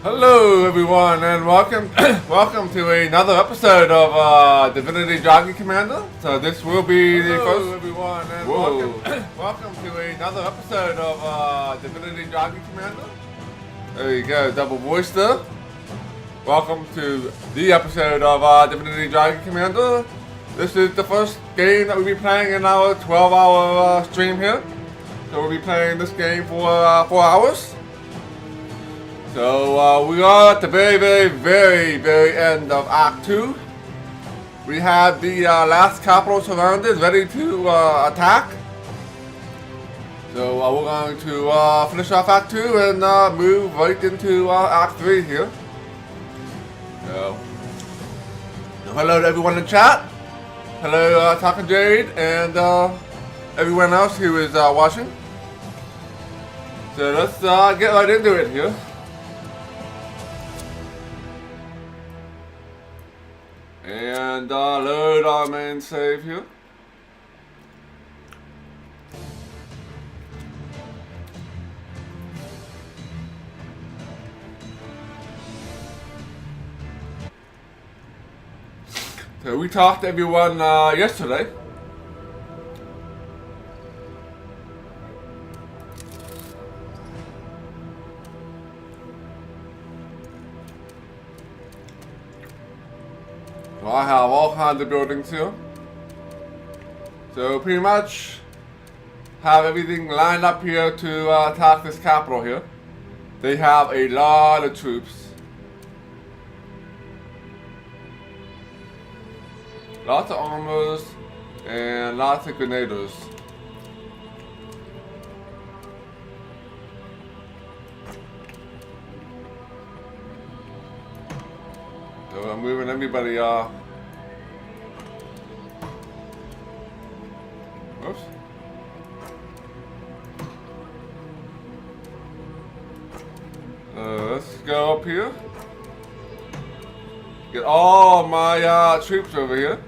Hello everyone and welcome welcome to another episode of Divinity Jogging Commander. So this will be the first everyone and welcome to another episode of Divinity Jogging Commander. There you go, double voice there. Welcome to the episode of Divinity Jogging Commander. This is the first game that we'll be playing in our 12-hour stream here. So we'll be playing this game for 4 hours. So we are at the very end of Act 2. We have the last capital surrounded, ready to attack. So we're going to finish off Act 2 and move right into Act 3 here. So, hello to everyone in chat. Hello Taka Jade and everyone else who is watching. So let's get right into it here. And load our main save here. So we talked to everyone yesterday. So I have all kinds of buildings here. So pretty much have everything lined up here to attack this capital here. They have a lot of troops. Lots of armors and lots of grenadiers. So I'm moving everybody Oops. Let's go up here. Get all my troops over here.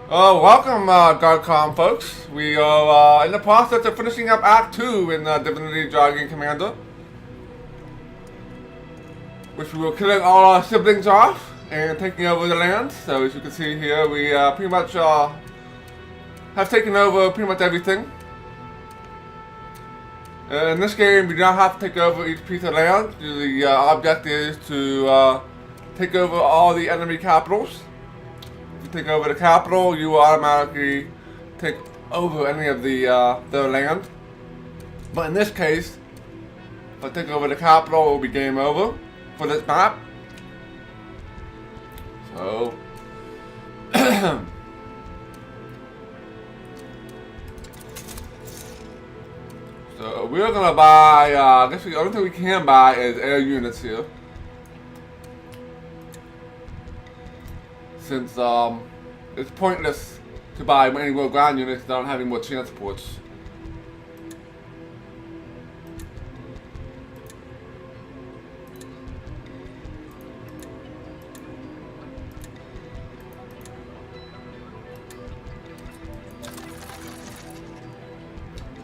Welcome GuardCom folks. We are in the process of finishing up Act 2 in Divinity Jogging Commander, which we were killing all our siblings off and taking over the land. So as you can see here, we pretty much have taken over pretty much everything. In this game, we do not have to take over each piece of land. The object is to take over all the enemy capitals. If you take over the capital, you will automatically take over any of their land. But in this case, if I take over the capital, it will be game over for this map. So so we're gonna buy I guess the only thing we can buy is air units here. Since it's pointless to buy any more ground units without having more transports.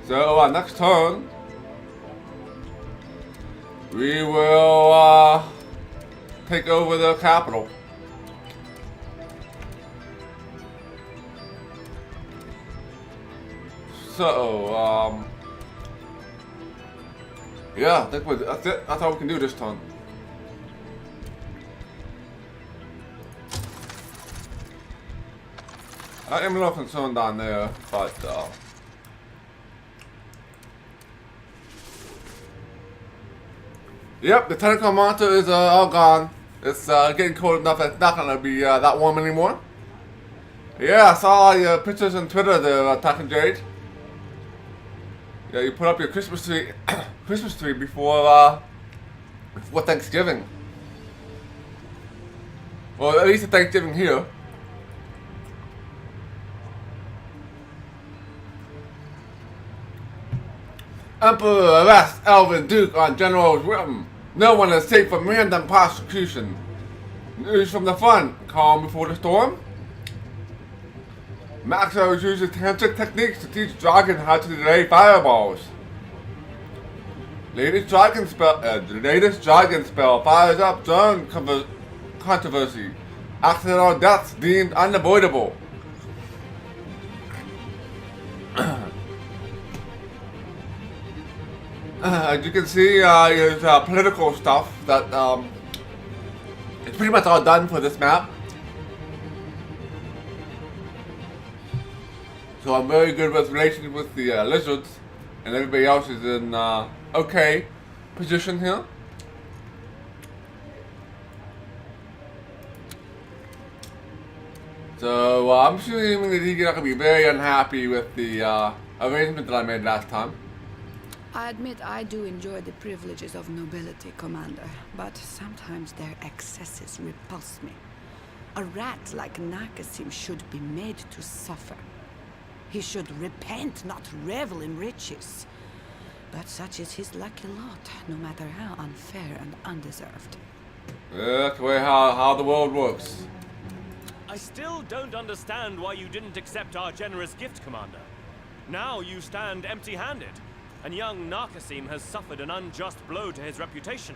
So next turn, we will take over the capital. So yeah, that's it. That's all we can do this turn. I am a little concerned down there, but yep, the tentacle monster is all gone. It's getting cold enough that it's not gonna be that warm anymore. Yeah, I saw your pictures on Twitter there, Taka Jade. Yeah, you put up your Christmas tree, Christmas tree before Thanksgiving. Well, at least at Thanksgiving here. Emperor arrests Elvin Duke on General's whim. No one is safe from random prosecution. News from the front. Calm before the storm. Maxos uses tantric techniques to teach Dragon how to delay fireballs. The latest dragon spell fires up drone controversy. Accidental deaths deemed unavoidable. As you can see, there's political stuff that it's pretty much all done for this map. So I'm very good with relations with the lizards, and everybody else is in okay position here. So I'm assuming that he's not going to be very unhappy with the arrangement that I made last time. I admit I do enjoy the privileges of nobility, Commander, but sometimes their excesses repulse me. A rat like Nakasim should be made to suffer. He should repent, not revel in riches. But such is his lucky lot, no matter how unfair and undeserved. That's the way how the world works. I still don't understand why you didn't accept our generous gift, Commander. Now you stand empty-handed, and young Nakasim has suffered an unjust blow to his reputation.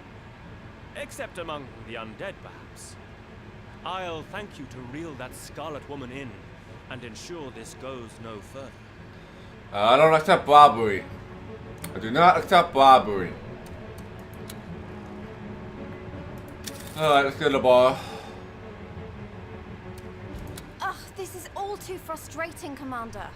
Except among the undead, perhaps. I'll thank you to reel that Scarlet Woman in, and ensure this goes no further. I don't accept robbery. I do not accept robbery. Alright, let's get the bar. Ugh, this is all too frustrating, Commander.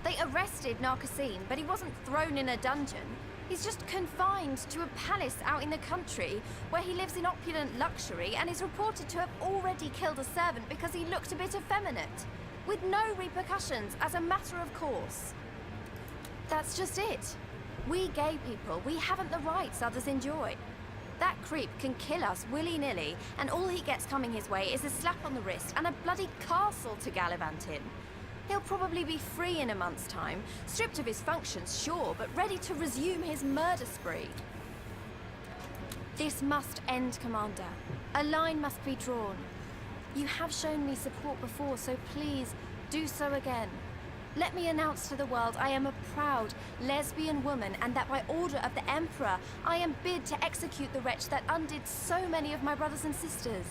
They arrested Nakasim, but he wasn't thrown in a dungeon. He's just confined to a palace out in the country, where he lives in opulent luxury and is reported to have already killed a servant because he looked a bit effeminate, with no repercussions as a matter of course. That's just it. We gay people, we haven't the rights others enjoy. That creep can kill us willy-nilly, and all he gets coming his way is a slap on the wrist and a bloody castle to gallivant in. He'll probably be free in a month's time, stripped of his functions, sure, but ready to resume his murder spree. This must end, Commander. A line must be drawn. You have shown me support before, so please, do so again. Let me announce to the world I am a proud lesbian woman, and that by order of the Emperor, I am bid to execute the wretch that undid so many of my brothers and sisters.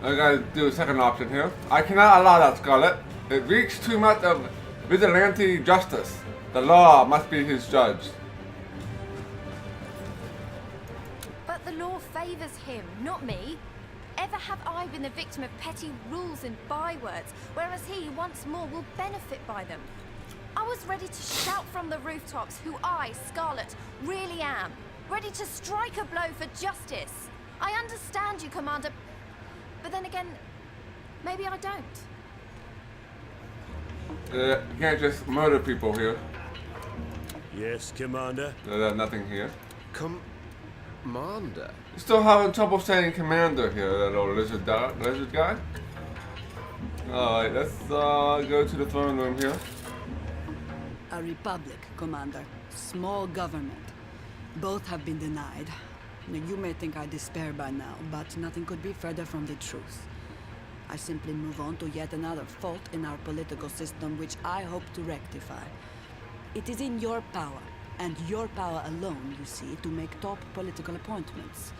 I gotta do a second option here. I cannot allow that, Scarlet. It reeks too much of vigilante justice. The law must be his judge. But the law favors him, not me. Ever have I been the victim of petty rules and bywords, whereas he, once more, will benefit by them? I was ready to shout from the rooftops who I, Scarlet, really am. Ready to strike a blow for justice. I understand you, Commander. But then again, maybe I don't. You can't just murder people here. Yes, Commander. There's nothing here. Commander? You still having trouble saying commander here, that old lizard guy? Alright, let's go to the throne room here. A republic, Commander. Small government. Both have been denied. Now, you may think I despair by now, but nothing could be further from the truth. I simply move on to yet another fault in our political system, which I hope to rectify. It is in your power, and your power alone, you see, to make top political appointments.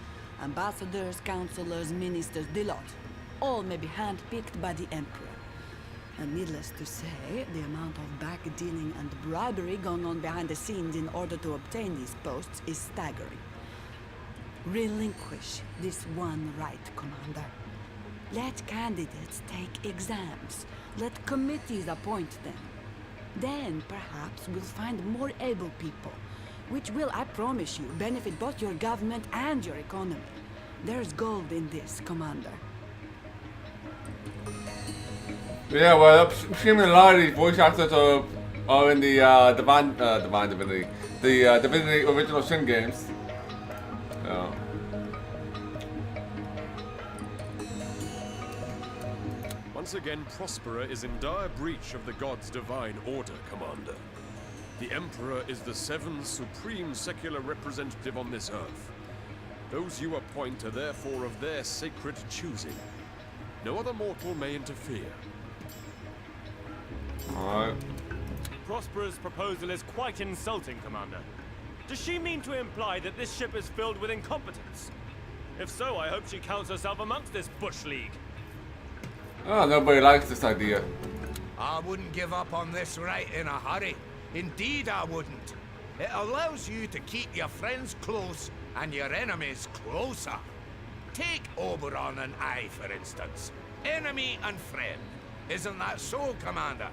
Ambassadors, councillors, ministers, the lot. All may be handpicked by the Emperor. And needless to say, the amount of back-dealing and bribery going on behind the scenes in order to obtain these posts is staggering. Relinquish this one right, Commander. Let candidates take exams. Let committees appoint them. Then, perhaps, we'll find more able people, which will, I promise you, benefit both your government and your economy. There's gold in this, Commander. Yeah, well, assuming a lot of these voice actors are in the Divinity, the Divinity Original Sin games. So. Once again, Prospera is in dire breach of the God's divine order, Commander. The Emperor is the seventh supreme secular representative on this earth. Those you appoint are therefore of their sacred choosing. No other mortal may interfere. Alright. Prospera's proposal is quite insulting, Commander. Does she mean to imply that this ship is filled with incompetence? If so, I hope she counts herself amongst this Bush League. Oh, nobody likes this idea. I wouldn't give up on this right in a hurry. Indeed, I wouldn't. It allows you to keep your friends close and your enemies closer. Take Oberon and I, for instance. Enemy and friend. Isn't that so, Commander?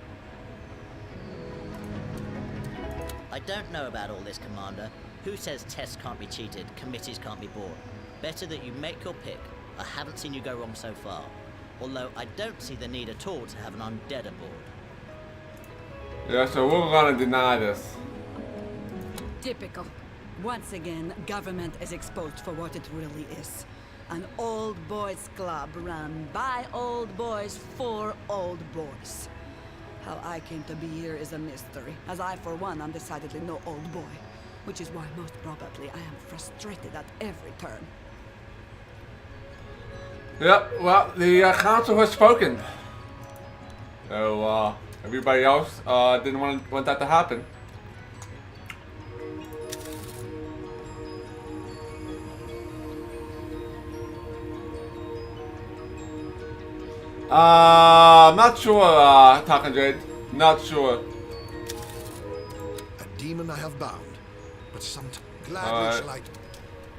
I don't know about all this, Commander. Who says tests can't be cheated, committees can't be bought? Better that you make your pick. I haven't seen you go wrong so far. Although I don't see the need at all to have an undead aboard. Yeah, so we're gonna deny this. Typical. Once again, government is exposed for what it really is. An old boys club run by old boys for old boys. How I came to be here is a mystery, as I, for one, am decidedly no old boy. Which is why most probably I am frustrated at every turn. Yep, well, the council has spoken. So, everybody else didn't want that to happen. Not sure, Talking Jade. Not sure. A demon I have bound, but sometimes glad Alright. shall I.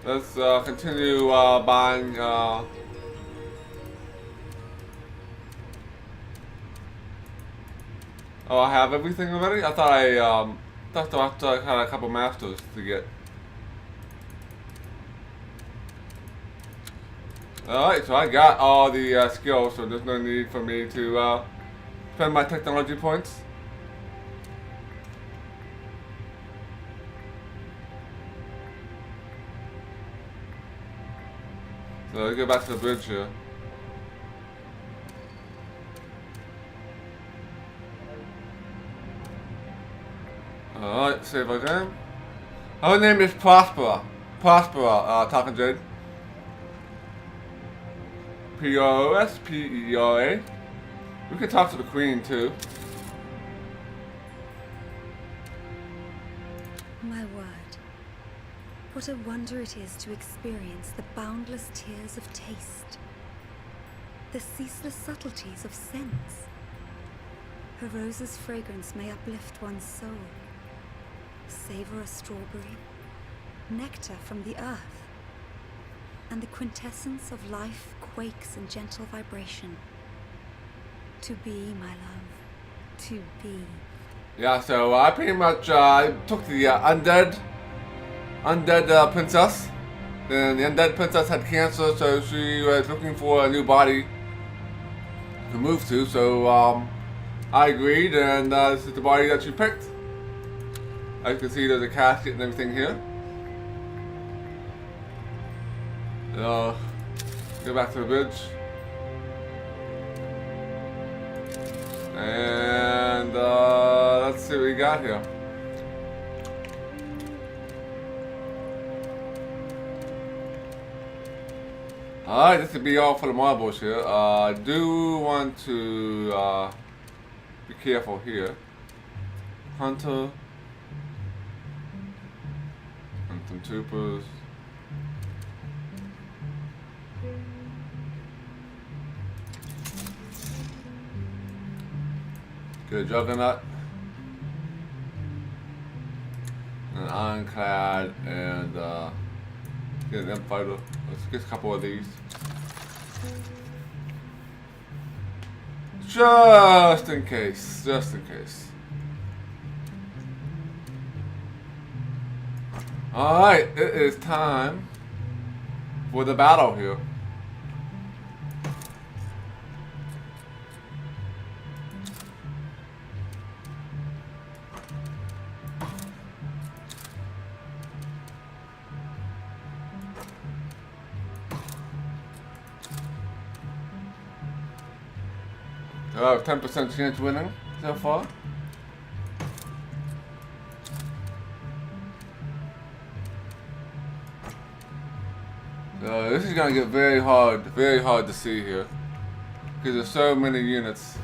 Let's continue buying. Oh, I have everything already? I thought I had a couple masters to get. Alright, so I got all the skills, so there's no need for me to spend my technology points. So let's go back to the bridge here. Alright, save again. Her name is Prospera. Prospera, Talking Jade. P-R-O-S-P-E-R-A. We can talk to the Queen too. My word. What a wonder it is to experience the boundless tears of taste. The ceaseless subtleties of sense. A rose's fragrance may uplift one's soul. Savor a strawberry. Nectar from the earth. And the quintessence of life quakes in gentle vibration. To be, my love. To be. Yeah, so I pretty much took the undead princess. Then the undead princess had cancer, so she was looking for a new body to move to. So I agreed, and this is the body that she picked. As you can see, there's a casket and everything here. So go back to the bridge. And let's see what we got here. Alright, this would be all for the marbles here. I do want to be careful here. Hunter. And some troopers. Good Juggernaut. An Ironclad and get an Fighter. Let's get a couple of these. Just in case. Just in case. Alright, it is time for the battle here. I have 10% chance winning so far. So this is gonna get very hard to see here. Because there's so many units.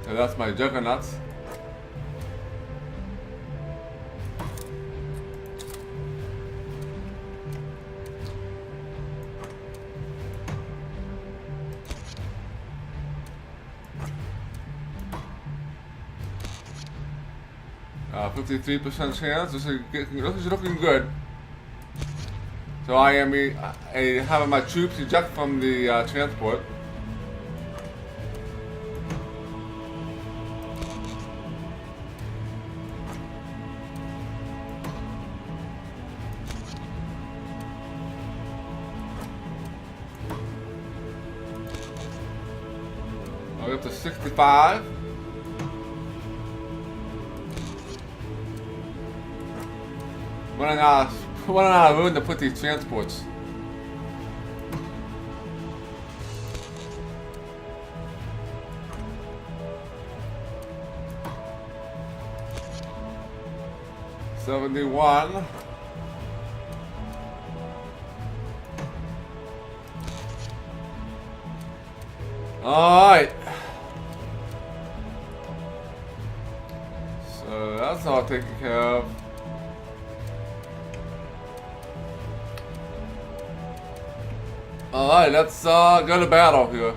So that's my juggernauts. Uh, 53% chance. This is looking good. So I am having my troops eject from the transport. I'll get to 65. Running out of room to put these transports. $71. All right. So that's all taken care of. Alright, let's go to battle here.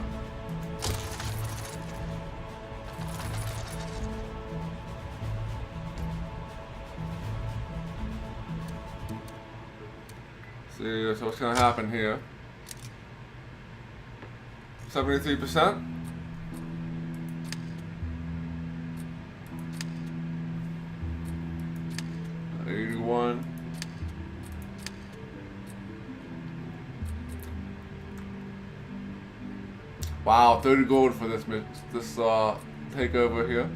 See, so what's gonna happen here? 73%. $81. Wow, 30 gold for this takeover here.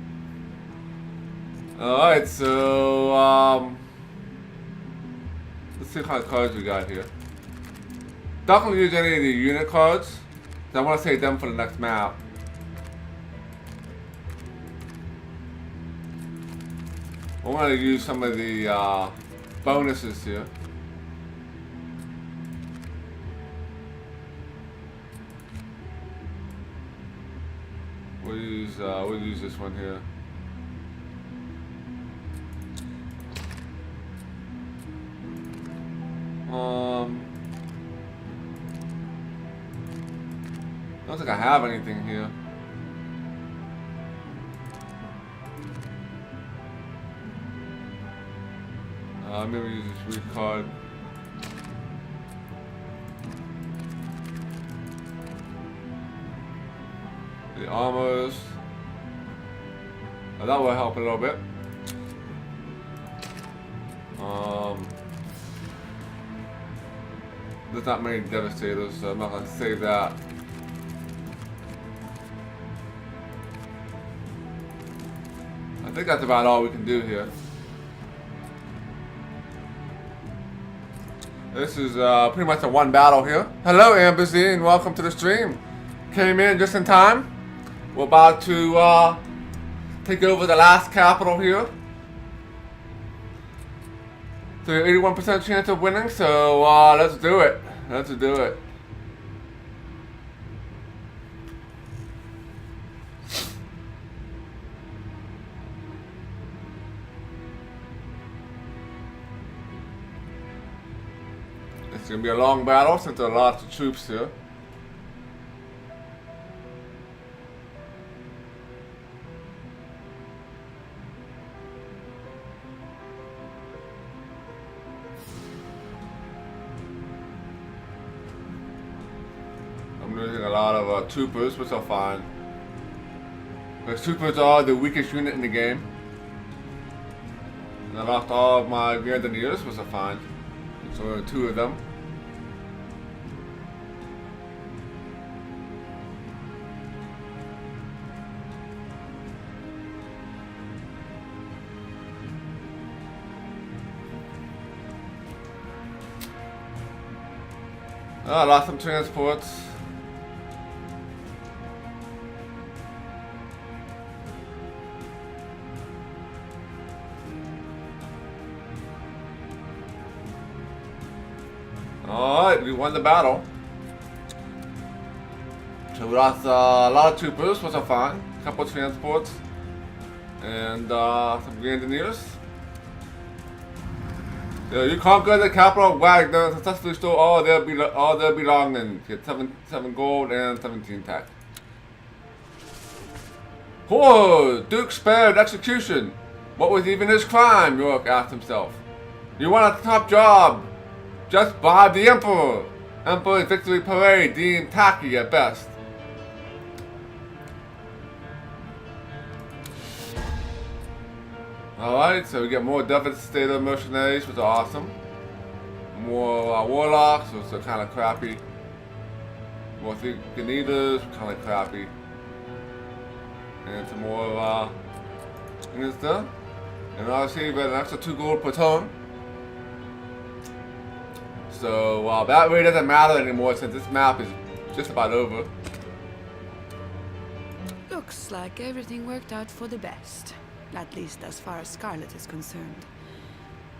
Alright, so let's see what kind of cards we got here. Not gonna use any of the unit cards. I want to save them for the next map. I want to use some of the bonuses here. We'll use this one here. I don't think I have anything here. Maybe use this weak card. The armors. That will help a little bit. There's not many devastators, so I'm not gonna save that. I think that's about all we can do here. This is pretty much a one battle here. Hello, Ambersy, and welcome to the stream. Came in just in time. We're about to take over the last capital here. So 81% chance of winning, so let's do it. Let's do it. It's gonna be a long battle since there are lots of troops here. I'm losing a lot of troopers, which are fine. Because troopers are the weakest unit in the game. And I lost all of my grenadiers, which are fine. So there are two of them. Oh, I lost some transports. Alright, we won the battle. So we lost a lot of troopers, which are fine. couple transports, and some engineers. You conquer the capital of Wagner, successfully stole all their belongings. Get 7 gold and 17 tax. Whoa! Duke spared execution. What was even his crime? York asked himself. You want a top job? Just bribe the Emperor. Emperor's victory parade deemed tacky at best. Alright, so we get more devastator mercenaries, which are awesome. More warlocks, which are kind of crappy. More Ganitas, kind of crappy. And some more units there. And obviously we got an extra 2 gold per turn. So that really doesn't matter anymore since this map is just about over. Looks like everything worked out for the best. At least as far as Scarlet is concerned.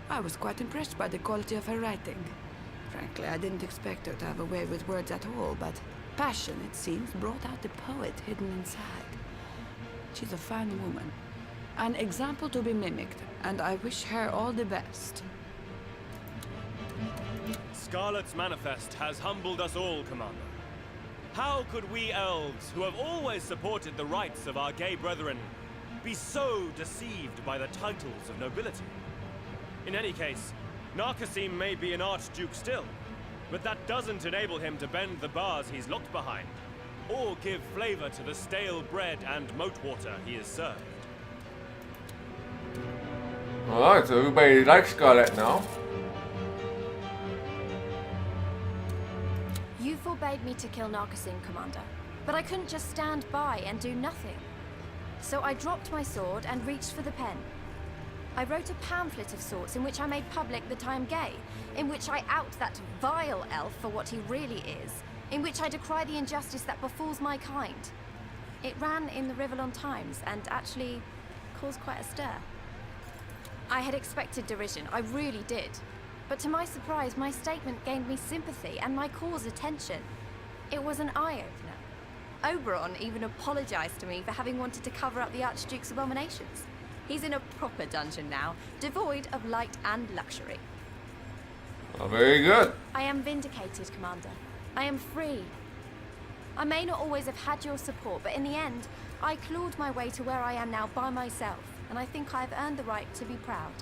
I was quite impressed by the quality of her writing. Frankly, I didn't expect her to have a way with words at all, but passion, it seems, brought out the poet hidden inside. She's a fine woman. An example to be mimicked, and I wish her all the best. Scarlet's manifest has humbled us all, Commander. How could we elves, who have always supported the rights of our gay brethren, be so deceived by the titles of nobility? In any case, Narcosim may be an archduke still, but that doesn't enable him to bend the bars he's locked behind, or give flavor to the stale bread and moat water he is served. Alright, so everybody likes Scarlet now. You forbade me to kill Narcosim, Commander, but I couldn't just stand by and do nothing. So I dropped my sword and reached for the pen. I wrote a pamphlet of sorts in which I made public that I am gay, in which I out that vile elf for what he really is, in which I decry the injustice that befalls my kind. It ran in the Rivellon Times and actually caused quite a stir. I had expected derision, I really did. But to my surprise, my statement gained me sympathy and my cause attention. It was an eye-opener. Oberon even apologized to me for having wanted to cover up the Archduke's abominations. He's in a proper dungeon now, devoid of light and luxury. Oh, very good. I am vindicated, Commander. I am free. I may not always have had your support, but in the end, I clawed my way to where I am now by myself, and I think I've earned the right to be proud.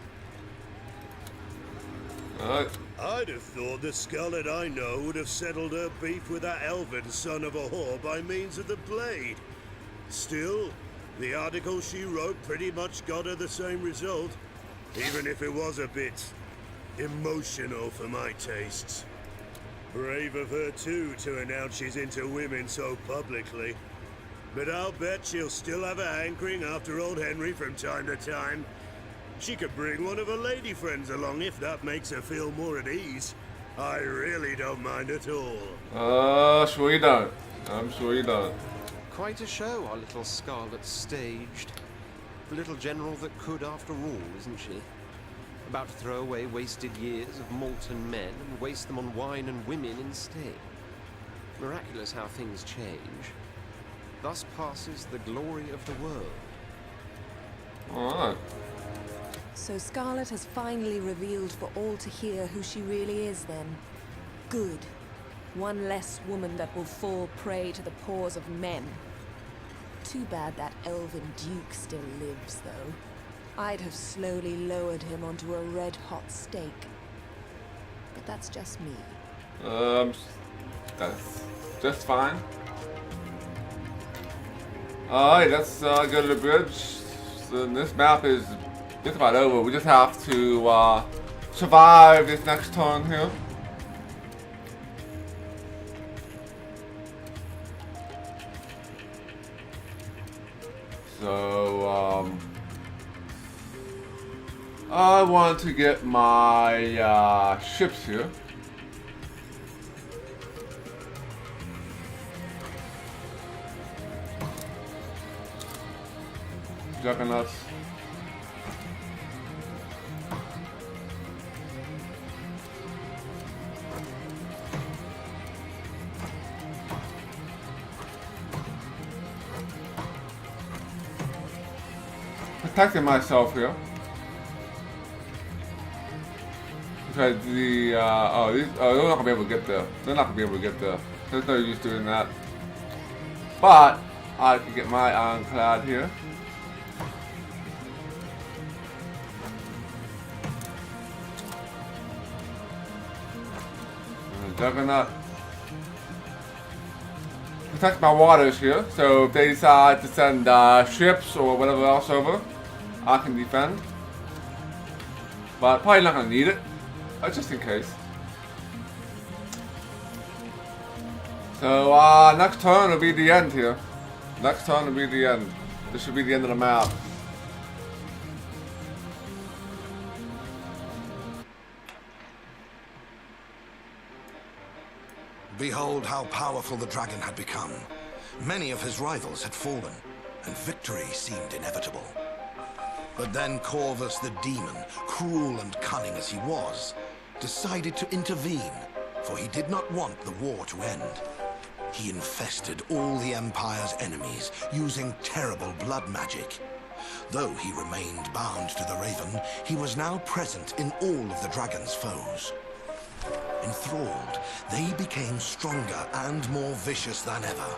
Alright. I'd have thought the Scarlet I know would have settled her beef with that elven son of a whore by means of the blade. Still, the article she wrote pretty much got her the same result, even if it was a bit emotional for my tastes. Brave of her too to announce she's into women so publicly. But I'll bet she'll still have a hankering after old Henry from time to time. She could bring one of her lady friends along if that makes her feel more at ease. I really don't mind at all. Sure you don't. I'm sure you don't. Quite a show our little Scarlet staged. The little general that could after all, isn't she? About to throw away wasted years of molten men and waste them on wine and women instead. Miraculous how things change. Thus passes the glory of the world. Alright. So Scarlet has finally revealed for all to hear who she really is then. Good. One less woman that will fall prey to the paws of men. Too bad that elven duke still lives, though. I'd have slowly lowered him onto a red-hot stake. But that's just me. That's just fine. Alright, let's go to the bridge. So this map is just about over. We just have to survive this next turn here. So, I want to get my ships here. Juggernauts. protecting myself here. Because they're not gonna be able to get there. They're not gonna be able to get there. There's no use doing that. But I can get my ironclad here. And the Juggernaut protect my waters here, so if they decide to send ships or whatever else over, I can defend. But probably not gonna need it, just in case. So next turn will be the end here. Next turn will be the end. This should be the end of the map. Behold how powerful the dragon had become. Many of his rivals had fallen, and victory seemed inevitable. But then Corvus the demon, cruel and cunning as he was, decided to intervene, for he did not want the war to end. He infested all the Empire's enemies, using terrible blood magic. Though he remained bound to the Raven, he was now present in all of the dragon's foes. Enthralled, they became stronger and more vicious than ever.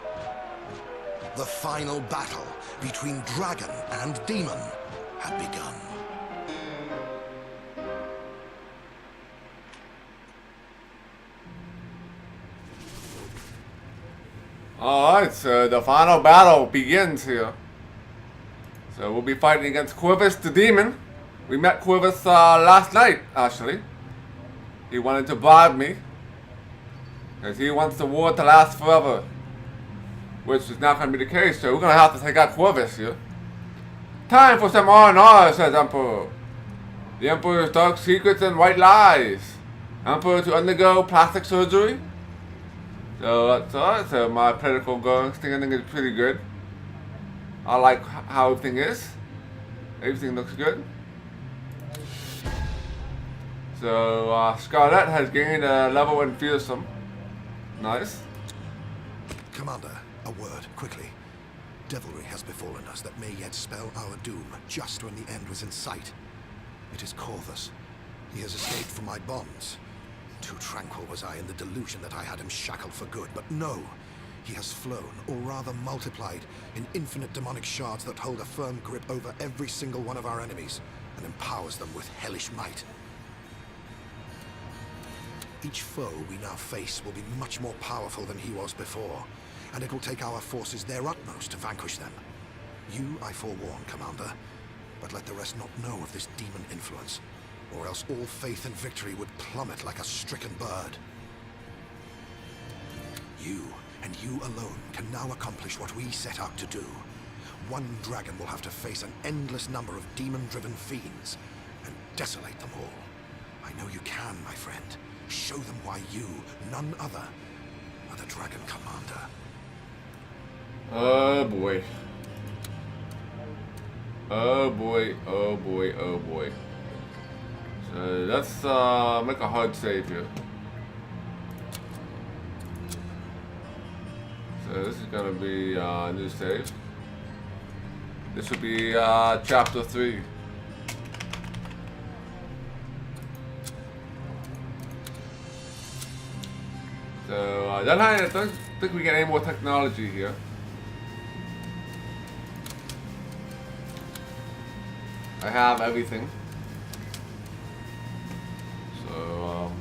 The final battle between dragon and demon had begun. Alright, so the final battle begins here. So we'll be fighting against Corvus the Demon. We met Corvus last night, actually. He wanted to bribe me, because he wants the war to last forever. Which is not going to be the case, so we're going to have to take out Corvus here. Time for some R&R, says Emperor. The Emperor's dark secrets and white lies. Emperor to undergo plastic surgery. So that's alright, so my political going thing I think is pretty good. I like how everything is. Everything looks good. So Scarlet has gained a level in fearsome. Nice. Commander, a word, quickly. Devilry has befallen us that may yet spell our doom, just when the end was in sight. It is Corvus. He has escaped from my bonds. Too tranquil was I in the delusion that I had him shackled for good, but no! He has flown, or rather multiplied, in infinite demonic shards that hold a firm grip over every single one of our enemies, and empowers them with hellish might. Each foe we now face will be much more powerful than he was before, and it will take our forces their utmost to vanquish them. You I forewarn, Commander, but let the rest not know of this demon influence, or else all faith in victory would plummet like a stricken bird. You, and you alone, can now accomplish what we set out to do. One dragon will have to face an endless number of demon-driven fiends, and desolate them all. I know you can, my friend. Show them why you, none other, are the Dragon Commander. Oh boy. Oh boy, oh boy, oh boy. So let's make a hard save here. So this is gonna be a new save. This will be chapter 3. So I don't think we get any more technology here. I have everything. So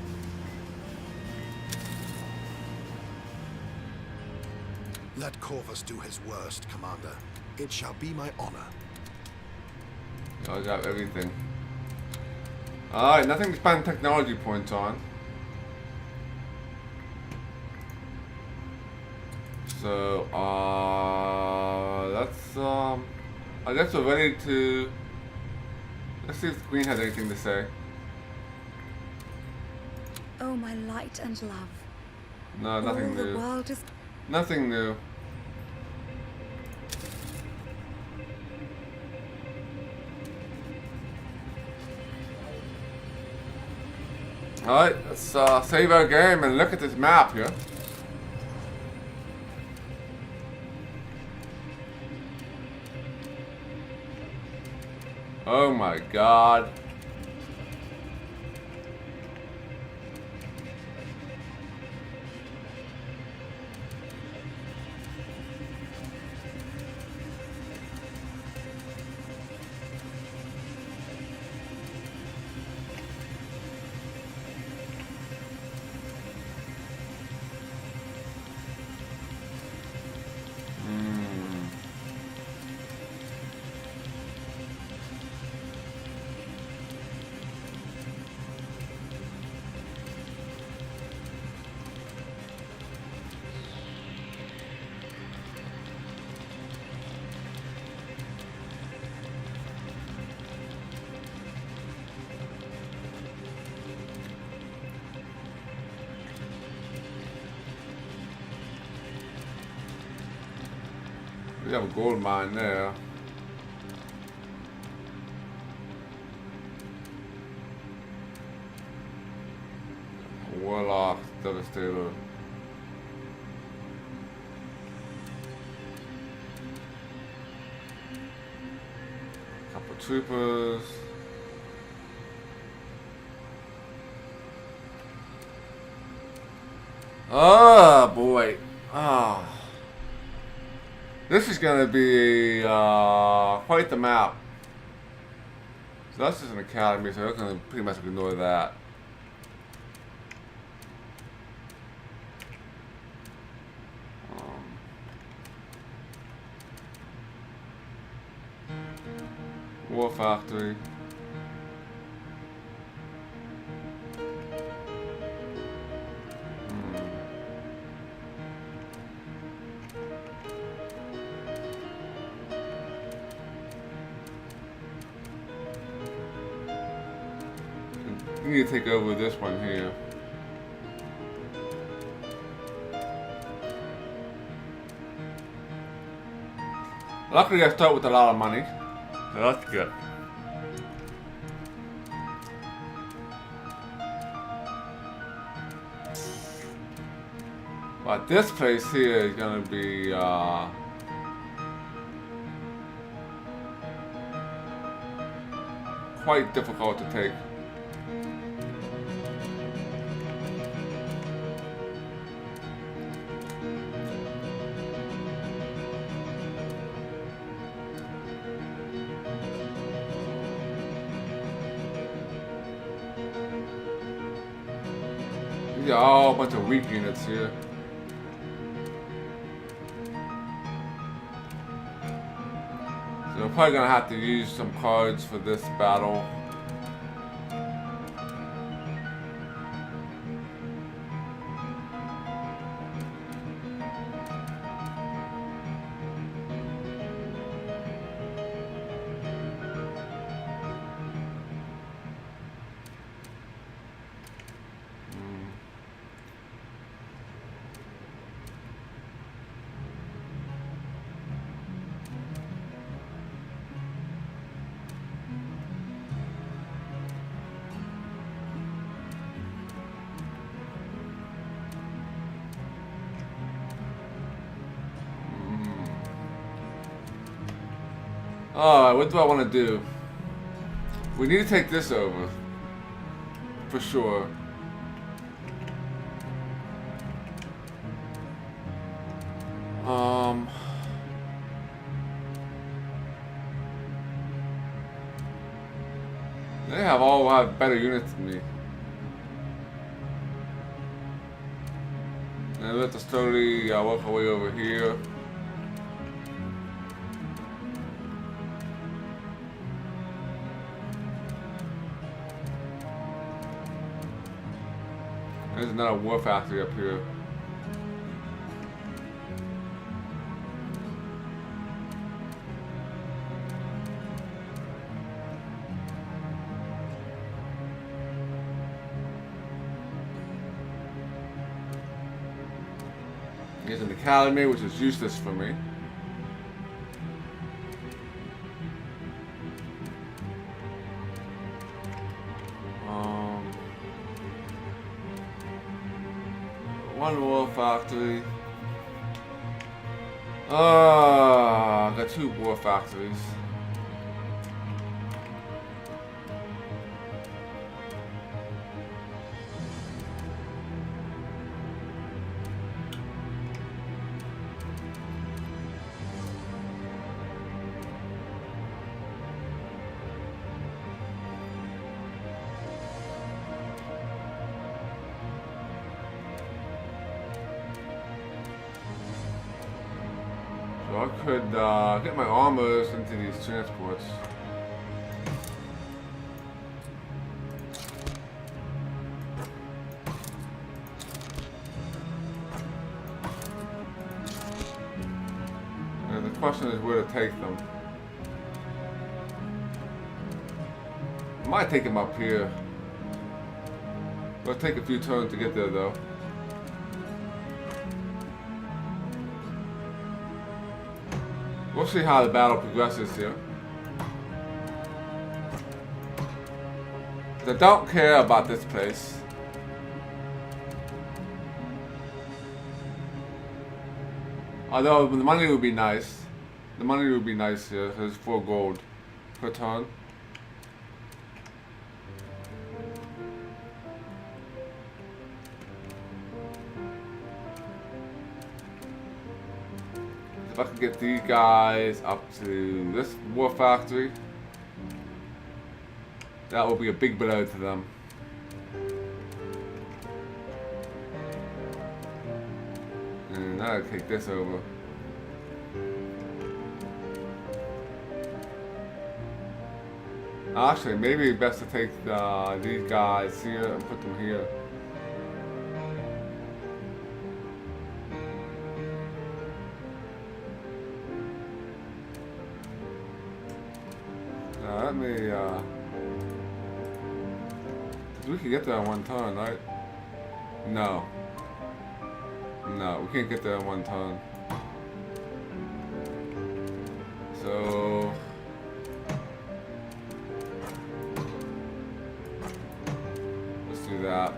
let Corvus do his worst, Commander. It shall be my honor. I got everything. Alright, nothing to spend technology points on. So, that's, I guess we're ready to, let's see if the Queen has anything to say. Oh, my light and love. No, nothing All new. the world is... Nothing new. Alright, let's save our game and look at this map here. Oh my god. We have a gold mine there. Warlock, Devastator. Couple troopers. Oh boy. Ah. This is going to be quite the map. So that's just an academy, so we're going to pretty much ignore that. War Factory. You need to take over this one here. Luckily I start with a lot of money, so that's good. But this place here is going to be quite difficult to take. These are all a bunch of weak units here. So we're probably gonna have to use some cards for this battle. Alright, what do I want to do? We need to take this over. For sure. They have better units than me. And let us slowly work our way over here. There's another war factory up here. Here's an academy, which is useless for me. One war factory. I got two war factories. So I could get my armors into these transports. And the question is where to take them. I might take them up here. It'll take a few turns to get there though. We'll see how the battle progresses here. I don't care about this place. Although the money would be nice. The money would be nice here. There's 4 gold per ton. If I could get these guys up to this war factory, that will be a big blow to them. And I'll take this over. Actually, maybe it's best to take these guys here and put them here. Let me, we can get there in 1 turn, right? No. No, we can't get there in 1 turn. So... let's do that.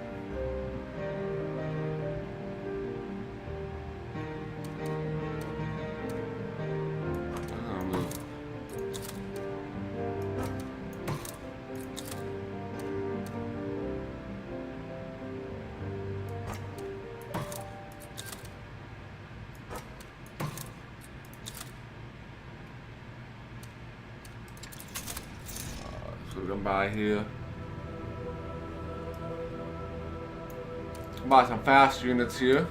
Come by here. Buy some fast units here.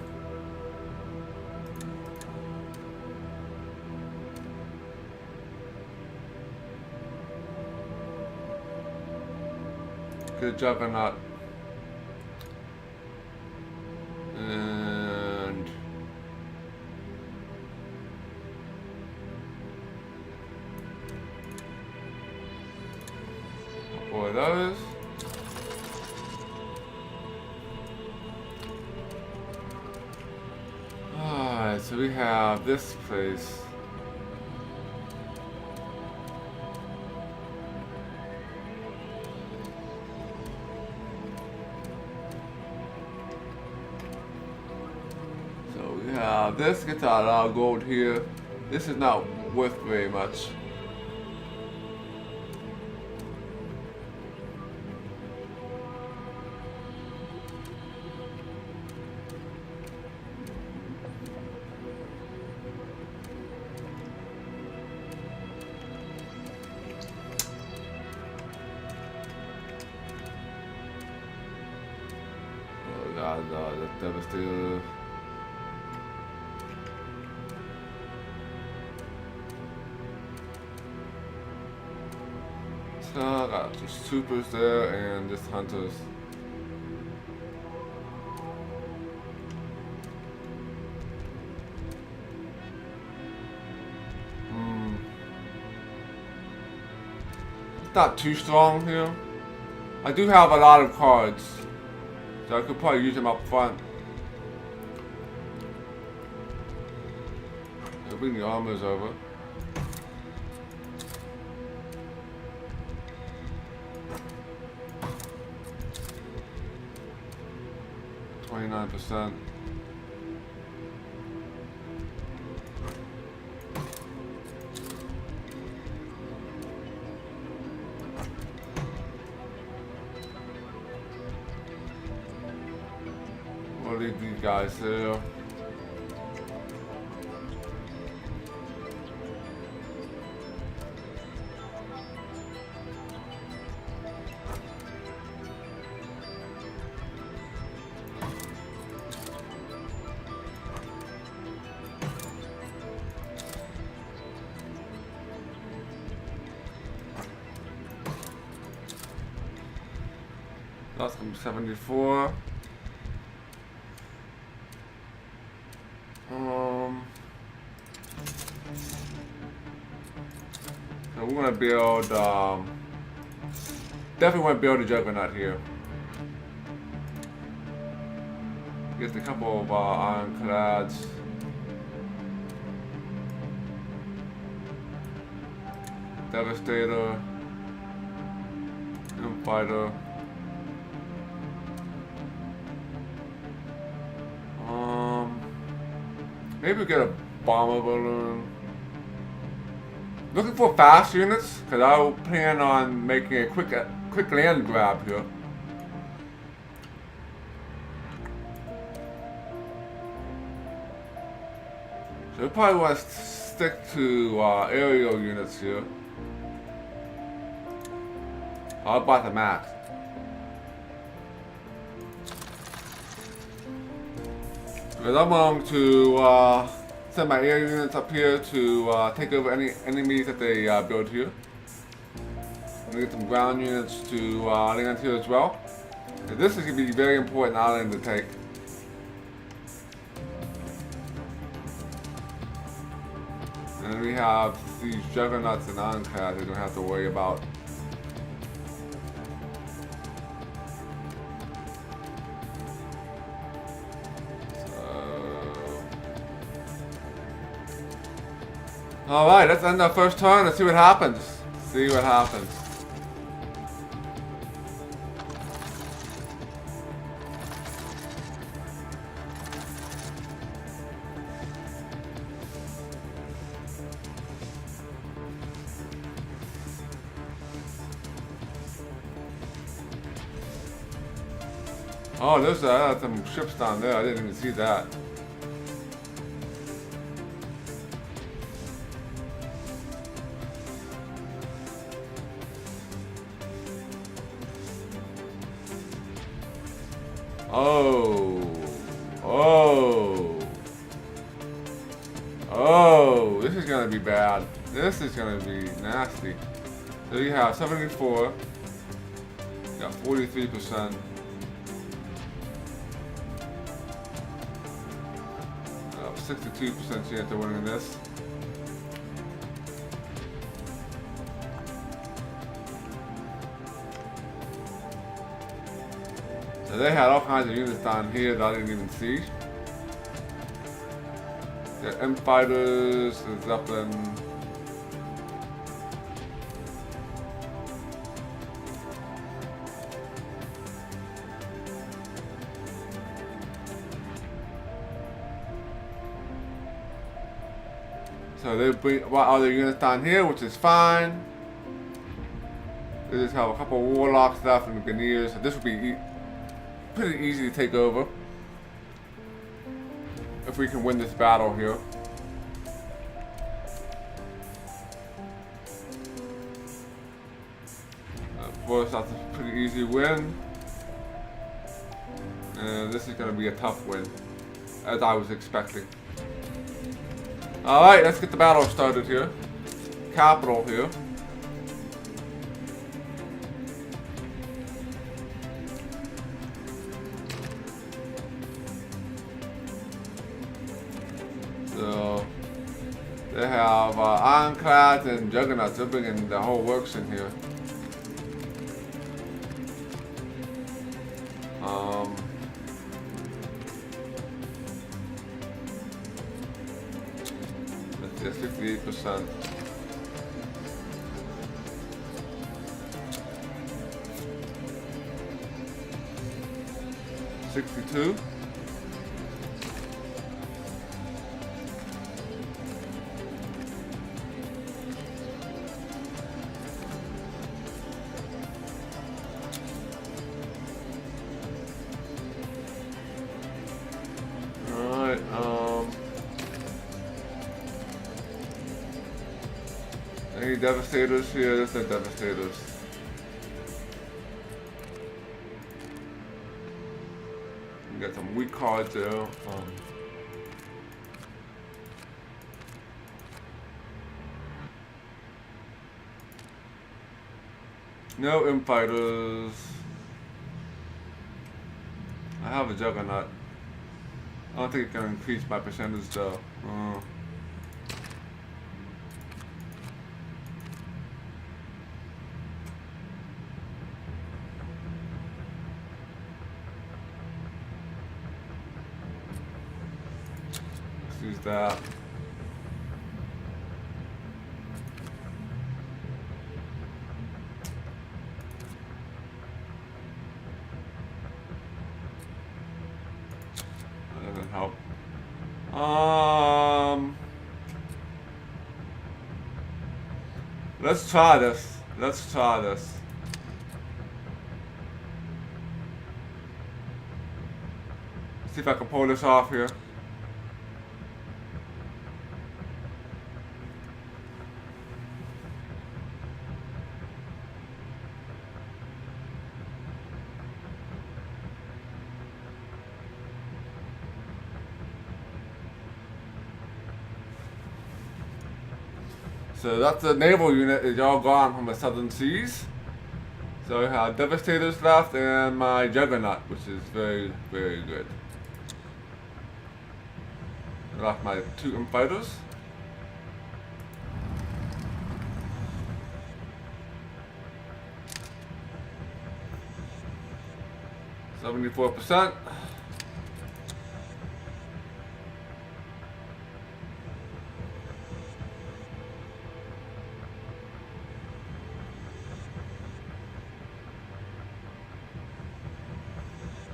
Good juggernaut. And for those. Alright, so we have this place. So we have this, gets out a lot of gold here. This is not worth very much. That's devastating. So I got just supers there and just hunters. It's not too strong here. I do have a lot of cards, so I could probably use them up front. I'll bring the armors over. %. We'll leave these guys there. that's gonna be 74. So we're gonna build, definitely want to build a Juggernaut here. Get a couple of ironclads. Devastator. Fighter. Maybe get a bomber balloon. Looking for fast units, because I plan on making a quick land grab here. So we probably want to stick to aerial units here. How about the max? Because I'm going to send my air units up here to take over any enemies that they build here. I'm going to get some ground units to land here as well. And this is going to be a very important island to take. And then we have these juggernauts and ironclads we don't have to worry about. Alright, let's end our first turn and see what happens. See what happens. Oh, there's some ships down there. I didn't even see that. Oh, this is gonna be bad. This is gonna be nasty. So you have 74, you got 43%. 62% chance of winning this. So they had all kinds of units down here that I didn't even see. The M fighters, the Zeppelin. So they brought other units down here, which is fine. They just have a couple of warlocks left and the Buccaneers, so this would be pretty easy to take over if we can win this battle here. Of course, that's a pretty easy win. And this is going to be a tough win, as I was expecting. Alright, let's get the battle started here. Capital here. So, they have ironclads and juggernauts. They're bringing the whole works in here. That's 58%. $62. Any devastators here? There's no devastators. We got some weak cards there. No M fighters. I have a Juggernaut. I don't think it can increase my percentage though. Let's use that. That doesn't help. Let's try this. Let's try this. See if I can pull this off here. So that's the naval unit is all gone from the southern seas. So I have Devastators left and my Juggernaut, which is very, very good. I lost my 2 fighters. %.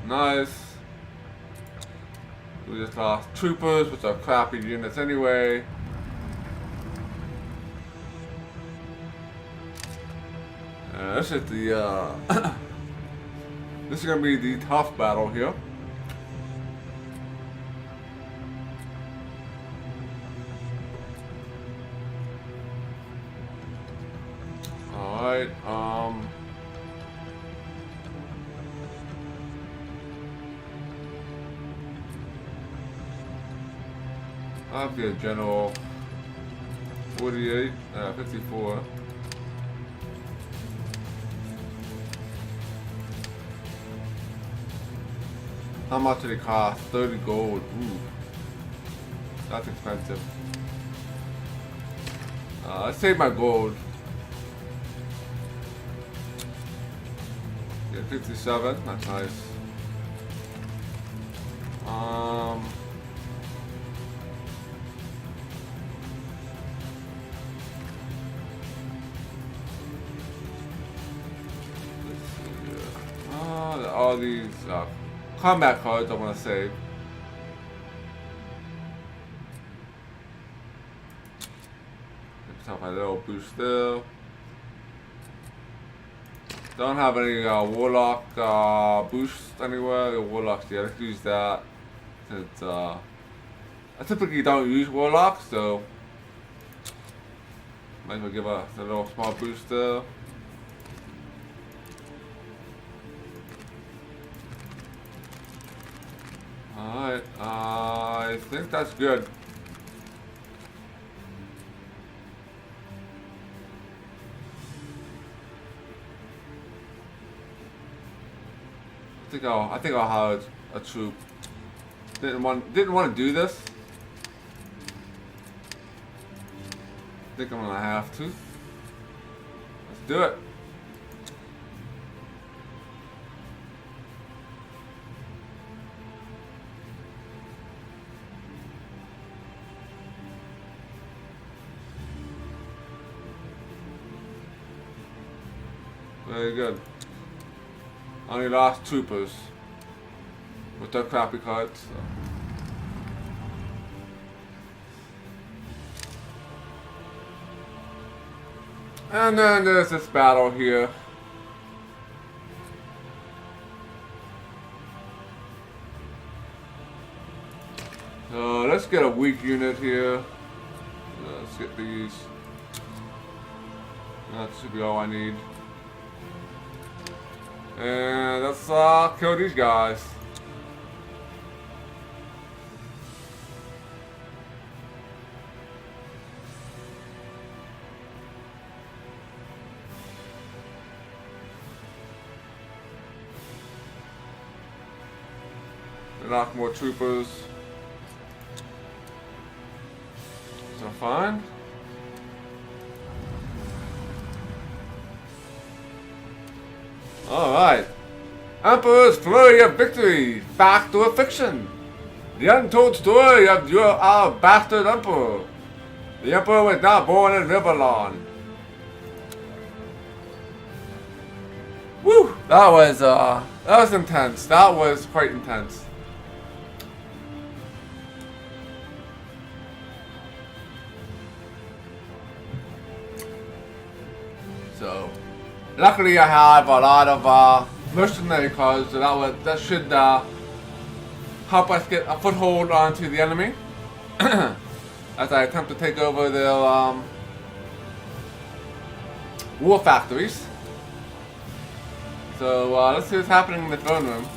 Nice. We just lost troopers, which are crappy units anyway. This is the this is gonna be the tough battle here. All right. I'll be a general 48, 54. How much did it cost? 30 gold. Ooh. That's expensive. Let's save my gold. Yeah, 57. That's nice. All these combat cards I want to save. Let's have my little boost there. Don't have any warlock boosts anywhere. The warlocks, yeah, let's use that. Since I typically don't use warlocks, so might as well give a little small boost there. Alright, I think that's good. I think I'll hire a troop. Didn't want to do this. I think I'm gonna have to. Let's do it. Very good. Only lost troopers with their crappy cards. So. And then there's this battle here. So let's get a weak unit here. Let's get these. That should be all I need. And let's kill these guys. unlock more troopers. So fine. Alright. Emperor's Flurry of Victory, Fact or Fiction? The untold story of our bastard emperor. The emperor was not born in Riverlawn. Woo! That was intense. That was quite intense. So, luckily I have a lot of mercenary cards, so that should help us get a foothold onto the enemy as I attempt to take over their war factories. So let's see what's happening in the throne room.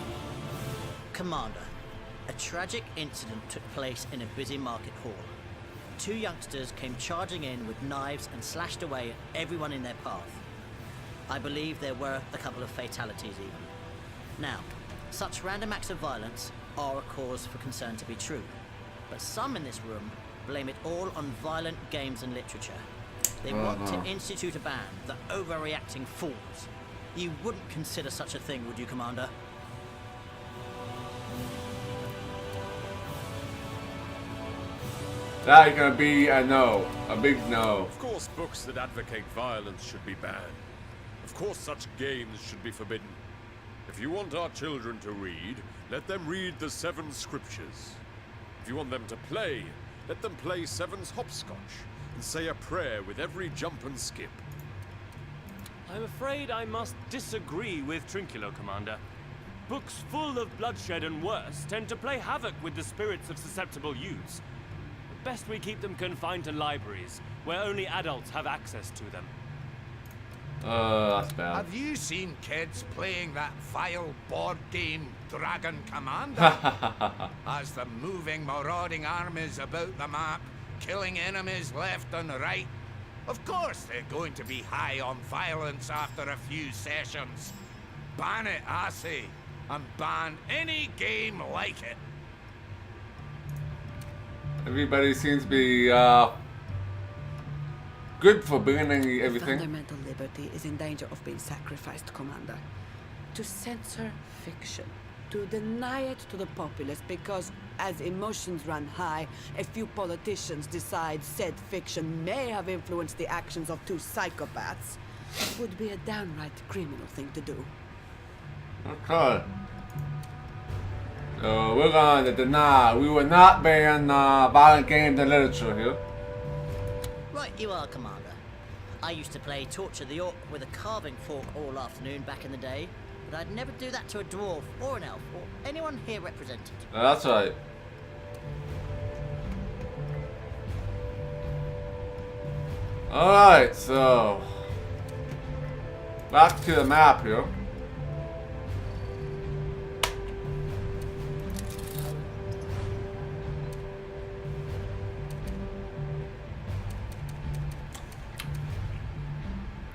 Commander, a tragic incident took place in a busy market hall. 2 youngsters came charging in with knives and slashed away at everyone in their path. I believe there were a couple of fatalities even. Now, such random acts of violence are a cause for concern to be true, but some in this room blame it all on violent games and literature. They want to institute a ban, the overreacting fools. You wouldn't consider such a thing, would you, Commander? That is gonna be a no, a big no. Of course, books that advocate violence should be banned. Of course, such games should be forbidden. If you want our children to read, let them read the 7 scriptures. If you want them to play, let them play 7's hopscotch and say a prayer with every jump and skip. I'm afraid I must disagree with Trinculo, Commander. Books full of bloodshed and worse tend to play havoc with the spirits of susceptible youths. Best we keep them confined to libraries, where only adults have access to them. That's bad. Have you seen kids playing that vile board game Dragon Commander? As the moving, marauding armies about the map, killing enemies left and right. Of course they're going to be high on violence after a few sessions. Ban it, I say, and ban any game like it. Everybody seems to be good for banning everything. Fundamental liberty is in danger of being sacrificed, Commander. To censor fiction, to deny it to the populace because, as emotions run high, a few politicians decide said fiction may have influenced the actions of 2 psychopaths, would be a downright criminal thing to do. Okay. So we're going to deny. We will not ban violent games and literature here. Right you are, Commander. I used to play Torture the Orc with a carving fork all afternoon back in the day, but I'd never do that to a dwarf or an elf or anyone here represented. That's right. Alright, so back to the map here.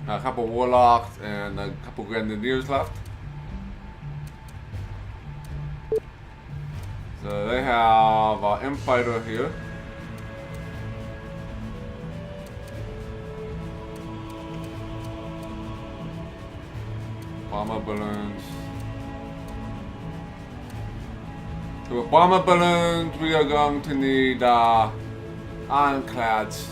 A couple warlocks and a couple grenadiers left. So they have an M-fighter here. Bomber balloons. So with bomber balloons, we are going to need ironclads.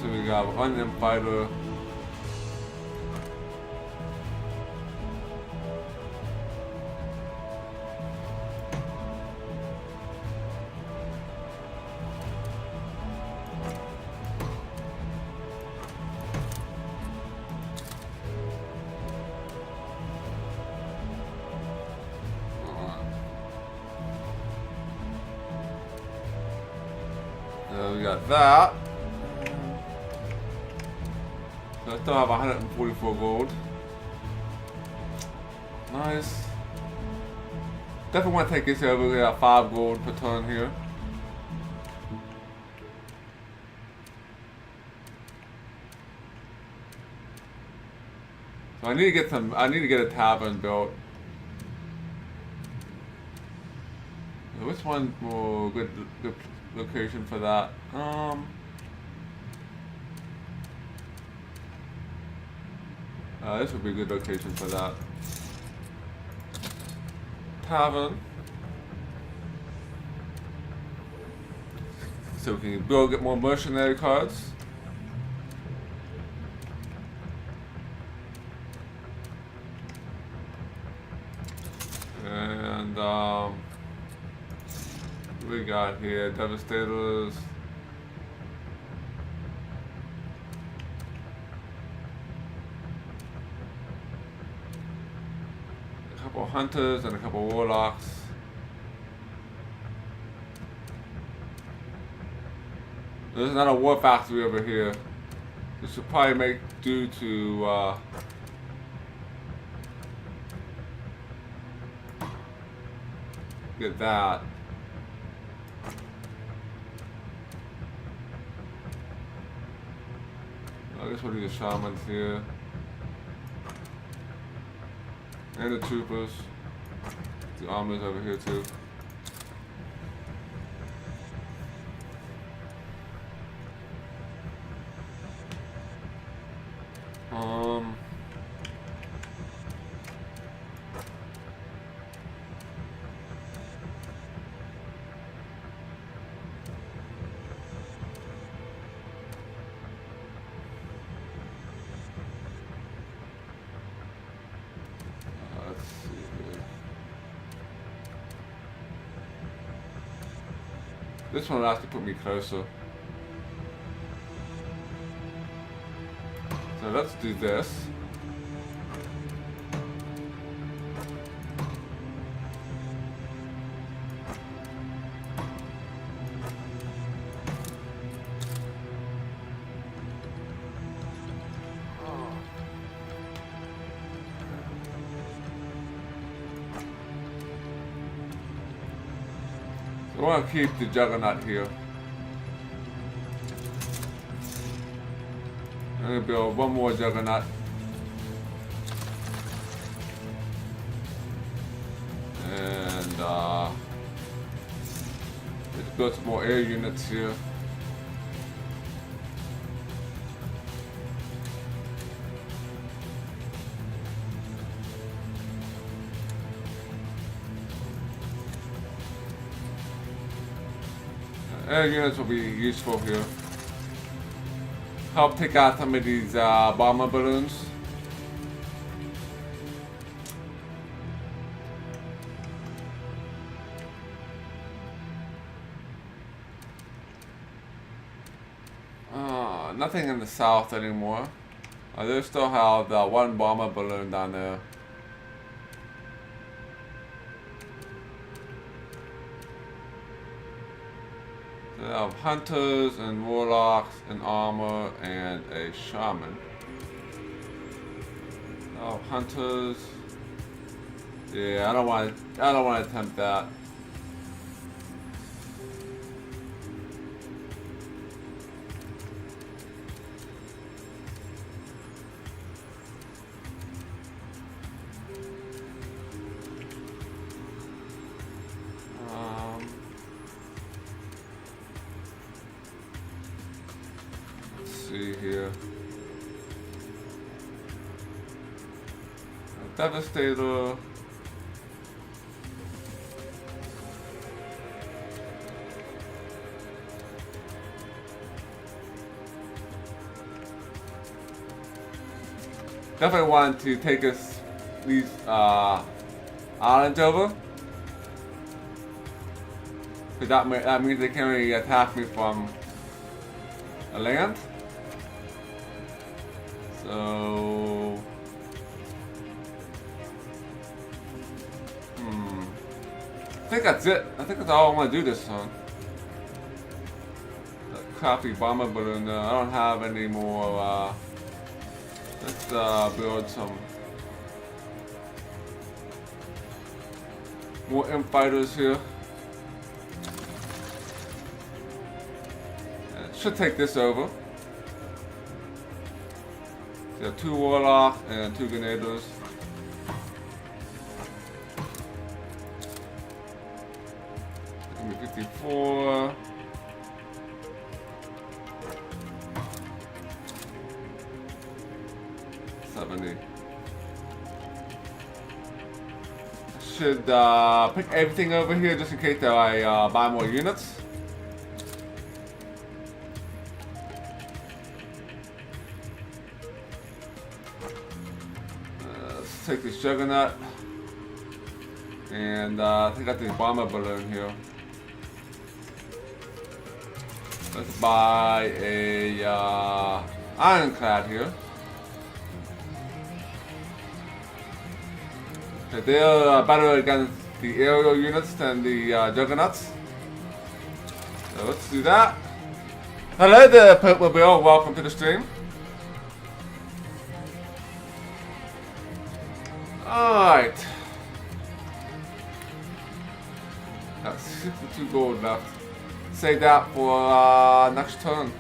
So we got one M-fighter. So we got that. So I still have 144 gold. Nice. Definitely want to take this over. We got 5 gold per turn here. So I need to get some. I need to get a tavern built. Which one's more good location for that? This would be a good location for that. Tavern. So we can go get more mercenary cards. And what we got here? Devastators. A couple hunters and a couple warlocks. There's another war factory over here. This should probably make due to get that. I guess we'll do the shamans here. And the troopers. The armors over here too. Let's see here. This one will have to put me closer. So let's do this. I want to keep the Juggernaut here. I'm going to build one more Juggernaut. And let's build some more air units here. Air units will be useful here. Help take out some of these bomber balloons. Nothing in the south anymore. They still have the one bomber balloon down there. They have hunters and warlocks and armor and a shaman. Oh, hunters. Yeah, I don't want to attempt that. See here. Devastator. Definitely want to take these islands over. Because that means they can't really attack me from a land. So, I think that's it. I think that's all I want to do this time. That crappy bomber balloon. I don't have any more. Let's build some more imp fighters here. Should take this over. We got 2 Warlock and 2 Grenadiers. Give me 54. Should pick everything over here just in case that I buy more units. Let's take this Juggernaut. And I think I got this bomber balloon here. Let's buy a Ironclad here. They're better against the aerial units than the Juggernauts. So let's do that. Hello there, Purple. Welcome to the stream. Alright. Got 62 gold left. Save that for next turn.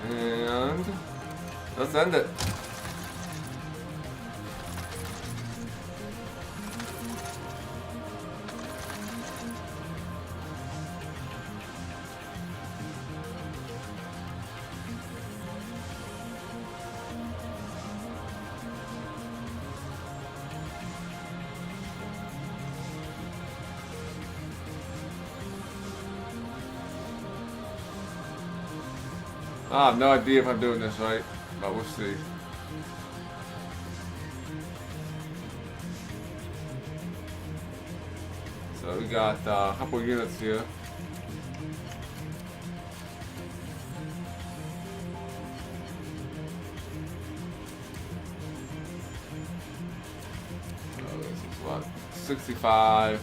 And let's end it. I have no idea if I'm doing this right, but we'll see. So we got a couple units here. So this is what? 65,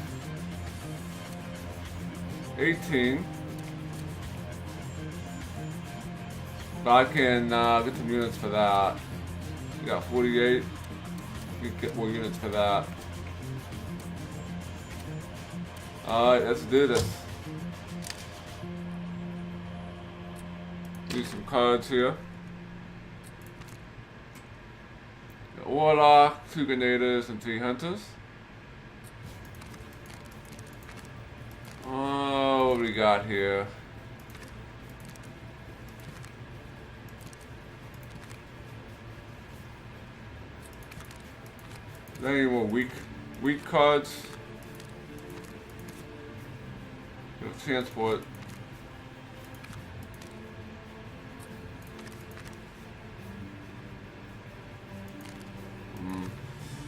18. But I can get some units for that. We got 48. We can get more units for that. Alright, let's do this. Use some cards here. Got Warlock, 2 Grenadiers, and 3 Hunters. Oh, what do we got here? Any more weak cards? Transport.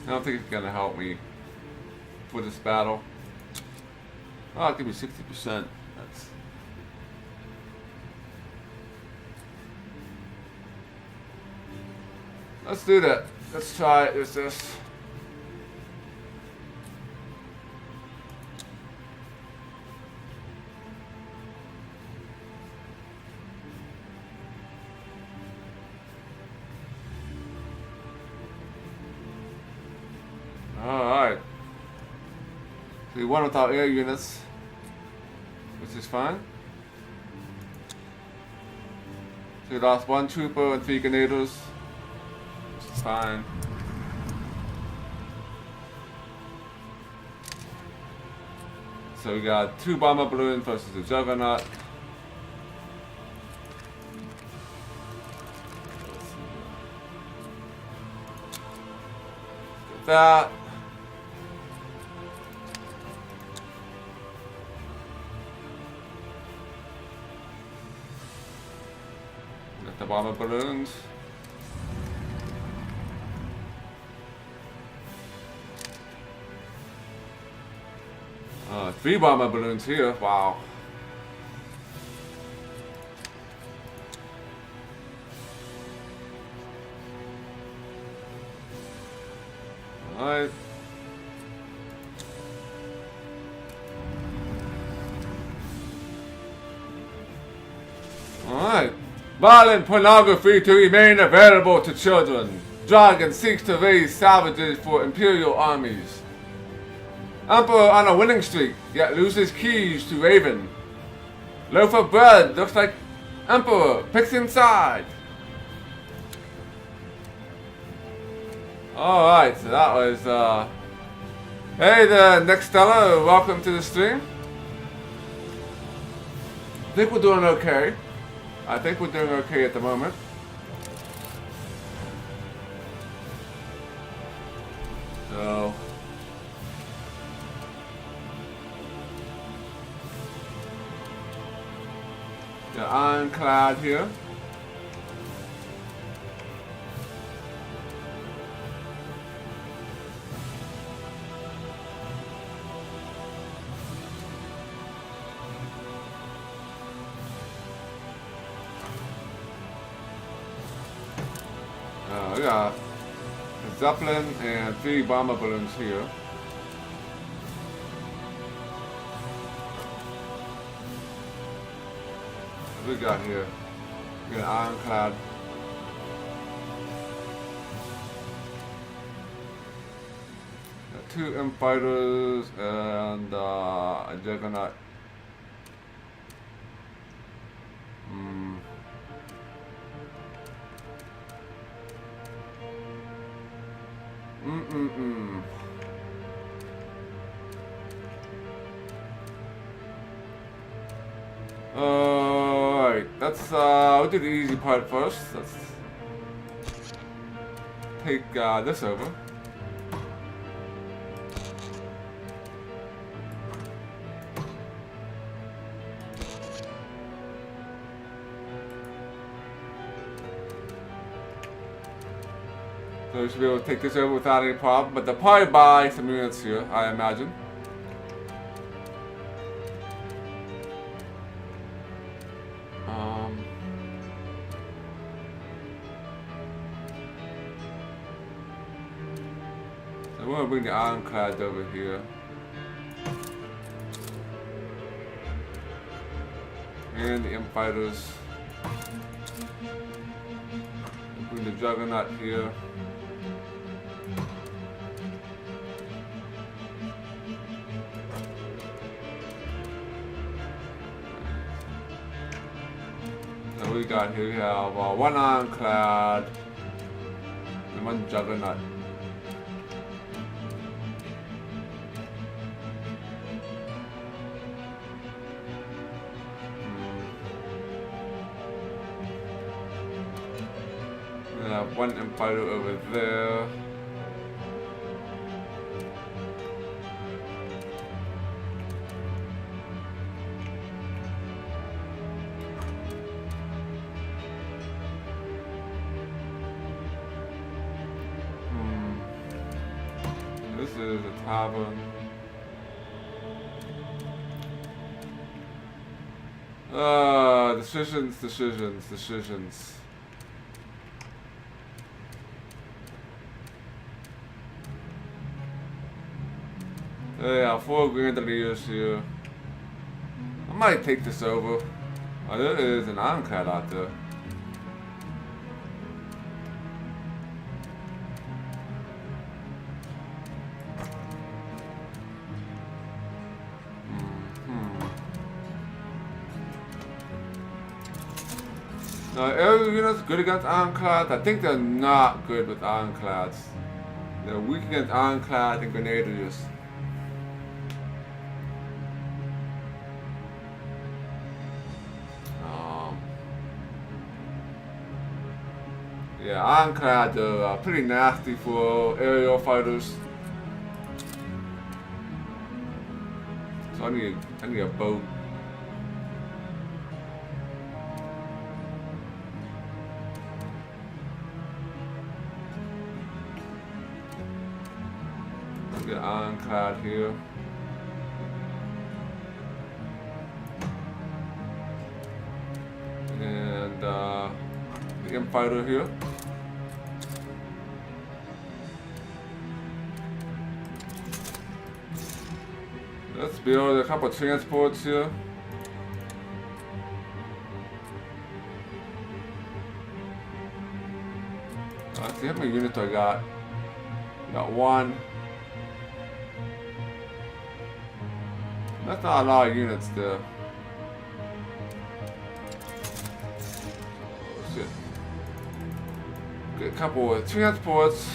I don't think it's gonna help me for this battle. Oh, give me 60%. That's. Let's do that. Let's try it. Is this? Alright. So we won without air units, which is fine. So we lost 1 trooper and 3 grenadiers, which is fine. So we got 2 bomber balloons versus the Juggernaut. Get that. Get the bomber balloons. Three bomber balloons here. Wow. Alright. Alright. Violent pornography to remain available to children. Dragon seeks to raise savages for imperial armies. Emperor on a winning streak, yet loses keys to Raven. Loaf of bread looks like Emperor picks inside. Alright, so that was hey there, Nick Stella, welcome to the stream. I think we're doing okay. I think we're doing okay at the moment. So the ironclad here. We got a Zeppelin and 3 bomber balloons here. What we got here? We got an ironclad. Got 2 M fighters and a juggernaut. Alright, we'll do the easy part first. Let's take this over. So we should be able to take this over without any problem, but they'll probably buy some units here, I imagine. So we're gonna bring the ironclad over here. And the M fighters. Bring the juggernaut here. So we got here, we have 1 ironclad and 1 juggernaut. We have 1 empire over there. This is a tavern. Decisions. Yeah, 4 Grenadiers here. I might take this over. Oh, there is an ironclad out there. Now, aerial units good against ironclads. I think they're not good with ironclads. They're weak against ironclads and grenadiers. Yeah, ironclads are pretty nasty for aerial fighters. So I need a boat. Get ironclad here. And the M fighter here. Let's build a couple of transports here. Let's see how many units I got. Got 1. That's not a lot of units there. Oh, shit. Get a couple of transports.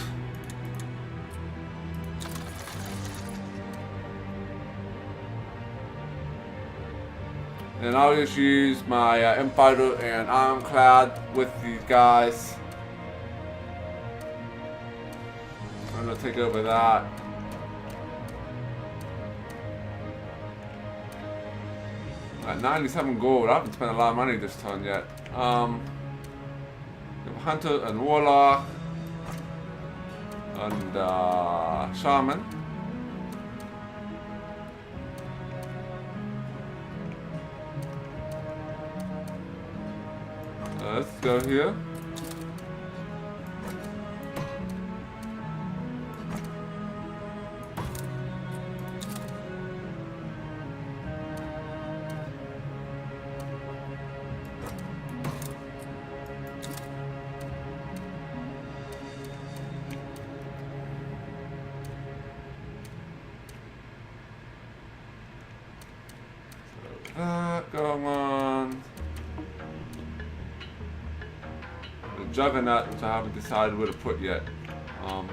And I'll just use my M-Fighter and Ironclad with these guys. I'm gonna take over that. At 97 gold, I haven't spent a lot of money this turn yet. Hunter and Warlock and Shaman. Let's go here. Going on. The Juggernaut, which I haven't decided where to put yet. What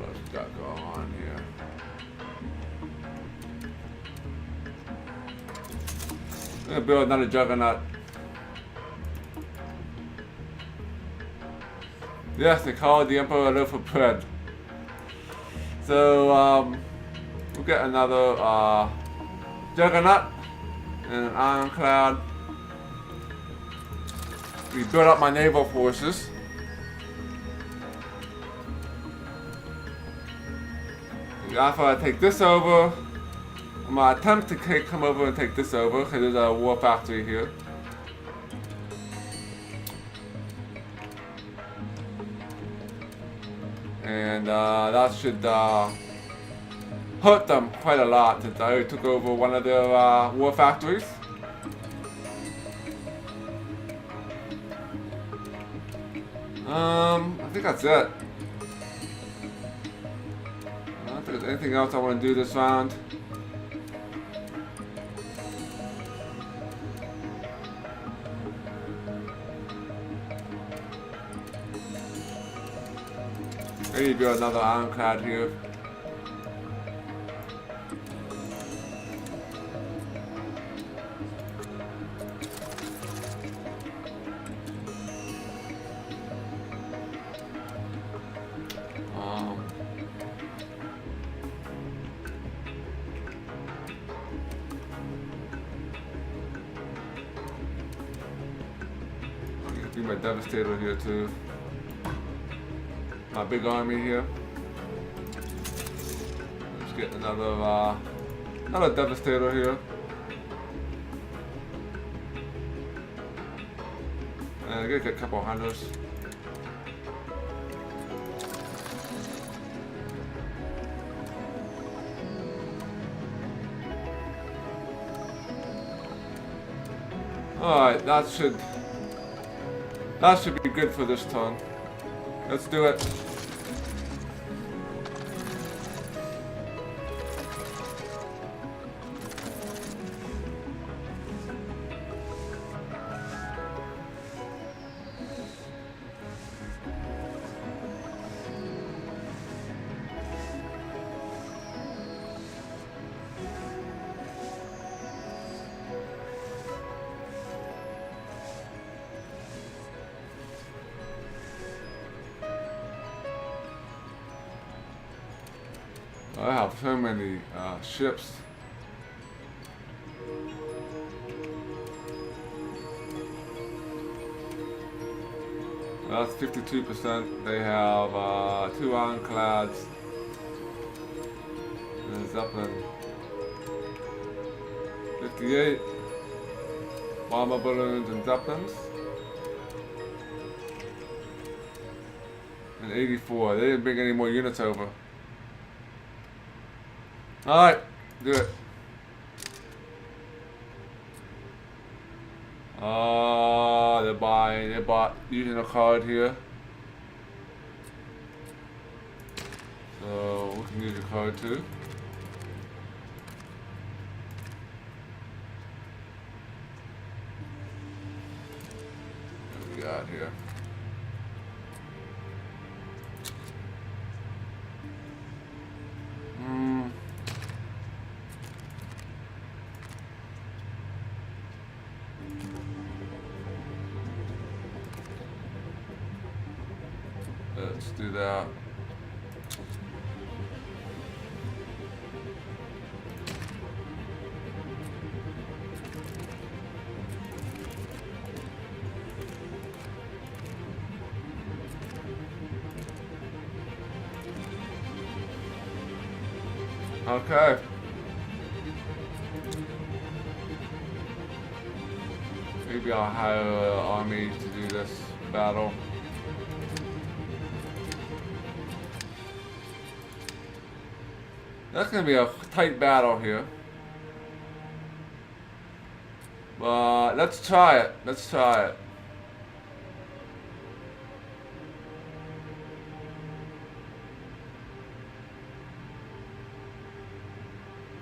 else we got going on here? I'm gonna build another Juggernaut. Yes, they call it the Emperor a loaf of bread. So, we'll get another Juggernaut and an Ironclad. We build up my naval forces. After I take this over, I'm gonna attempt to come over and take this over because there's a war factory here. And that should hurt them quite a lot since I already took over one of their war factories. I think that's it. I don't think there's anything else I want to do this round. Maybe build another Ironclad here. Do my Devastator here too. My big army here. Let's get another Devastator here. And I get a couple of hunters. Alright, that should be good for this turn. Let's do it. I have so many ships. That's 52%. They have 2 Ironclads and a Zeppelin. 58 bomber balloons and Zeppelins. And 84. They didn't bring any more units over. Alright, do it. They're buying, using a card here. So we can use your card too. What do we got here? Let's do that. Okay. Maybe I'll hire an army to do this battle. That's gonna be a tight battle here. But let's try it. Let's try it.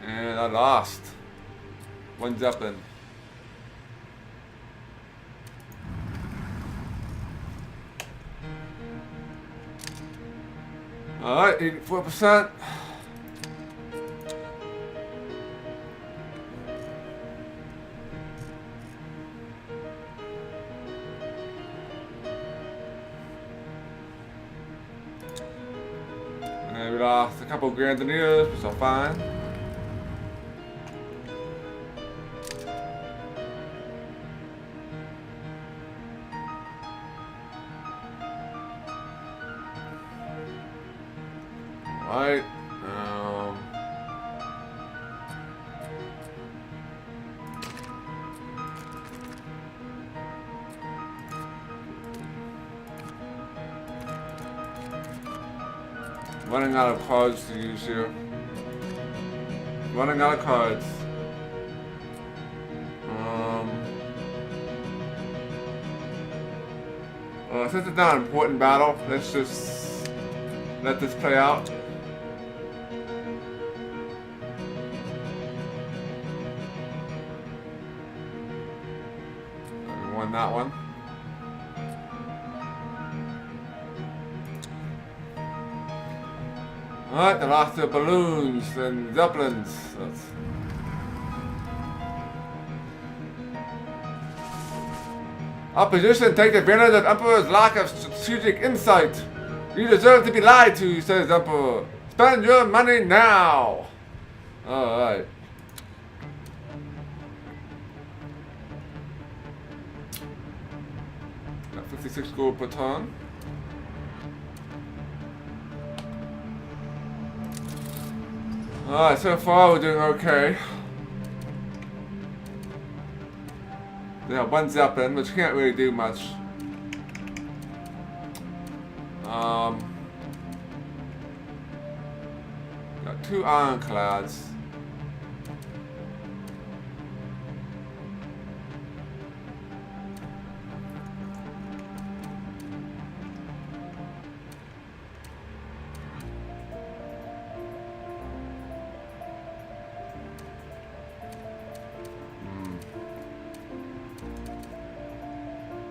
And I lost. One Zeppelin. Alright, 84%. And we lost a couple Grenadiers, which are fine. Alright, running out of cards to use here. Running out of cards. Since it's not an important battle, let's just let this play out. We won that one. Alright, the last of balloons and zeppelins. Opposition take advantage of Emperor's lack of strategic insight. You deserve to be lied to, says Emperor. Spend your money now. Alright. Got 56 gold per ton. Alright, so far we're doing okay. They have one Zeppelin, which can't really do much. Got 2 ironclads.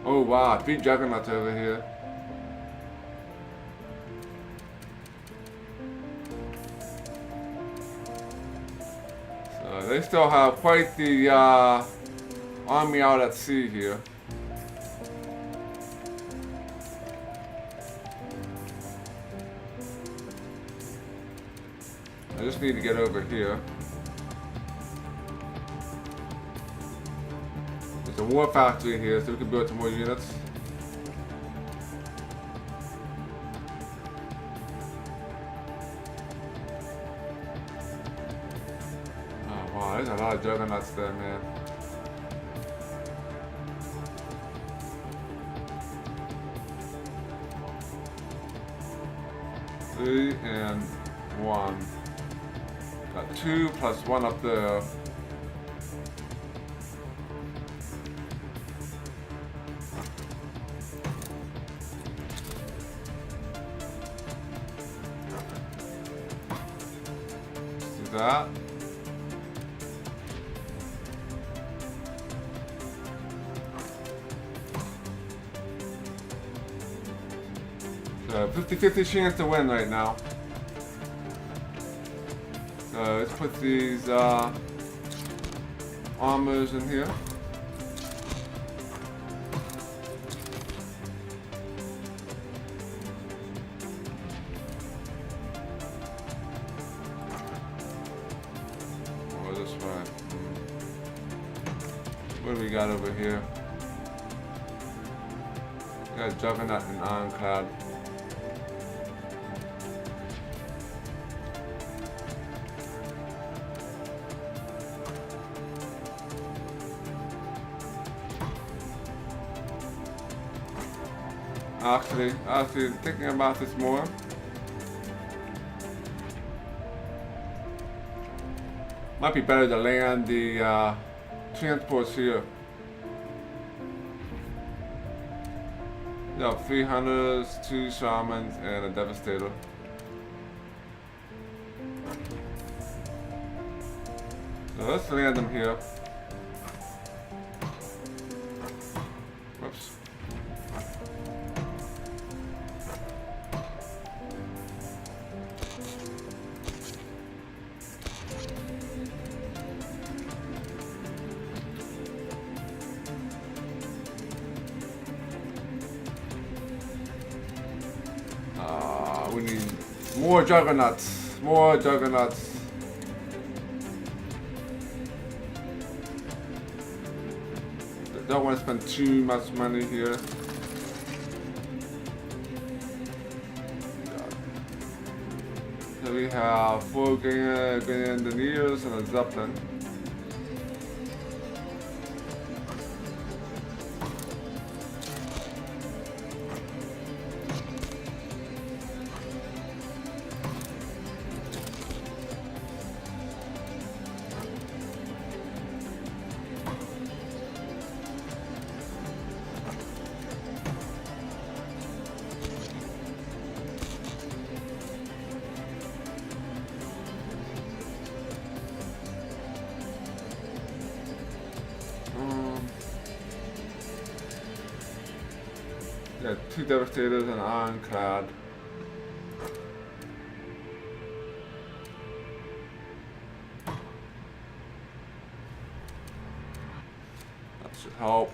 Oh wow, 3 juggernauts over here. So they still have quite the army out at sea here. I just need to get over here. There's a war factory here, so we can build some more units. Oh wow, there's a lot of juggernauts there, man. Three and 1. Got 2 plus 1 up there. that. So 50-50 chance to win right now. So let's put these armors in here. Oh, this way. What do we got over here? We got Juggernaut and Ironclad. Actually thinking about this more. Might be better to land the transports here. Yeah, 3 hunters, 2 shamans, and a devastator. So let's land them here. Whoops. We need more juggernauts. More juggernauts. Don't want to spend too much money here. So we have 4 Grenadiers and a Zeppelin. Yeah, 2 Devastators and an Ironclad. That should help.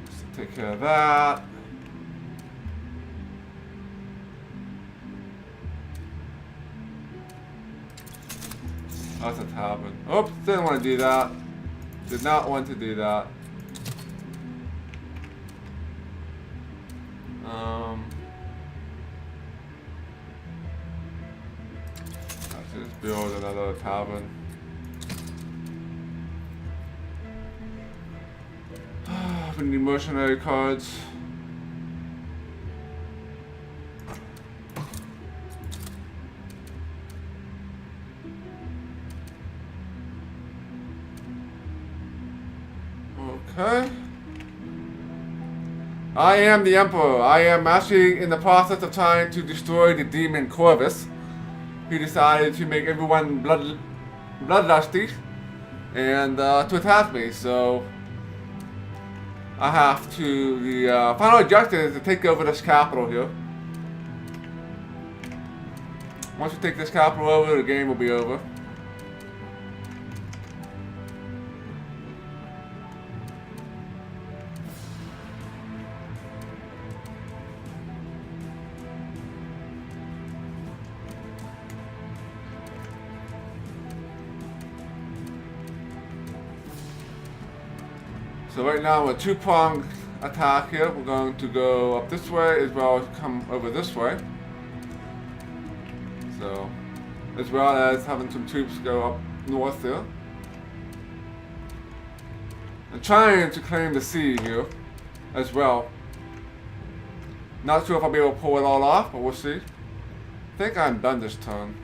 Just take care of that. That's a tavern. Oops, didn't want to do that. Did not want to do that. Let's just build another tavern. We need mercenary cards. Okay. I am the Emperor. I am actually in the process of trying to destroy the demon Corvus. He decided to make everyone bloodlusty and to attack me. So I have to. The final objective is to take over this capital here. Once we take this capital over, the game will be over. So right now with a 2-pronged attack here, we're going to go up this way as well as come over this way. So, as well as having some troops go up north here. And trying to claim the sea here as well. Not sure if I'll be able to pull it all off, but we'll see. I think I'm done this turn.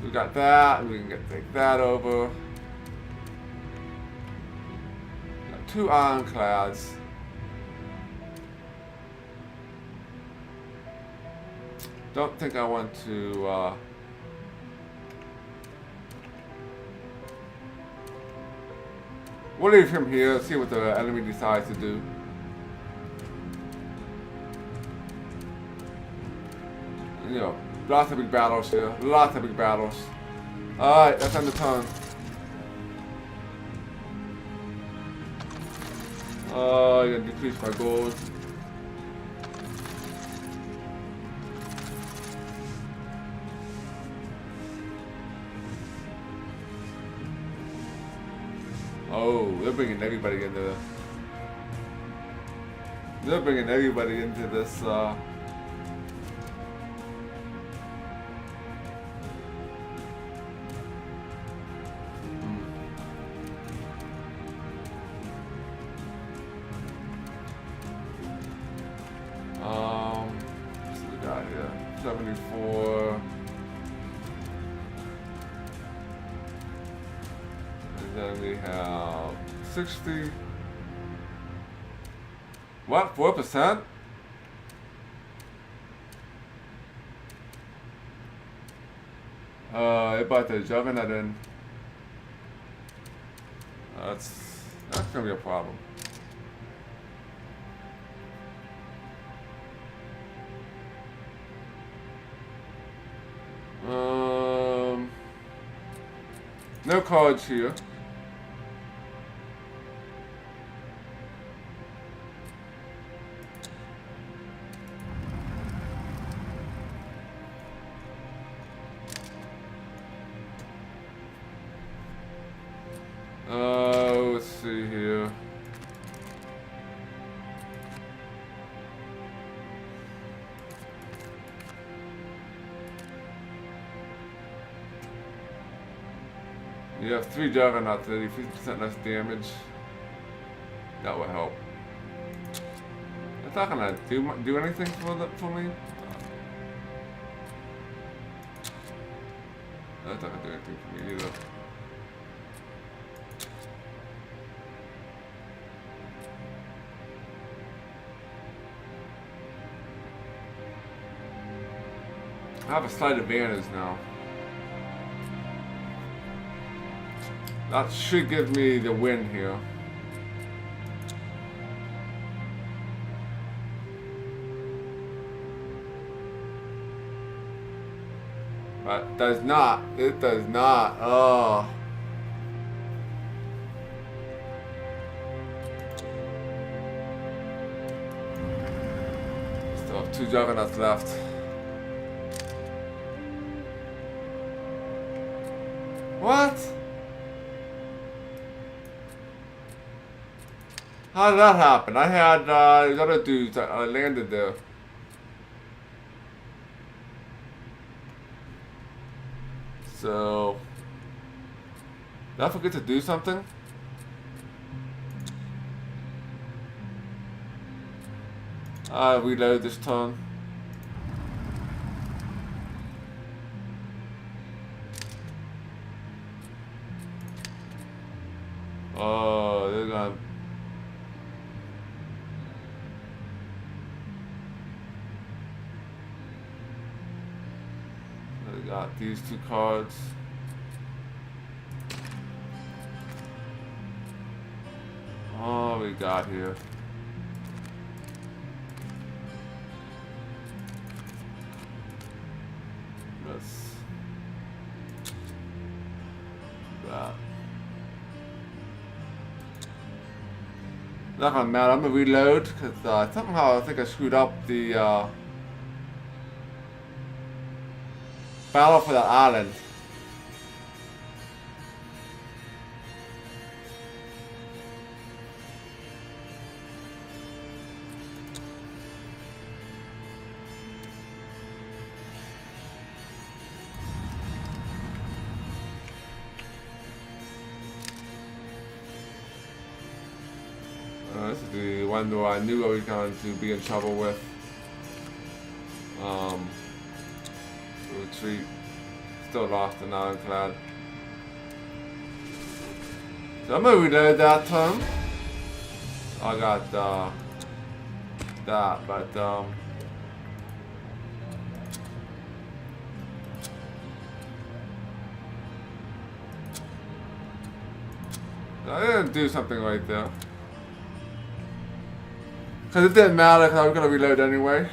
We got that, we can take that over. 2 ironclads. Don't think I want to we'll leave him here, see what the enemy decides to do. You know, lots of big battles here. Lots of big battles. Alright, let's end the turn. Oh, I'm gonna decrease my gold. Oh, they're bringing everybody into this. They're bringing everybody into this, what's we got here? 74. And then we have 60. What? 4%? They bought the Juggernaut in. That's gonna be a problem. No cards here. Let's see here. You have 3 Juggernauts, 50% less damage. That will help. It's not gonna do anything for me. That's not gonna do anything for me either. I have a slight advantage now. That should give me the win here. But does not. It does not. Oh. Still have 2 Juggernauts left. What? How did that happen? I had these other dudes that landed there. So, did I forget to do something? Reload this turn. Oh, they're gonna. We got these 2 cards. Oh, we got here. Let's. That. Not gonna matter. I'm gonna reload because somehow I think I screwed up the battle for that island. This is the one where I knew I was going to be in trouble with. Retreat. Still lost an ironclad. So I'm gonna reload that turn. I got that, but I didn't do something right there. Because it didn't matter because I was going to reload anyway.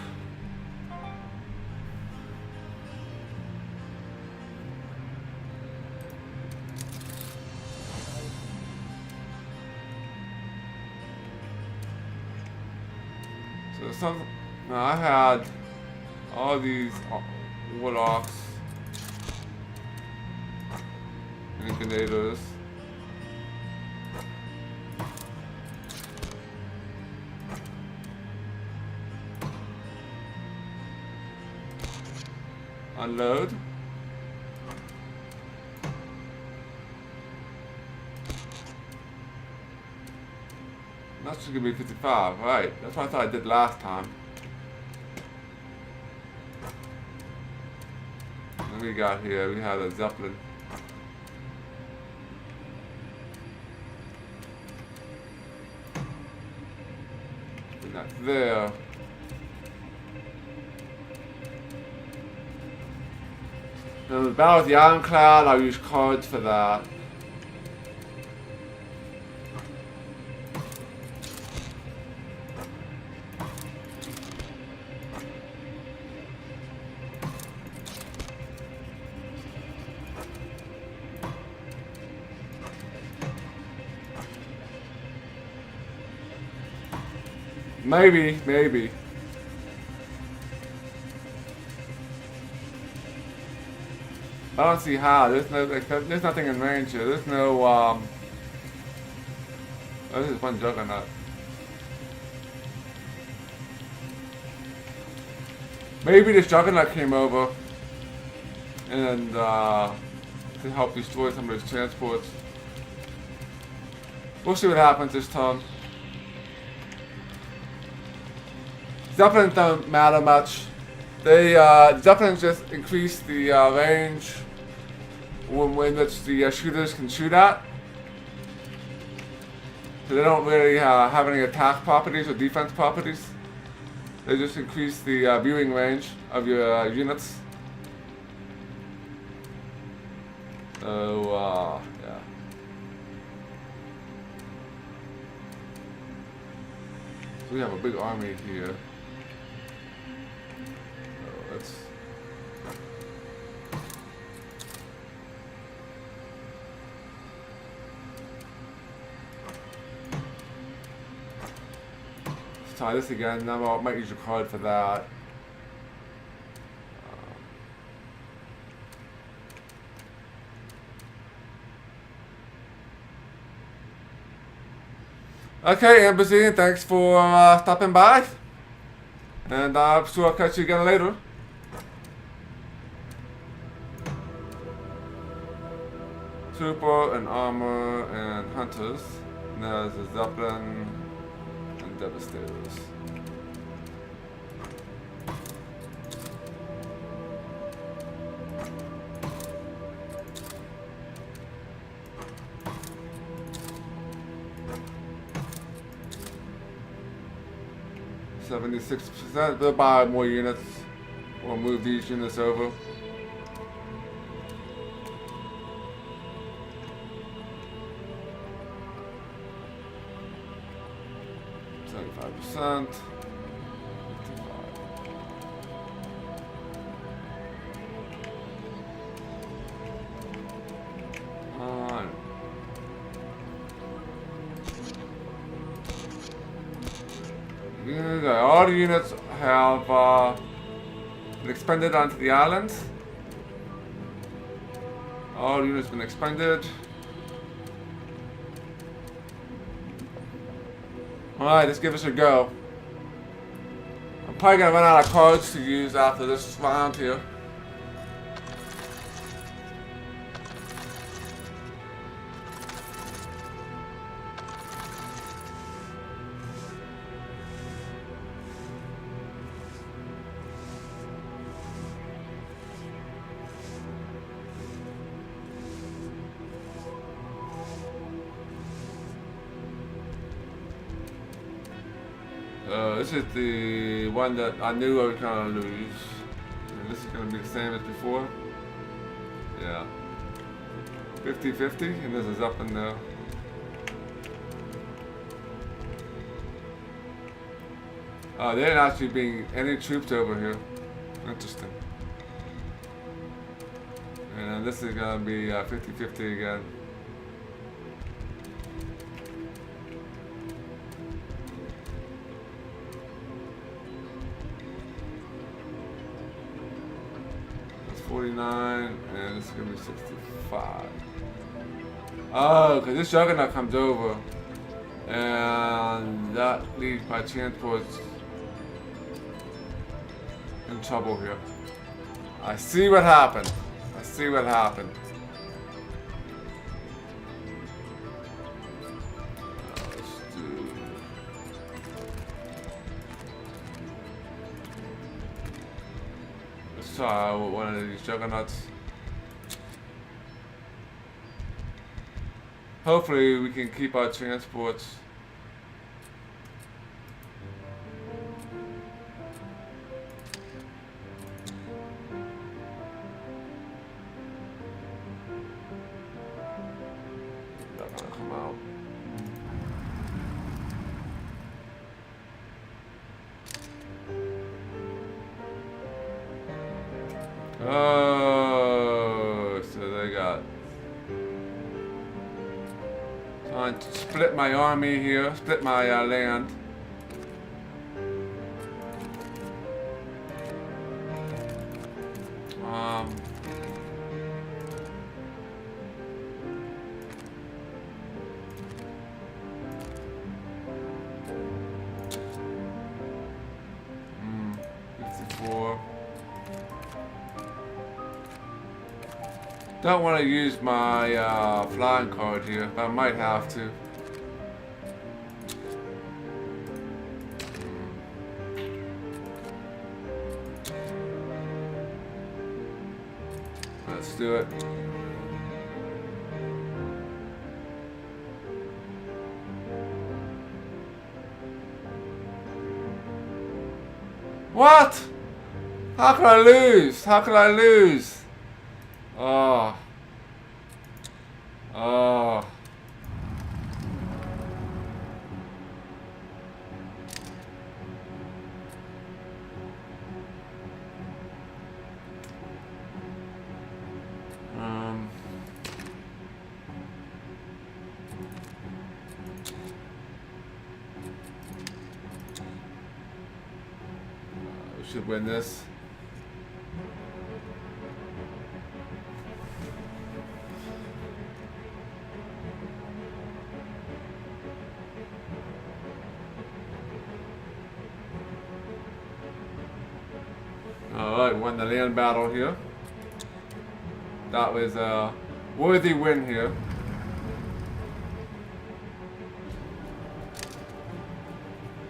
So now I had all these warlocks and grenadiers. Unload. That's just gonna be 55, right? That's what I thought I did last time. What we got here? We had a Zeppelin. And that's there. Now the battle with the Ironclad, I'll use cards for that. Maybe. I don't see how. There's nothing in range here. There's no oh, this is one juggernaut. Maybe this juggernaut came over and to help destroy some of his transports. We'll see what happens this time. Zeppelins don't matter much. They Zeppelins just increase the range in which the shooters can shoot at. So they don't really have any attack properties or defense properties. They just increase the viewing range of your units. So yeah. So we have a big army here. Try this again. Now I might use your card for that. Okay, Embassy, thanks for stopping by. And I'm sure I'll catch you again later. Trooper and armor and hunters. And there's a Zeppelin. Devastators. %. They'll buy more units. We'll move these units over. %. All the units have been expended onto the island. All units been expended. Alright, let's give this a go. I'm probably gonna run out of cards to use after this round here. this is the one that I knew I was gonna lose. And this is gonna be the same as before. Yeah. 50-50, and this is up in there. There ain't actually being any troops over here. Interesting. And then this is gonna be 50-50 again. That's 49, and this is gonna be 65. Oh, because this juggernaut comes over, and that leaves my transports in trouble here. I see what happened. I see what happened. Let's try one of these juggernauts. Hopefully we can keep our transports. Not gonna come out. Oh, so they got trying to split my army here, split my land. Don't want to use my flying card here, but I might have to. Let's do it. What? How could I lose? How could I lose? Oh. Oh. We should win this. Alright, won the land battle here. That was a worthy win here.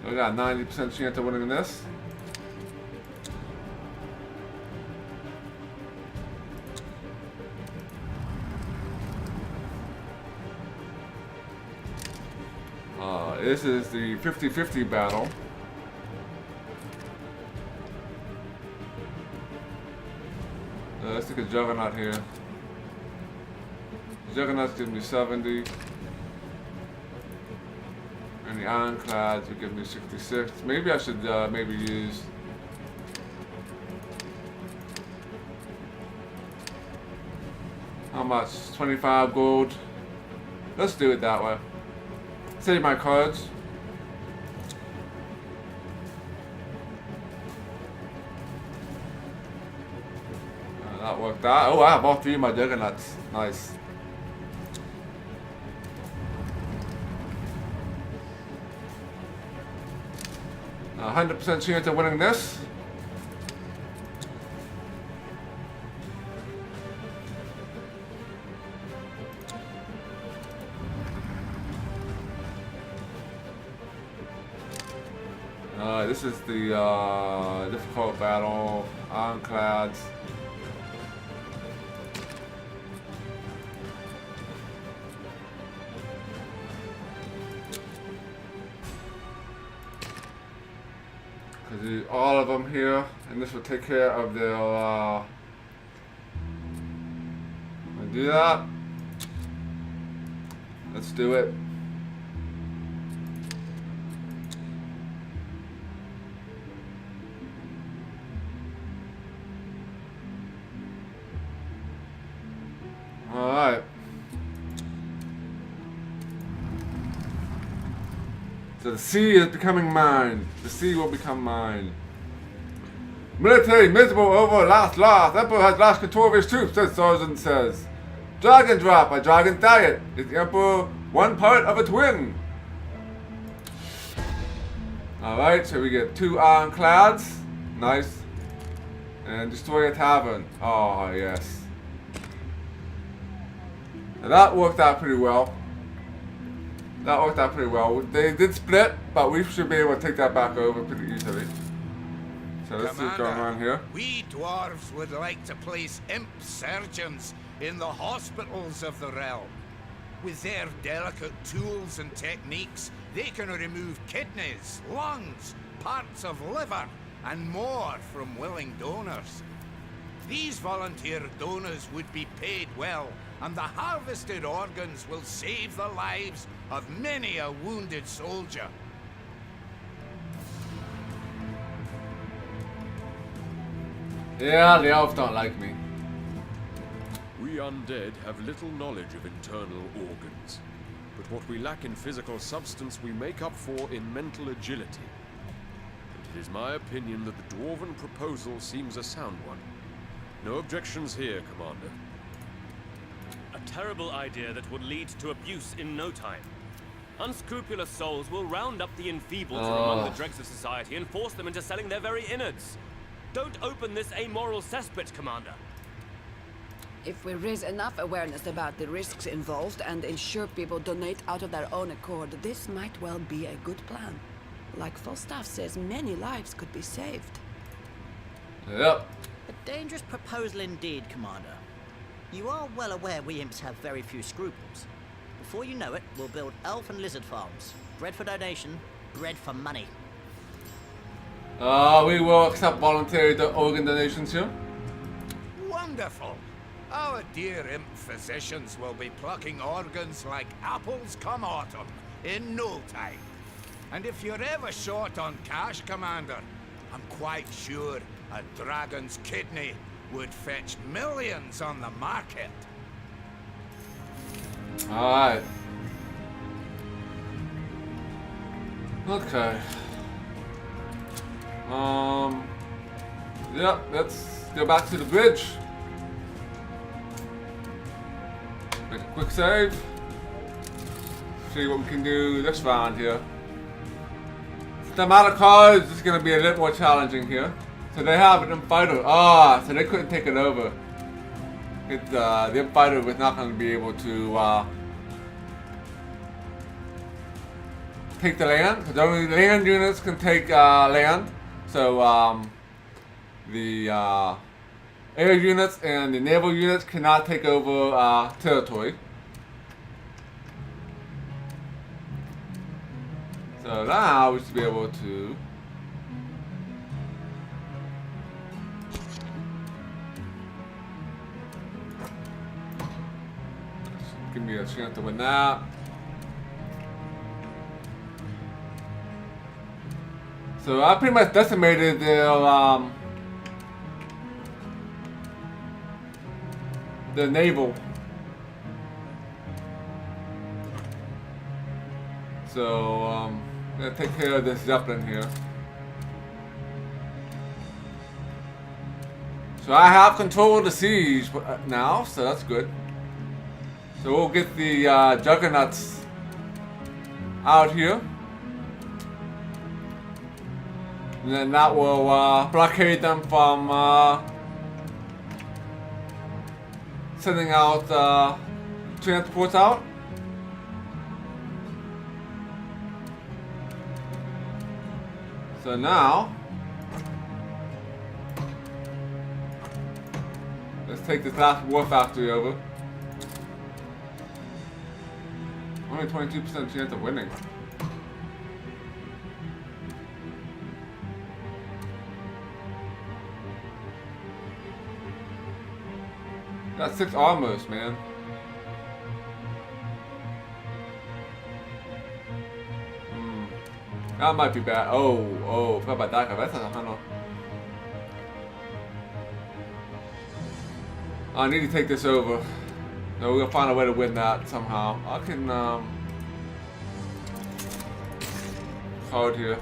We got a 90% chance of winning this. This is the 50-50 battle. Let's take a Juggernaut here. Juggernaut's giving me 70. And the Ironclads will give me 66. Maybe I should maybe use... How much? 25 gold. Let's do it that way. Save my cards. That worked out. Oh, I have all three of my Juggernauts. Nice. A 100% chance of winning this. This is the difficult battle, Ironclads. do all of them here, and this will take care of their, do that. Let's do it. Alright. So the sea is becoming mine. The sea will become mine. Military miserable over last loss. Emperor has lost control of his troops, says Sergeant says. Dragon drop by Dragon Diet. Is the Emperor one part of a twin? Alright, so we get 2 ironclads. Nice. And destroy a tavern. Oh, yes. Now that worked out pretty well. That worked out pretty well. They did split, but we should be able to take that back over pretty easily. So let's see what's going on here. We dwarves would like to place imp surgeons in the hospitals of the realm. With their delicate tools and techniques, they can remove kidneys, lungs, parts of liver, and more from willing donors. These volunteer donors would be paid well, and the harvested organs will save the lives of many a wounded soldier. Yeah, the elves don't like me. We undead have little knowledge of internal organs, but what we lack in physical substance we make up for in mental agility. It is my opinion that the dwarven proposal seems a sound one. No objections here, Commander. A terrible idea that would lead to abuse in no time. Unscrupulous souls will round up the enfeebled from among the dregs of society and force them into selling their very innards. Don't open this amoral cesspit, Commander. If we raise enough awareness about the risks involved and ensure people donate out of their own accord, this might well be a good plan. Like Falstaff says, many lives could be saved. Yep. A dangerous proposal indeed, Commander. You are well aware we imps have very few scruples. Before you know it, we'll build elf and lizard farms. Bread for donation, bread for money. We will accept voluntary organ donations here. Wonderful! Our dear imp physicians will be plucking organs like apples come autumn in no time. And if you're ever short on cash, Commander, I'm quite sure a dragon's kidney would fetch millions on the market. Alright. Okay. Yep, let's go back to the bridge. Make a quick save. See what we can do this round here. The amount of cards is going to be a little more challenging here. So they have an imp fighter. So they couldn't take it over. The imp fighter was not going to be able to take the land, because only land units can take land. So the air units and the naval units cannot take over territory. So now we should be able to give me a chance to win that. So I pretty much decimated their naval. So I'm gonna take care of this Zeppelin here. So I have control of the siege now, so that's good. So we'll get the juggernauts out here. And then that will blockade them from sending out transports out. So now, let's take this last war factory over. Only 22% chance of winning. Got 6 armors, man. That might be bad. Oh, forgot about that guy. That's not Hunter. I need to take this over. No, we're gonna find a way to win that somehow. I can card here.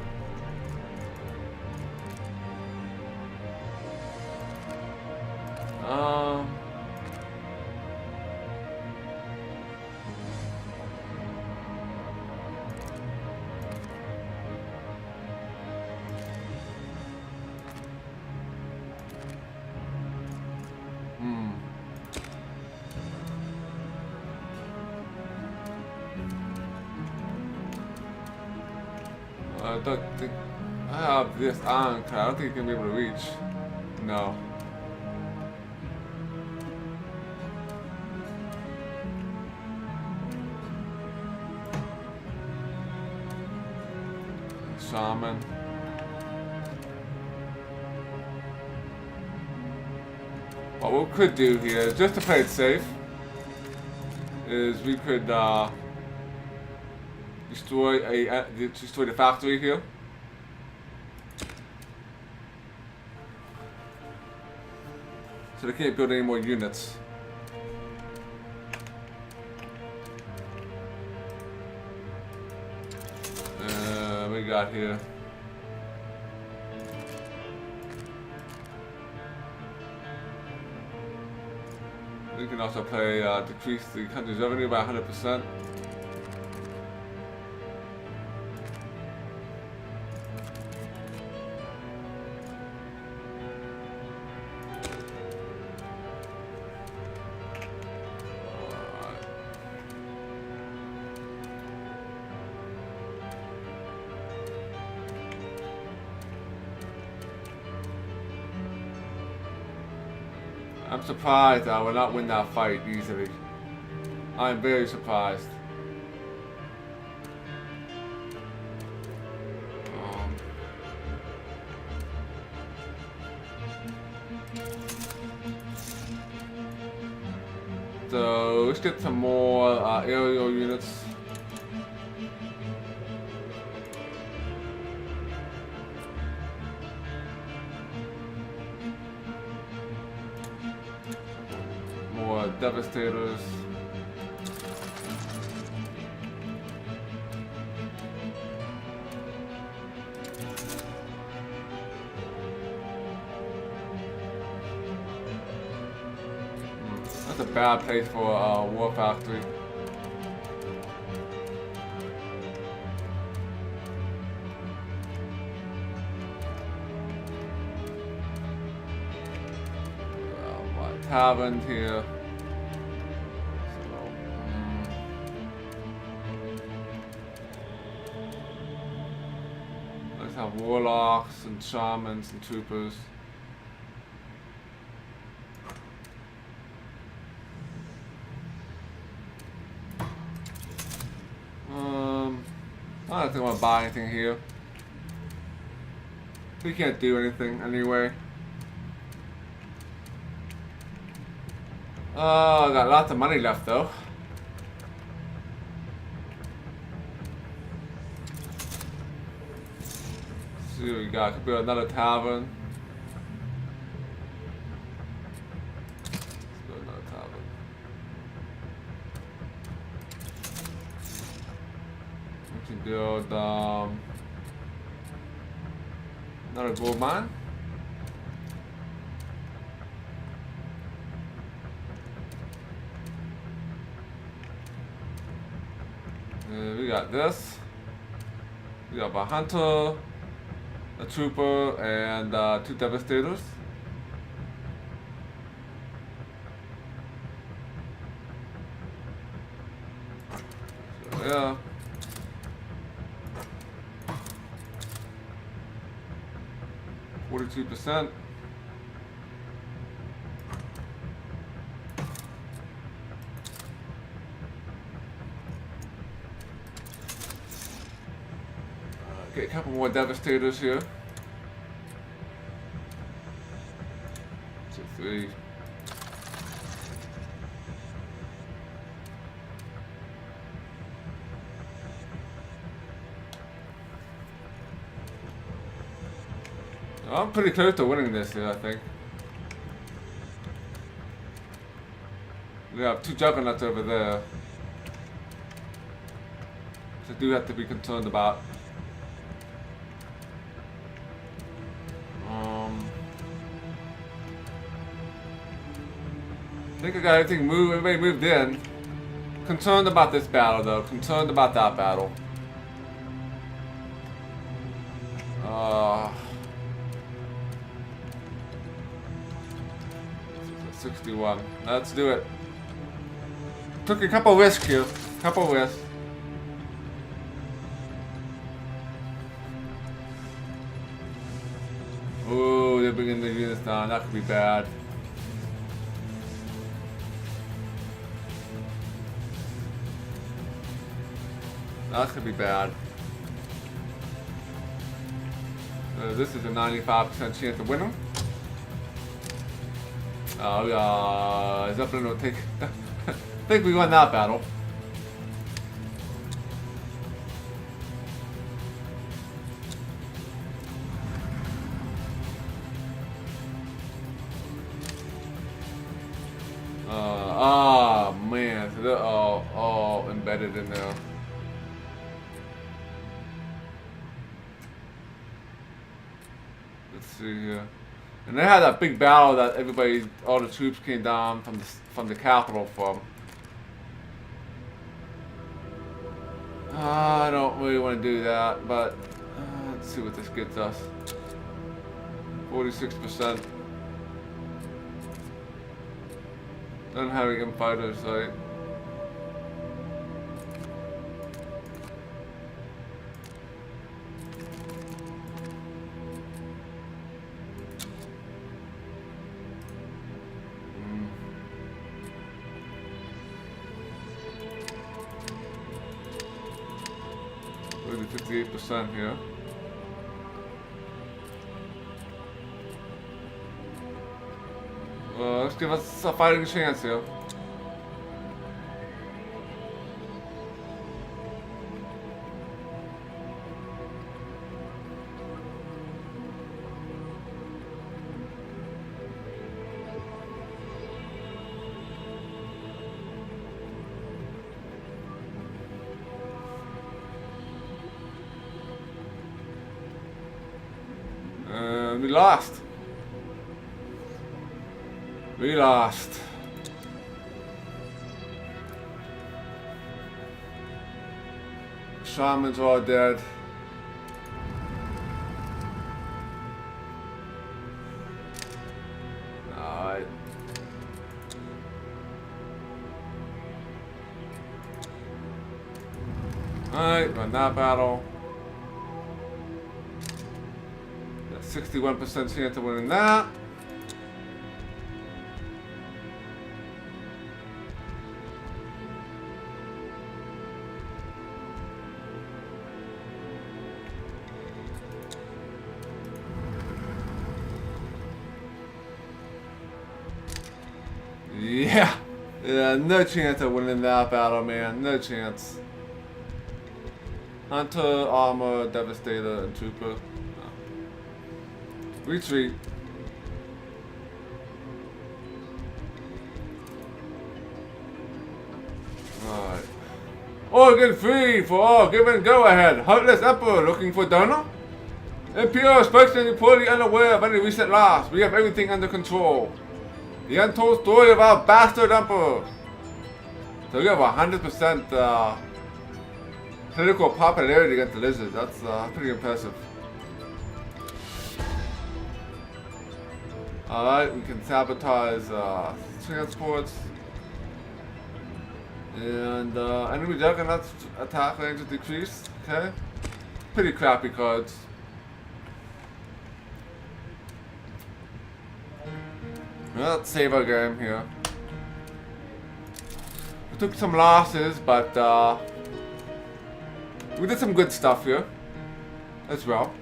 I don't think I have this on. I don't think it's gonna be able to reach. No. Shaman. What we could do here, just to play it safe, is we could destroy the factory here. So they can't build any more units. We got here. We can also play decrease the country's revenue by 100%. I'm surprised I will not win that fight easily. I'm very surprised. So let's get some more aerial units. More devastators. That's a bad place for a war factory. Tavern here. Let's have warlocks and shamans and troopers. I don't think I want to buy anything here. We can't do anything anyway. Oh, I got lots of money left though. Let's see what we got. Could build another tavern. Let's build another tavern. We can build another gold mine. We got this. We got a hunter, a trooper, and 2 devastators. So, yeah. %. Get a couple more devastators here. 2, 3. I'm pretty close to winning this here, I think. We have 2 juggernauts over there. So I do have to be concerned about. I think I got everything moved, everybody moved in. Concerned about this battle though, concerned about that battle. 61. Let's do it. Took a couple risks here. Couple risks. Ooh, they're bringing the units down. That could be bad. That could be bad. This is a 95% chance of winning. Zeppelin will take. I think we won that battle. Man, so they're all embedded in there. Let's see here. And they had that big battle that everybody, all the troops came down from the capital from. I don't really want to do that, but let's see what this gets us. 46%. Don't have any fighters, right? Maybe 58% here. Let's give us a fighting chance here. We lost. We lost. Shamans are dead. Alright. Alright, won that battle. 61% chance of winning that. Yeah, no chance of winning that battle, man. No chance. Hunter, Armor, Devastator, and Trooper. Retreat. Alright. Organ free for all. Given go ahead. Heartless Emperor looking for donor? Imperial spokesman reportedly unaware of any recent loss. We have everything under control. The untold story of our bastard Emperor. So we have 100% political popularity against the lizards. That's pretty impressive. Alright, we can sabotage transports. And enemy juggernauts attack range is decreased. Okay. Pretty crappy cards. Well, let's save our game here. We took some losses, but we did some good stuff here as well.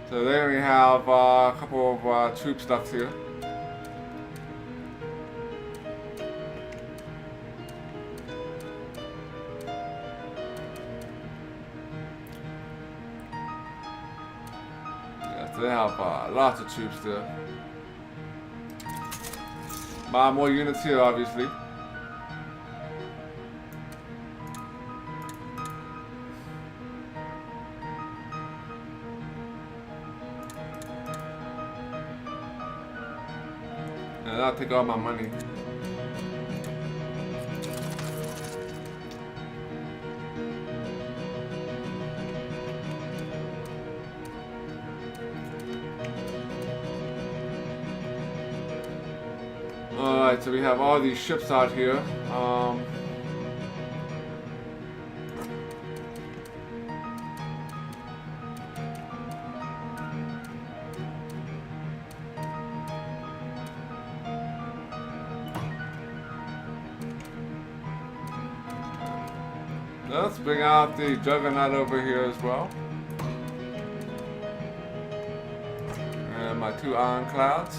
So there we have a couple of troop stuffs here. So they have lots of troops there. More units here, obviously. And that'll take all my money. Alright, so we have all these ships out here. Let's bring out the Juggernaut over here as well. And my 2 ironclads.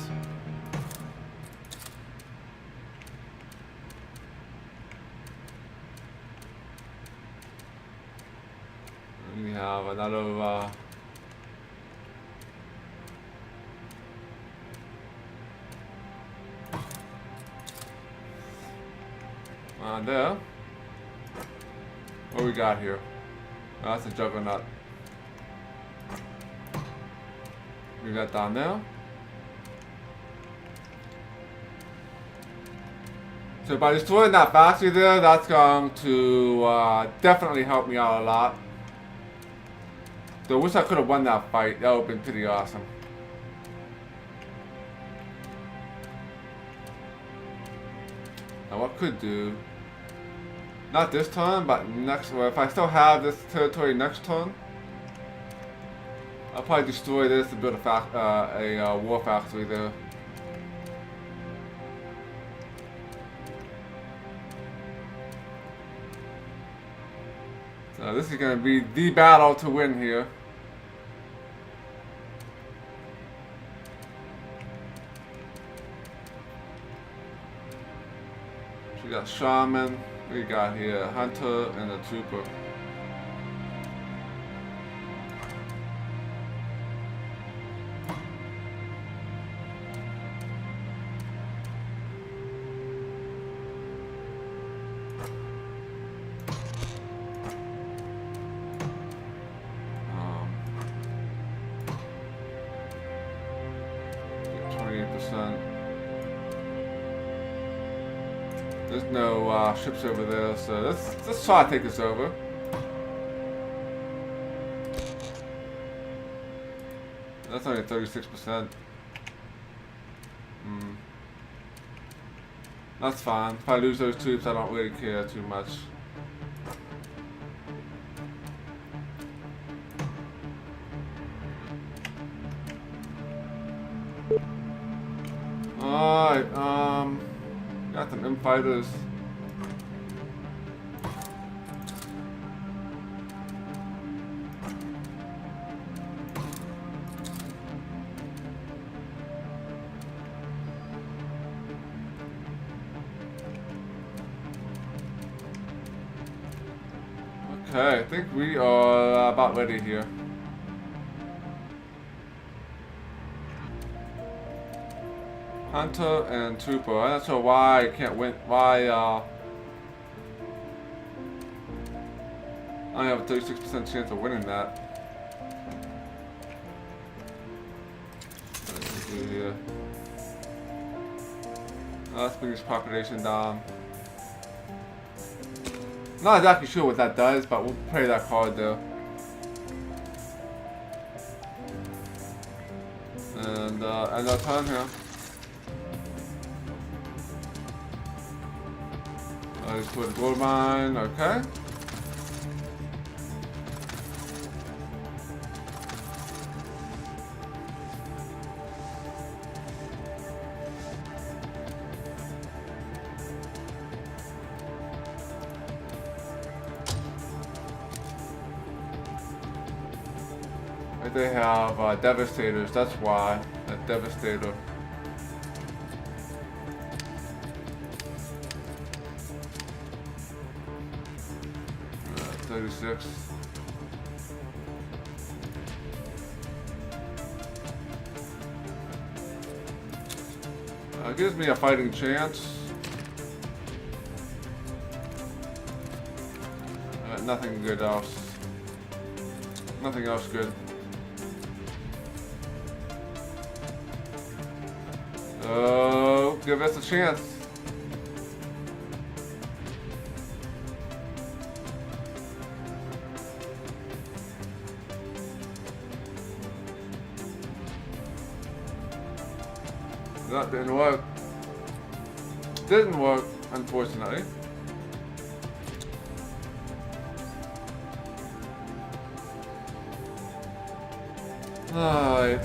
We have another there. What we got here? Oh, that's a Juggernaut. We got down there. So by destroying that factory there, that's going to definitely help me out a lot. So I wish I could have won that fight. That would have been pretty awesome. Now what I could do, not this turn, but next, well, if I still have this territory next turn, I'll probably destroy this and build a war factory there. So this is going to be the battle to win here. We got Shaman, we got here Hunter and a Trooper. There's no ships over there, so let's try to take this over. That's only 36%. That's fine. If I lose those troops, I don't really care too much. Alright, got some M-fighters. Okay, I think we are about ready here. Hunter and Trooper. I'm not sure why I can't win. Why I only have a 36% chance of winning that. Let's do here. Let's bring this population down. Not exactly sure what that does, but we'll play that card though. And end our turn here. Let's put a gold mine, okay. They have Devastators, that's why. A Devastator. 36. Gives me a fighting chance. Nothing good else. Nothing else good. Oh, give us a chance. That didn't work. Didn't work, unfortunately. Alright.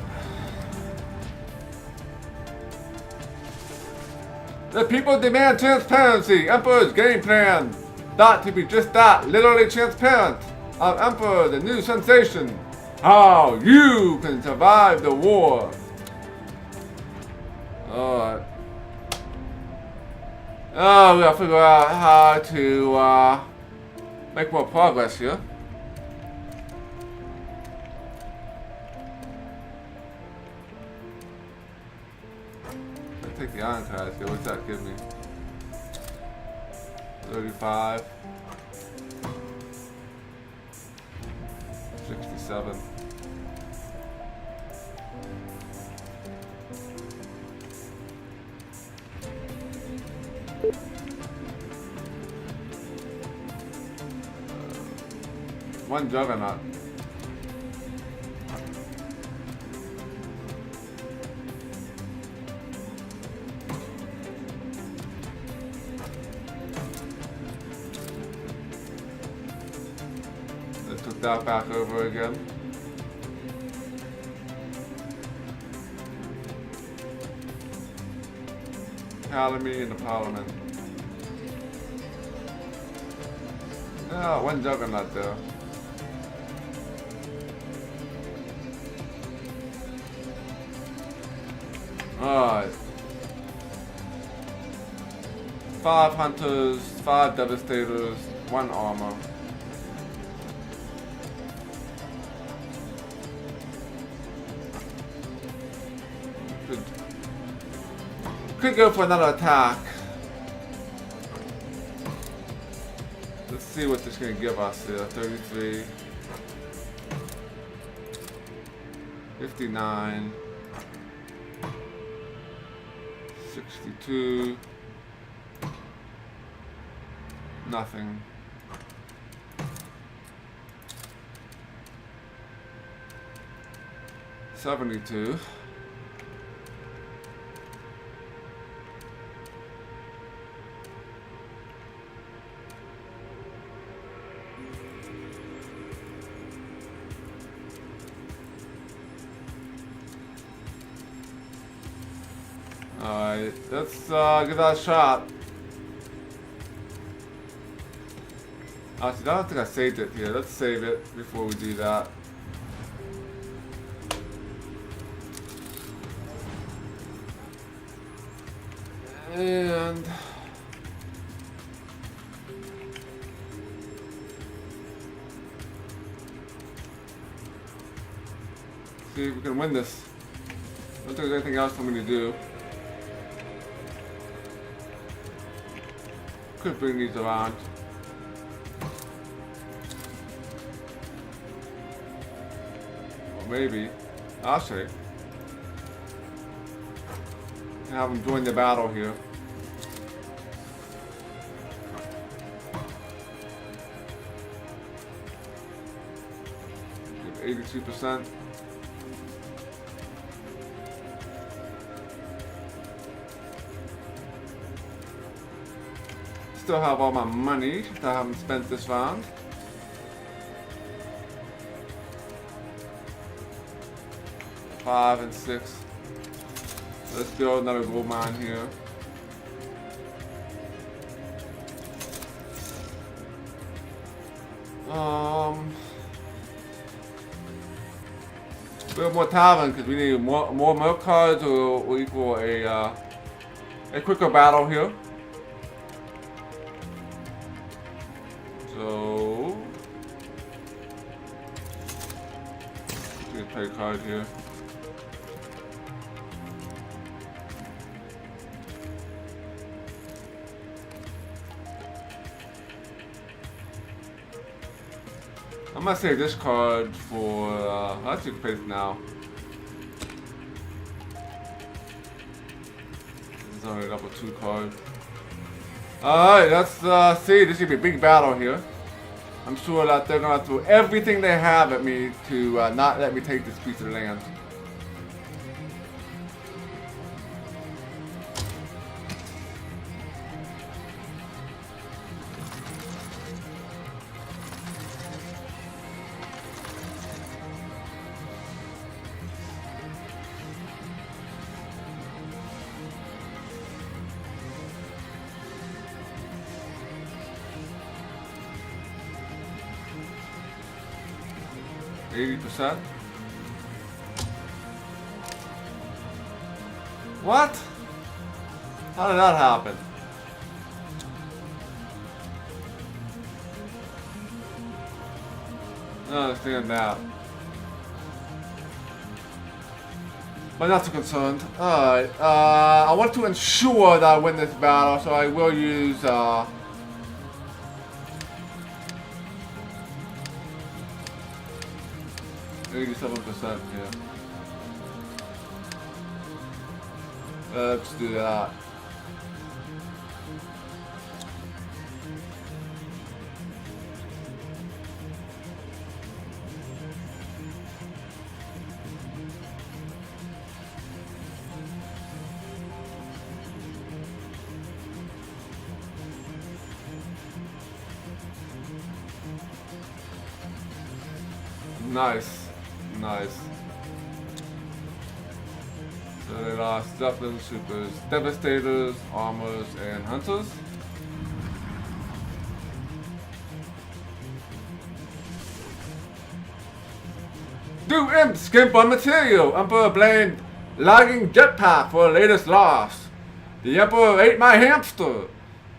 The people demand transparency. Emperor's game plan. Thought to be just that, literally transparent. Our Emperor, the new sensation. How you can survive the war. Alright. Oh, we gotta figure out how to make more progress here. Take the iron cards here. What's that give me? 35. 67. One juggernaut. Let's took that back over again. Academy and the Parliament. Oh, one juggernaut there. Alright. 5 hunters, 5 devastators, 1 armor. Could go for another attack. Let's see what this is going to give us here. 33. 59. 62. Nothing. $72. Alright, let's give that a shot. Actually, I don't think I saved it here. Let's save it before we do that. And see if we can win this. I don't think there's anything else for me to do. Could bring these around. Or maybe. Actually. Have them join the battle here. Give 82%. Still have all my money that I haven't spent this round. $5 and $6. Let's build another gold mine here. Build more tavern because we need more milk cards will equal a quicker battle here. So, let's play a card here. I'm gonna save this card for, let's just play it now. It's only a level 2 card. Alright, let's see. This should be a big battle here. I'm sure that they're gonna throw everything they have at me to not let me take this piece of land. %. What? How did that happen? I don't understand that. But not too concerned. Alright, I want to ensure that I win this battle, so I will use, 87%, yeah. Let's do that. Nice. Nice. So they lost Zeppelin, Supers, Devastators, Armors, and Hunters. Do Imp skimp on material. Emperor blamed lagging jetpack for the latest loss. The Emperor ate my hamster.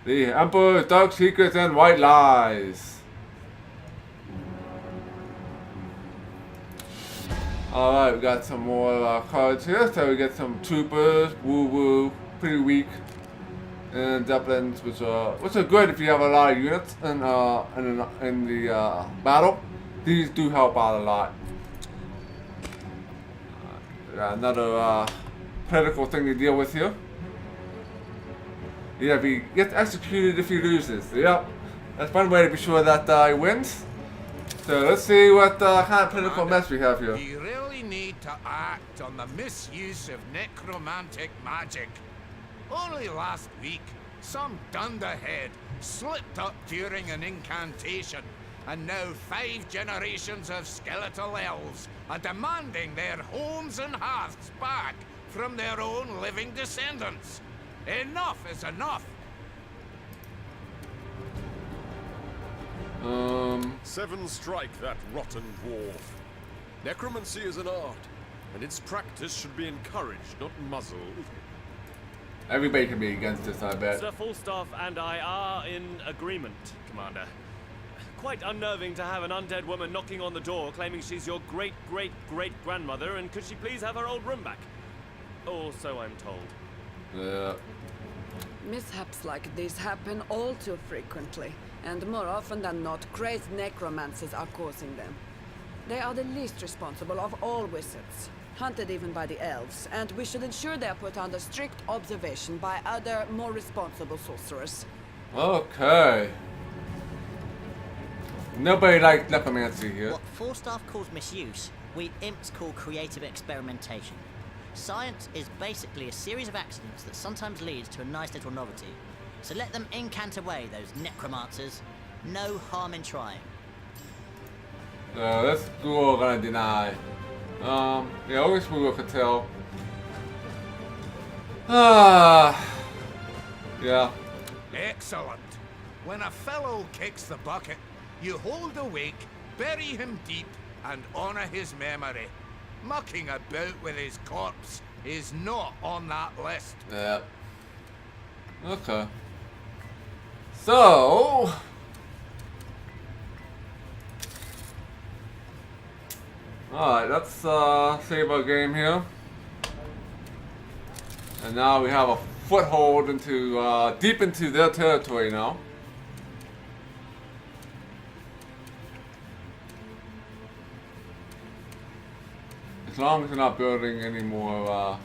The Emperor's dark secrets and white lies. Alright, we got some more cards here. So we get some Troopers, Woo Woo, pretty weak, and Zeppelins, which are good if you have a lot of units in the battle. These do help out a lot. Got another critical thing to deal with here. Yeah, he gets executed if he loses. Yep, that's one way to be sure that he wins. So let's see what kind of political mess we have here. You really need to act on the misuse of necromantic magic. Only last week, some dunderhead slipped up during an incantation, and now 5 generations of skeletal elves are demanding their homes and hearths back from their own living descendants. Enough is enough. Seven strike that rotten dwarf. Necromancy is an art, and its practice should be encouraged, not muzzled. Everybody can be against this, I bet. Sir Falstaff and I are in agreement, Commander. Quite unnerving to have an undead woman knocking on the door claiming she's your great-great-great-grandmother, and could she please have her old room back? Or so I'm told. Yeah. Mishaps like this happen all too frequently, and more often than not, crazed necromancers are causing them. They are the least responsible of all wizards, hunted even by the elves, and we should ensure they are put under strict observation by other, more responsible sorcerers. Okay. Nobody likes necromancy here. What Falstaff calls misuse, we imps call creative experimentation. Science is basically a series of accidents that sometimes leads to a nice little novelty. So let them incant away, those necromancers. No harm in trying. This duel gonna deny. Yeah, I wish we could tell. Yeah. Excellent. When a fellow kicks the bucket, you hold the wake, bury him deep, and honor his memory. Mucking about with his corpse is not on that list. Yeah. Okay. So... Alright, let's save our game here. And now we have a foothold into, deep into their territory now. As long as you're not building any more,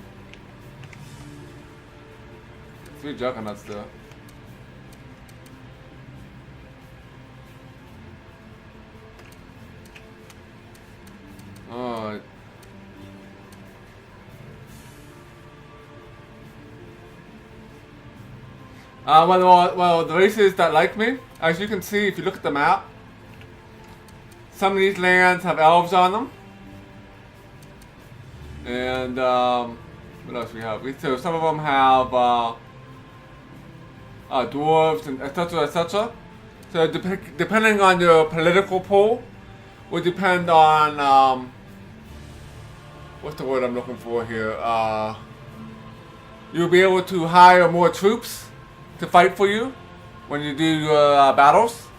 3 juggernauts there. Alright. Well, the races that like me, as you can see if you look at the map, some of these lands have elves on them. And, what else we have? So some of them have, dwarves and etc. etc. So depending on your political pool, will depend on, what's the word I'm looking for here? You'll be able to hire more troops to fight for you when you do your battles.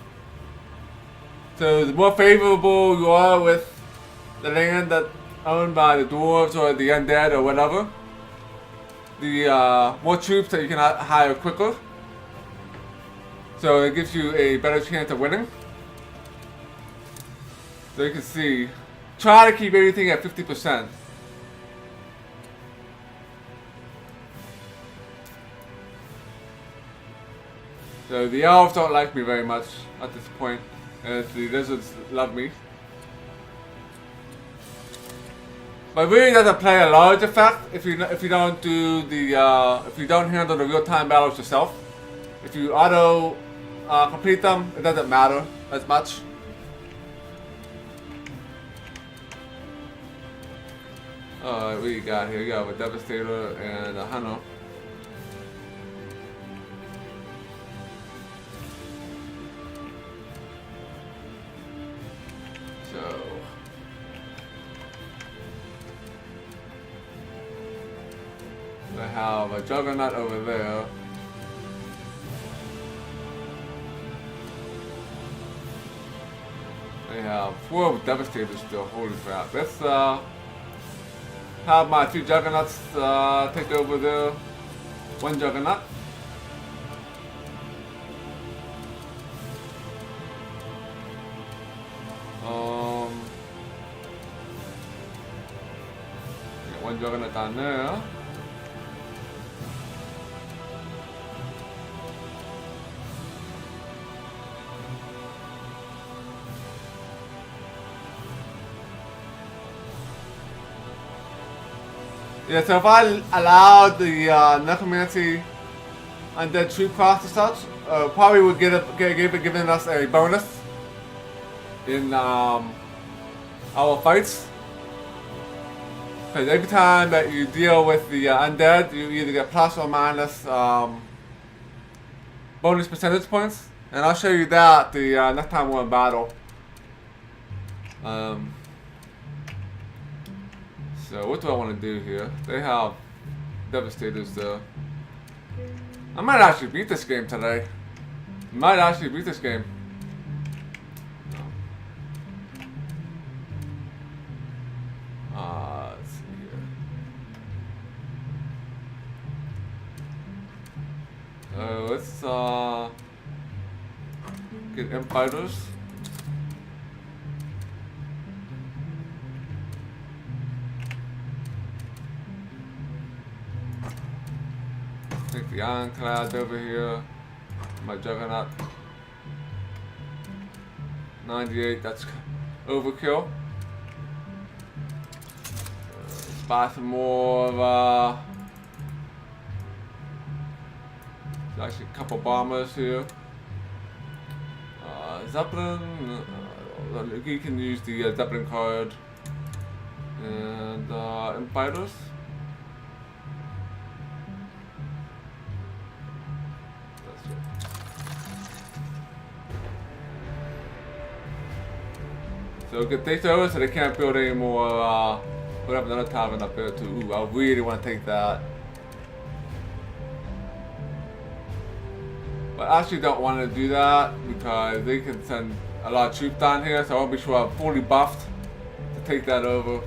So the more favorable you are with the land that's owned by the dwarves or the undead or whatever, the more troops that you can hire quicker. So it gives you a better chance of winning. So you can see, try to keep everything at 50%. So the elves don't like me very much at this point, as the lizards love me. But it really doesn't play a large effect if you don't do the if you don't handle the real-time battles yourself. If you auto complete them, it doesn't matter as much. Alright, what you got here? You got a Devastator and a Hunter. So I have a Juggernaut over there. They have 4 Devastators still. Holy crap! Let's have my 2 Juggernauts take over there. 1 Juggernaut. Get 1 Juggernaut down there. Yeah, so if I allowed the necromancy undead troop cost as such, probably would giving us a bonus in our fights. Because every time that you deal with the undead, you either get plus or minus bonus percentage points, and I'll show you that the next time we're in battle. So what do I want to do here? They have Devastators there. I might actually beat this game today. Might actually beat this game. Let's see here. So let's get Imp Fighters. Take the Ironclad over here. My Juggernaut. 98, that's overkill. Buy some more of there's actually a couple bombers here. Zeppelin. You can use the Zeppelin card. And Imp Fighters. So get takes over so they can't build any more, we have another tavern up there too. Ooh, I really want to take that. But I actually don't want to do that because they can send a lot of troops down here, so I want to be sure I'm fully buffed to take that over.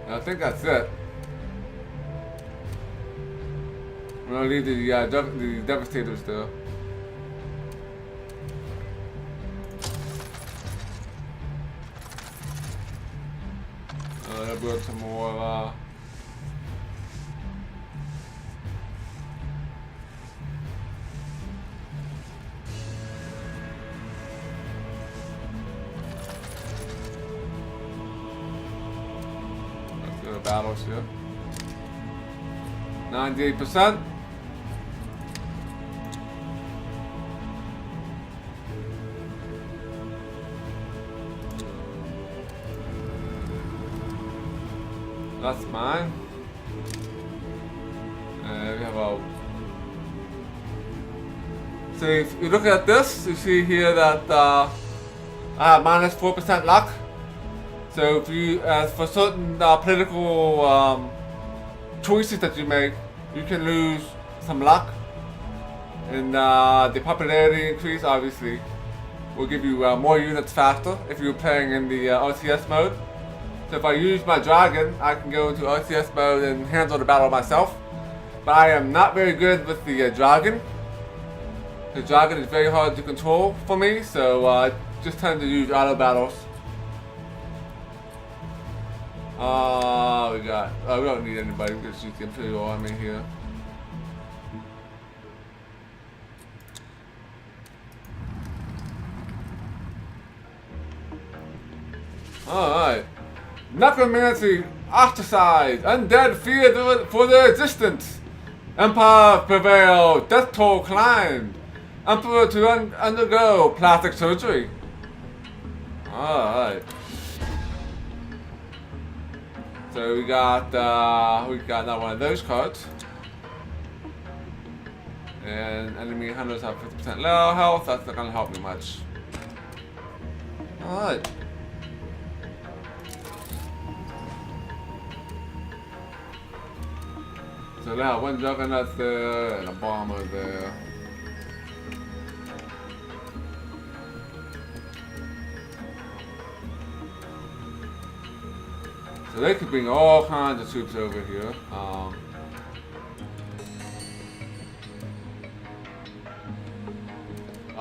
And I think that's it. I'm going to leave the Devastators there. build some more. Let's go to battles here. 98%. That's mine. And we have a. So if you look at this, you see here that I have minus 4% luck. So if you, as for certain political choices that you make, you can lose some luck. And the popularity increase obviously will give you more units faster if you're playing in the OCS mode. So if I use my dragon, I can go into OCS mode and handle the battle myself. But I am not very good with the dragon. The dragon is very hard to control for me, so I just tend to use auto battles. We don't need anybody, we just use the Imperial Army here. Alright. Necromancy, ostracized, undead fear for their existence. Empire prevail, death toll climbed. Emperor to undergo plastic surgery. Alright. So we got now one of those cards. And enemy hunters have 50% low health, that's not gonna help me much. Alright. So they have one juggernaut there and a bomber there. So they could bring all kinds of troops over here.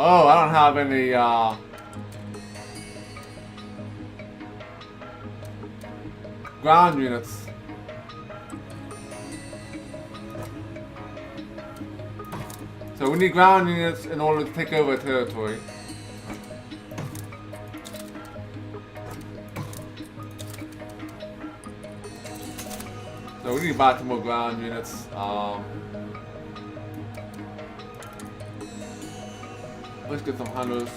Oh, I don't have any ground units. So we need ground units in order to take over territory. So we need to buy some more ground units. Let's get some hunters.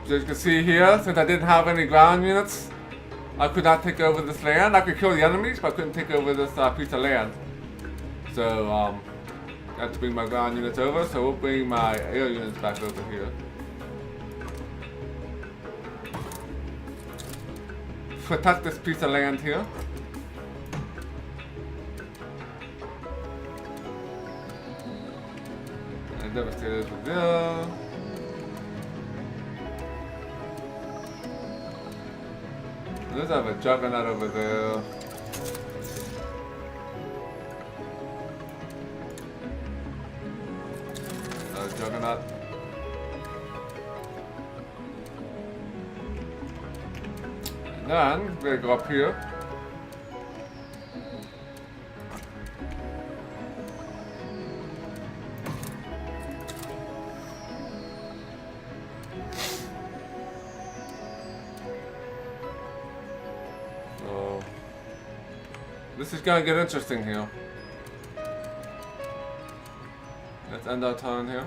So as you can see here, since I didn't have any ground units, I could not take over this land. I could kill the enemies, but I couldn't take over this piece of land. So, I have to bring my ground units over, so we'll bring my air units back over here. Protect this piece of land here. And Devastators over there. Let's have a juggernaut over there. Juggernaut. And then we're gonna go up here. So this is gonna get interesting here. Let's end our turn here.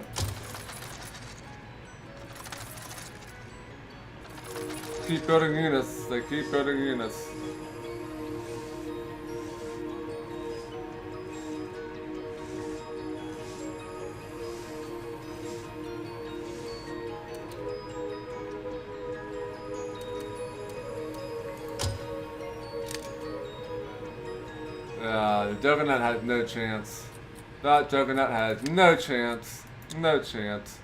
Keep building units. They keep building units. The Juggernaut has no chance. That Juggernaut has no chance. No chance.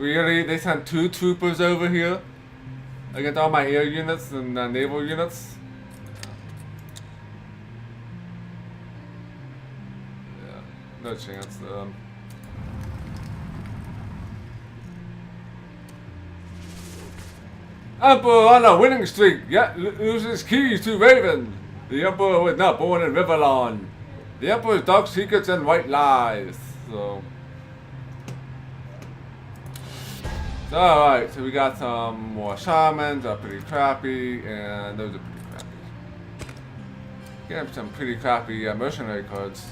Really? They sent 2 troopers over here against all my air units and naval units? Yeah, no chance. Emperor on a winning streak, yet loses keys to Raven. The Emperor was not born in Riverlawn. The Emperor's dark secrets and white lies. So alright, so we got some more shamans, are pretty crappy, and those are pretty crappy. Getting some pretty crappy mercenary cards.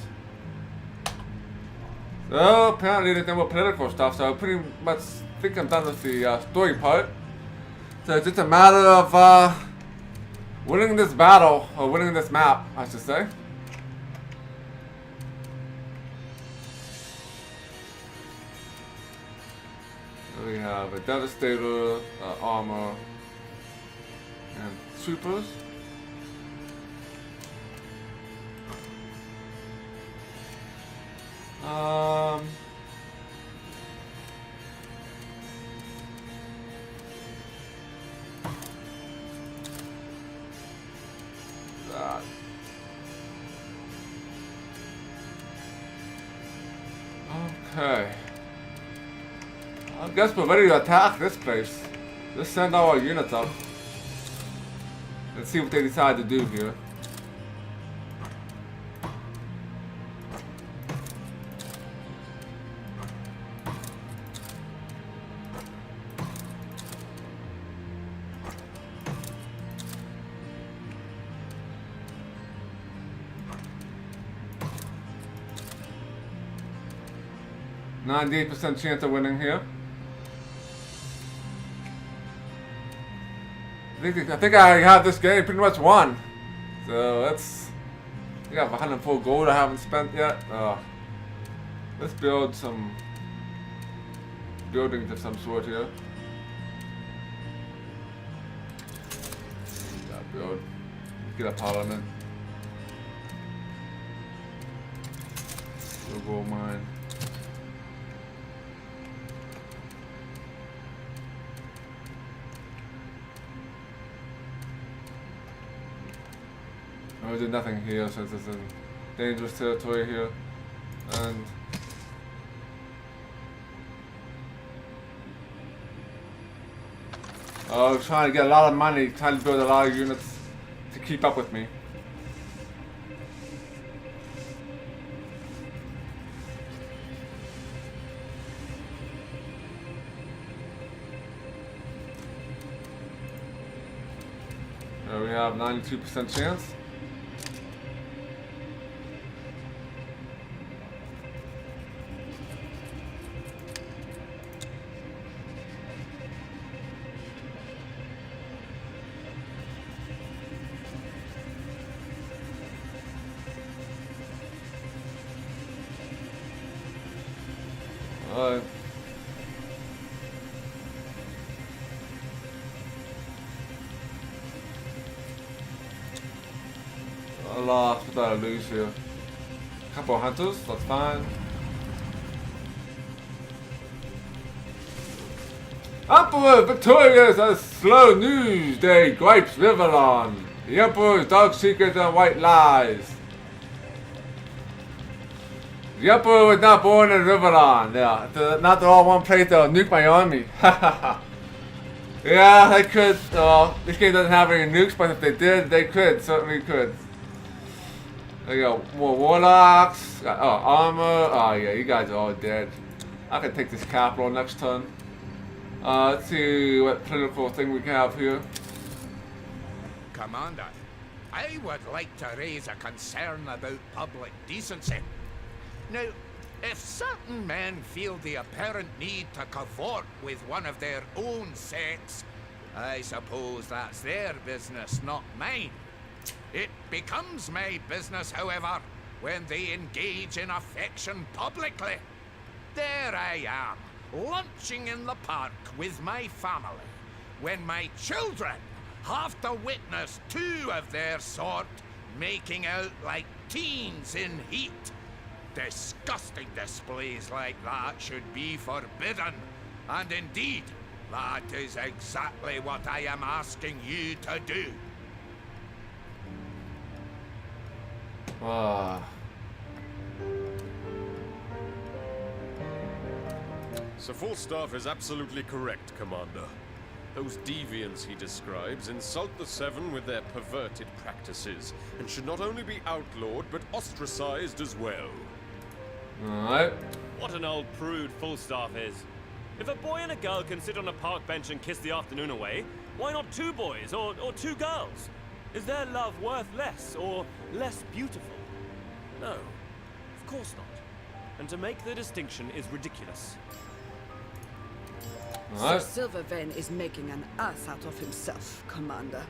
So apparently there's no more political stuff, so I pretty much think I'm done with the story part. So it's just a matter of winning this battle, or winning this map, I should say. We have a Devastator, armor, and troopers. That. Okay. I guess we're ready to attack this place. Let's send all our units up. Let's see what they decide to do here. %98 chance of winning here. I think I have this game pretty much won. So let's. We have 104 gold I haven't spent yet. Let's build some buildings of some sort here. Build. Get a parliament. Gold mine. Oh, we did nothing here since it's in dangerous territory here. And I'm trying to get a lot of money, trying to build a lot of units to keep up with me. There we have 92% chance. I lost, what did I lose here? A couple of hunters, that's fine. Emperor victorious as slow news day gripes Riverlawn. The Emperor's dark secrets and white lies. The Emperor was not born in Riverlawn. Yeah, not all one place, they'll nuke my army. Yeah, they could. This game doesn't have any nukes, but if they did, they could. Certainly could. There you go. More warlocks. Armor. Oh yeah, you guys are all dead. I can take this capital next turn. Let's see what political thing we can have here. Commander, I would like to raise a concern about public decency. Now, if certain men feel the apparent need to cavort with one of their own sex, I suppose that's their business, not mine. It becomes my business, however, when they engage in affection publicly. There I am, lunching in the park with my family, when my children have to witness two of their sort making out like teens in heat. Disgusting displays like that should be forbidden. And indeed, that is exactly what I am asking you to do. Sir Falstaff is absolutely correct, Commander. Those deviants he describes insult the Seven with their perverted practices, and should not only be outlawed, but ostracized as well. Alright. What an old prude Falstaff is. If a boy and a girl can sit on a park bench and kiss the afternoon away, why not two boys or two girls? Is their love worth less or less beautiful? No, of course not. And to make the distinction is ridiculous. Sir Silvervein is making an ass out of himself, Commander.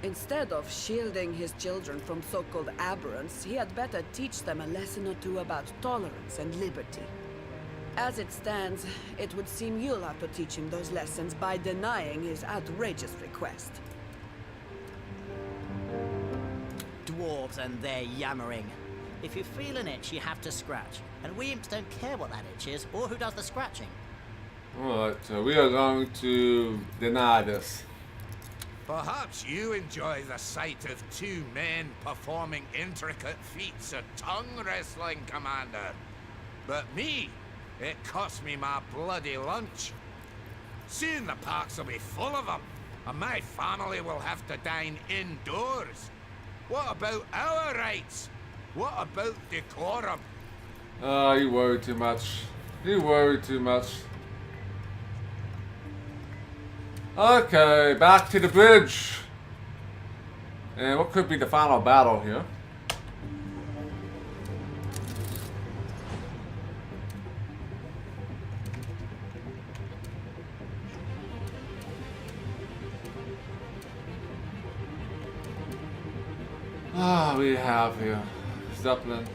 Instead of shielding his children from so-called aberrants, he had better teach them a lesson or two about tolerance and liberty. As it stands, it would seem you'll have to teach him those lessons by denying his outrageous request. Dwarves and their yammering. If you feel an itch, you have to scratch. And we imps don't care what that itch is, or who does the scratching. Alright, so we are going to deny this. Perhaps you enjoy the sight of two men performing intricate feats of tongue wrestling, Commander. But me, it cost me my bloody lunch. Soon the parks will be full of them, and my family will have to dine indoors. What about our rights? What about decorum? You worry too much. You worry too much. Okay, back to the bridge. And what could be the final battle here? We have here Zeppelin.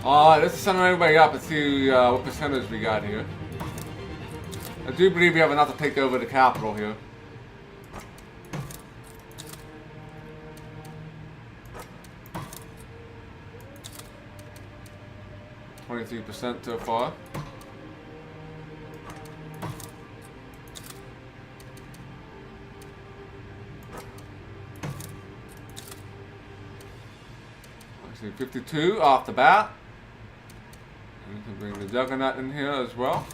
Let's send everybody up and see what percentage we got here. I do believe we have enough to take over the capital here. %, so far. Actually, 52 off the bat. And we can bring the Juggernaut in here as well.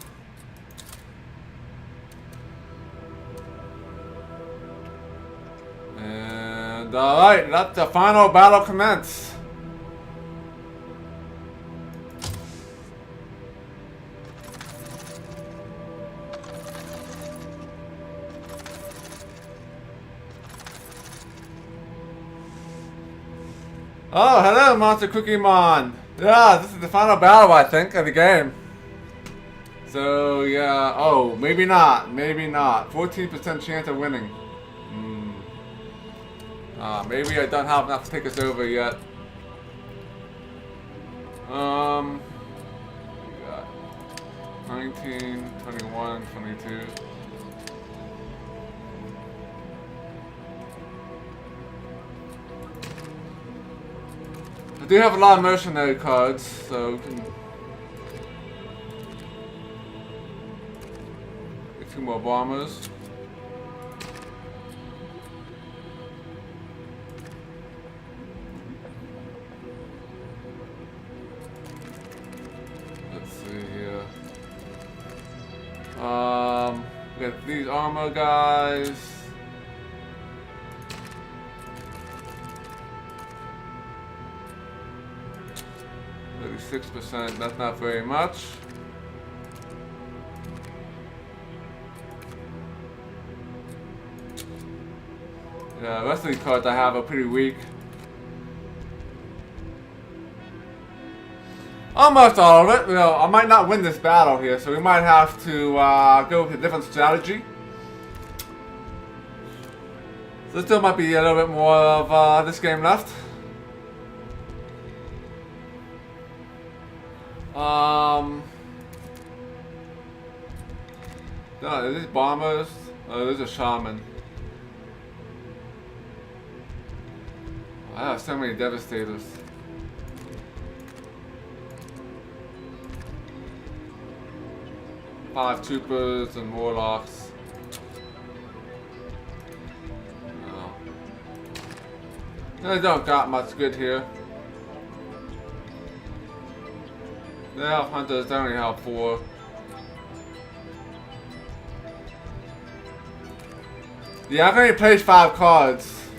And alright, let the final battle commence. Oh, hello, Monster Cookie Mon. Yeah, this is the final battle, I think, of the game. So, yeah. Oh, maybe not. Maybe not. 14% chance of winning. Maybe I don't have enough to take us over yet. We got 19, 21, 22. I do have a lot of mercenary cards, so we can get 2 more bombers. Let's see here. We got these armor guys. 36%, that's not very much. Yeah, the rest of these cards I have are pretty weak. Almost all of it. You know, I might not win this battle here, so we might have to go with a different strategy. So there still might be a little bit more of this game left. No, is this bombers? Oh, there's a shaman. I have so many devastators. Five troopers and warlocks. No. They don't got much good here. They have hunters, they only have 4. Yeah, I can only place 5 cards.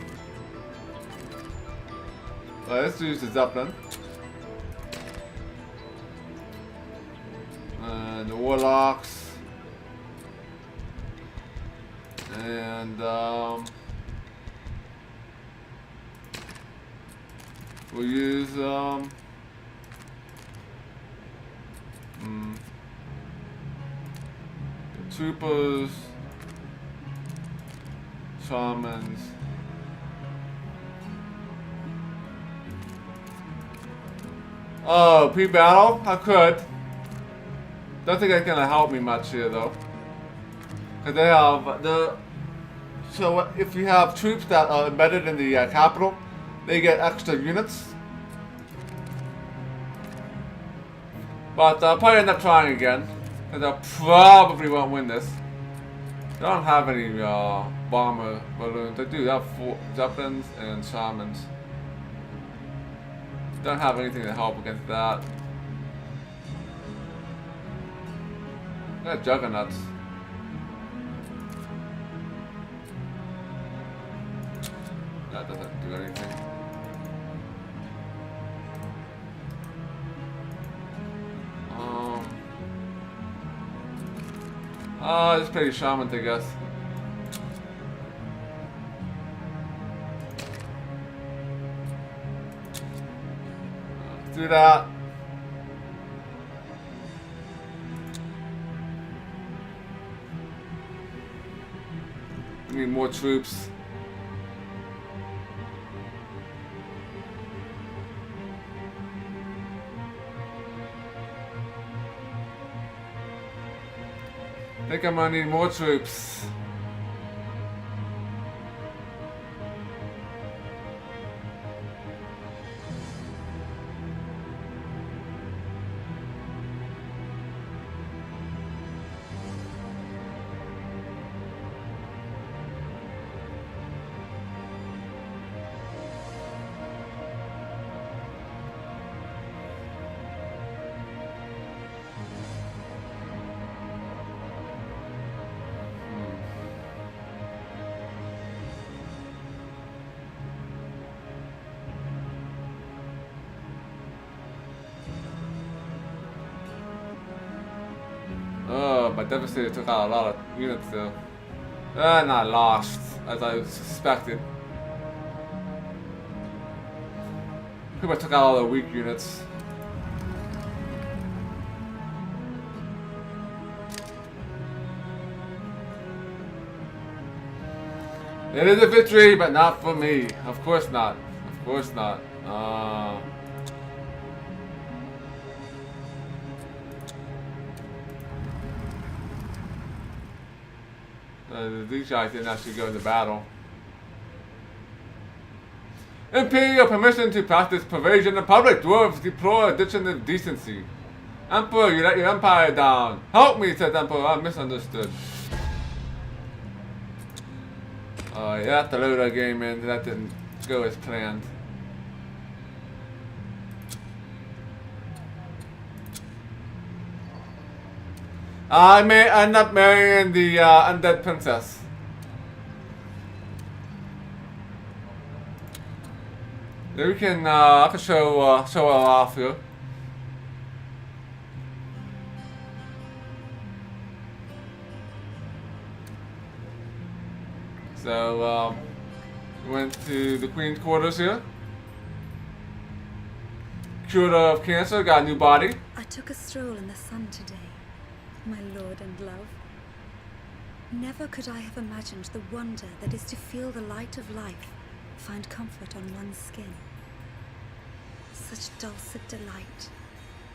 Let's use the Zeppelin. And the Warlocks. And, we'll use, the Troopers, Shamans. Oh, pre-battle? I could. Don't think that's gonna help me much here though. Cause they have the. So if you have troops that are embedded in the capital, they get extra units. But I'll probably end up trying again. Cause I probably won't win this. They don't have any bomber balloons. They do have 4 Zeppelins and Shamans. Don't have anything to help against that. Got Juggernauts. That doesn't do anything. Just play Shaman, I guess. Do that. We need more troops. I think I'm gonna need more troops. Oh, my Devastator took out a lot of units though. Not lost, as I suspected. Pretty much took out all the weak units. It is a victory, but not for me. Of course not. Of course not. These guys didn't actually go into battle. Imperial permission to practice pervasion in public. Dwarves deplore addition of decency. Emperor, you let your empire down. Help me, said Emperor. I misunderstood. You have to load our game in. That didn't go as planned. I may end up marrying the undead princess. There we can, I can show her off here. So, went to the Queen's quarters here. Cured of cancer, got a new body. I took a stroll in the sun today, my lord and love. Never could I have imagined the wonder that is to feel the light of life, find comfort on one's skin. Such dulcet delight,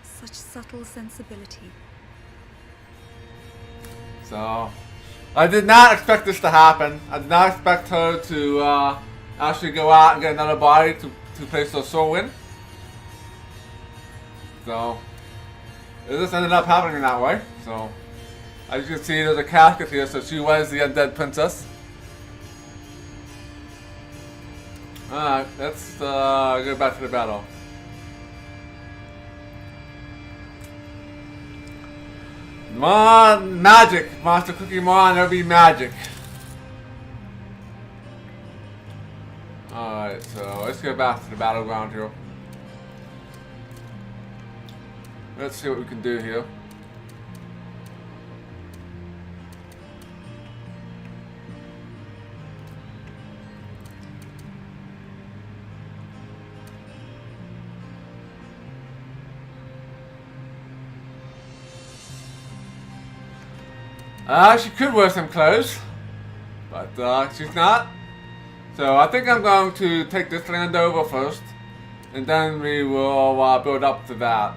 such subtle sensibility. So, I did not expect this to happen. I did not expect her to actually go out and get another body to place her soul in. So, it just ended up happening that way. So, as you can see, there's a casket here, so she was the undead princess. Alright, let's go back to the battle. Magic! Monster Cookie Mon, there'll be magic. Alright, so let's go back to the battleground here. Let's see what we can do here. She could wear some clothes, but she's not. So I think I'm going to take this land over first, and then we will build up to that.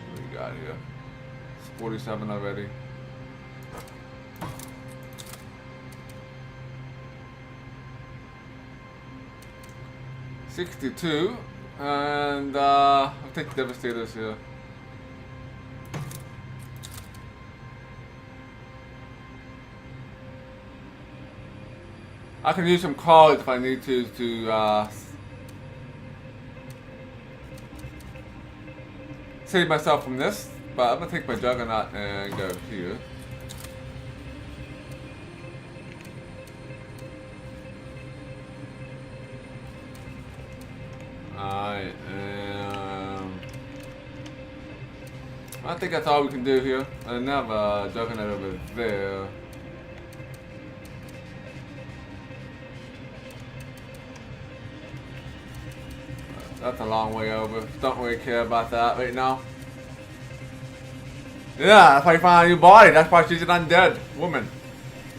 What do we got here? It's 47 already. $62, and I'll take Devastators here. I can use some cards if I need to save myself from this, but I'm gonna take my Juggernaut and go here. Alright, I think that's all we can do here. I have a Juggernaut over there. That's a long way over. Don't really care about that right now. Yeah, if I find a new body, that's why she's an undead woman.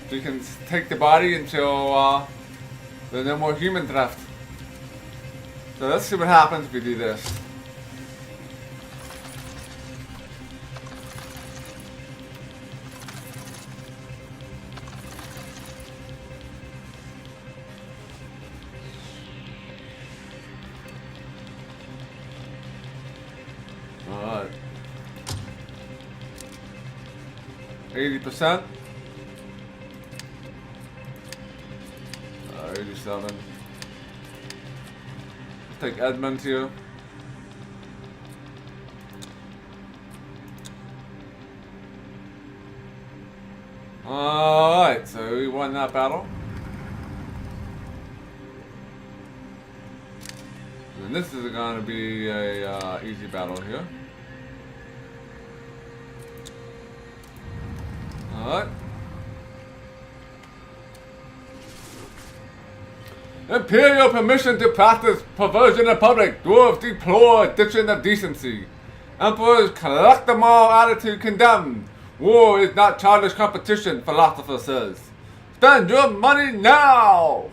So you can take the body until there's no more humans left. So let's see what happens if we do this. Alright. 80%. 87. Take Edmund here. Alright, so we won that battle. And this is going to be a easy battle here. Alright. Imperial permission to practice perversion in public. Dwarves deplore addiction of decency. Emperors collect them all attitude condemned. War is not childish competition, philosopher says. Spend your money now!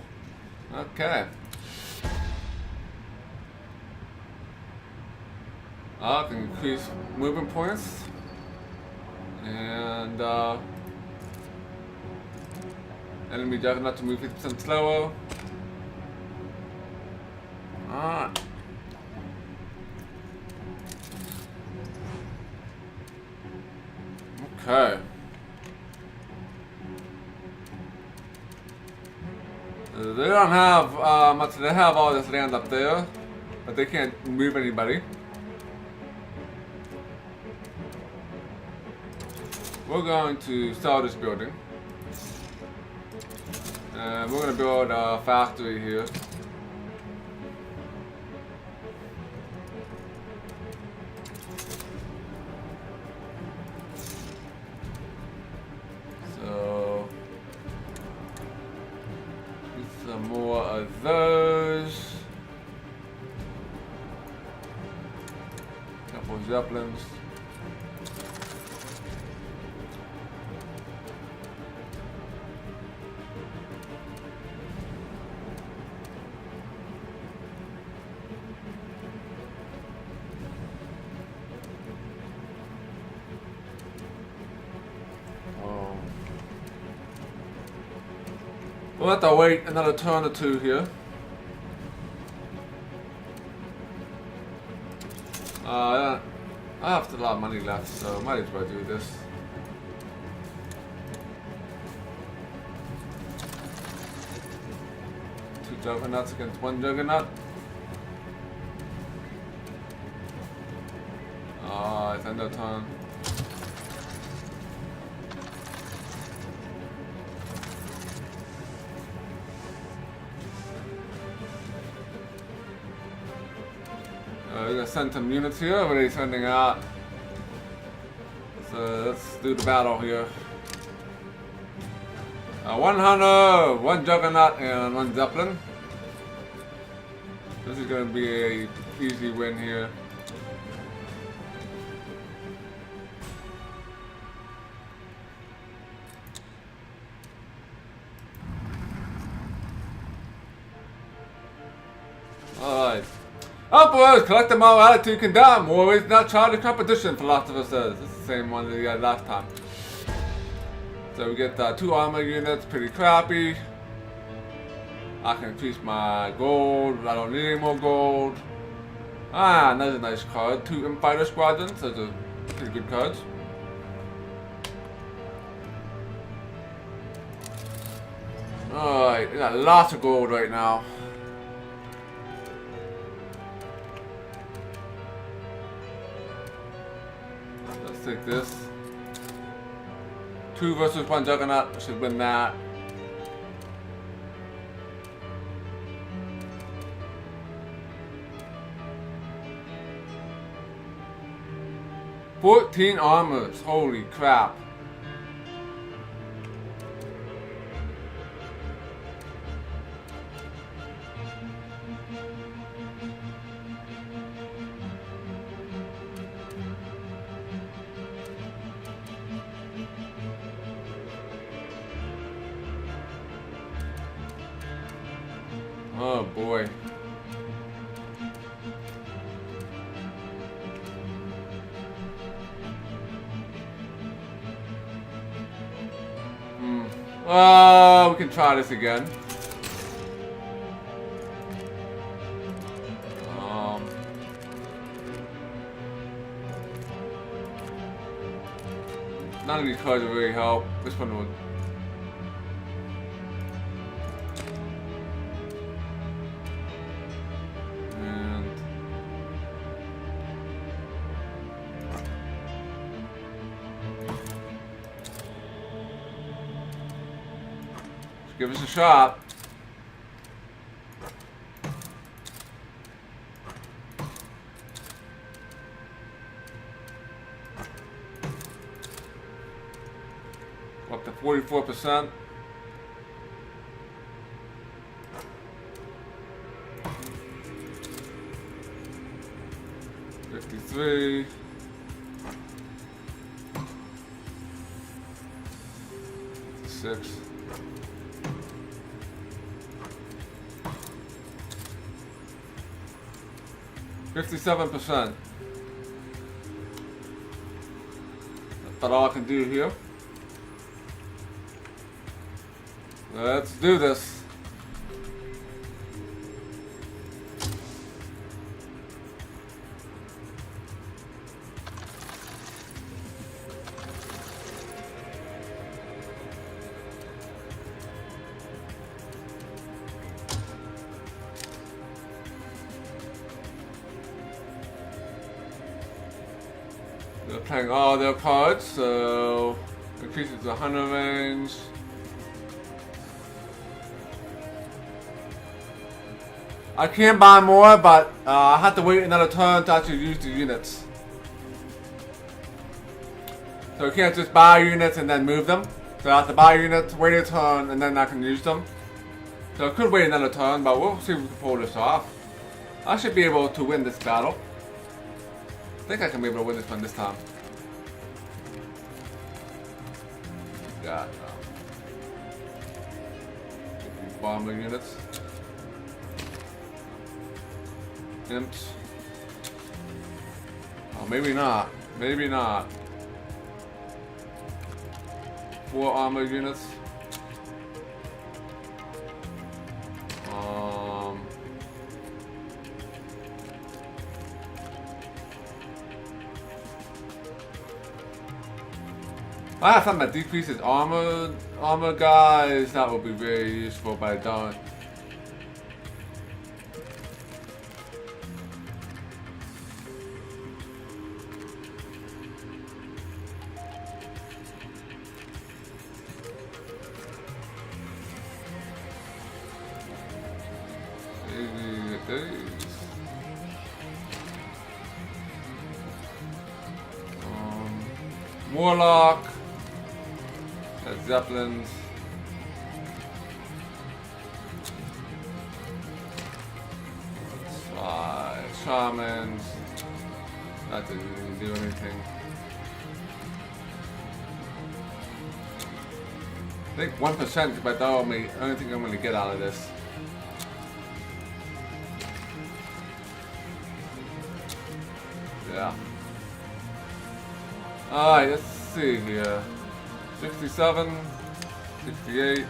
Okay. I can increase movement points. And enemy Juggernaut to move 50% slower. Alright. Okay. They don't have much. They have all this land up there, but they can't move anybody. We're going to sell this building. And we're going to build a factory here. So, some more of those. Couple of Zeppelins. We'll have to wait another turn or two here. I have a lot of money left, so might as well do this. Two juggernauts against one juggernaut. It's end of turn. We're gonna send some units here. What are they sending out? So let's do the battle here. 100, one juggernaut and one zeppelin. This is gonna be a easy win here. Alright. Emperors, collect them all attitude condemn. Warriors not charge of competition, philosopher says. It's the same one that we got last time. So we get 2 armor units, pretty crappy. I can increase my gold. I don't need any more gold. Another nice card. 2 Infighter Squadrons. Those are pretty good cards. Alright, we got lots of gold right now. Let's take this. 2 versus 1 juggernaut. Should win that. $14 armors. Holy crap. Oh boy. We can try this again. None of these cards will really help. This one would. Give us a shot. Up to 44%. $53. $56. 57%. That's about all I can do here. Let's do this. They're playing all their cards, so increases the 100 range. I can buy more, but I have to wait another turn to actually use the units. So you can't just buy units and then move them. So I have to buy units, wait a turn, and then I can use them. So I could wait another turn, but we'll see if we can pull this off. I should be able to win this battle. I think I can be able to win this one this time. Got bomber units. Imps. Oh, maybe not. Maybe not. 4 armor units. I have something that decreases armor guys. That would be very useful, but I don't. Warlock, Zeppelins, Shamans. That didn't really do anything. I think 1%, but that's the only thing I'm going to get out of this. Yeah. Alright, let's see here. 67, 68.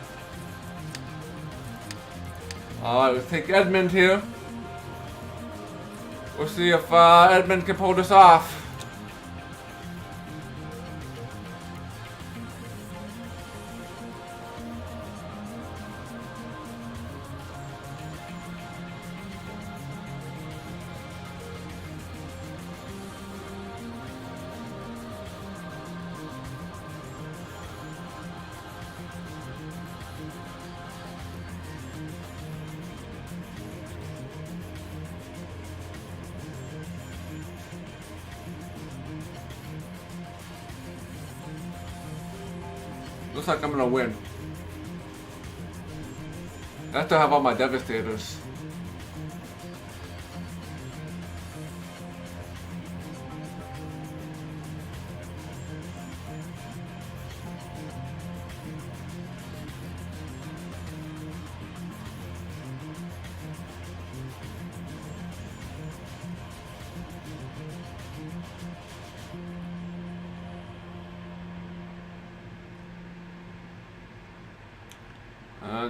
Alright, let's take Edmund here. We'll see if Edmund can pull this off. Looks like I'm gonna win. I have to have all my Devastators.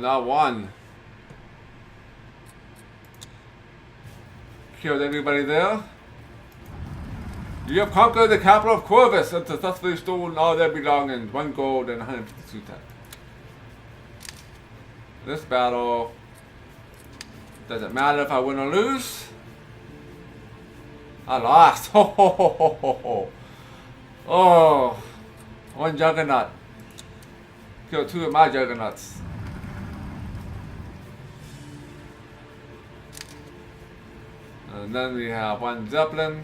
Not one. Killed everybody there. You have conquered the capital of Corvus and successfully stolen all their belongings. 1 gold and 152 tech. This battle doesn't matter if I win or lose. I lost. Ho ho ho ho ho ho. Oh, 1 juggernaut. Killed 2 of my juggernauts. And then we have 1 Zeppelin.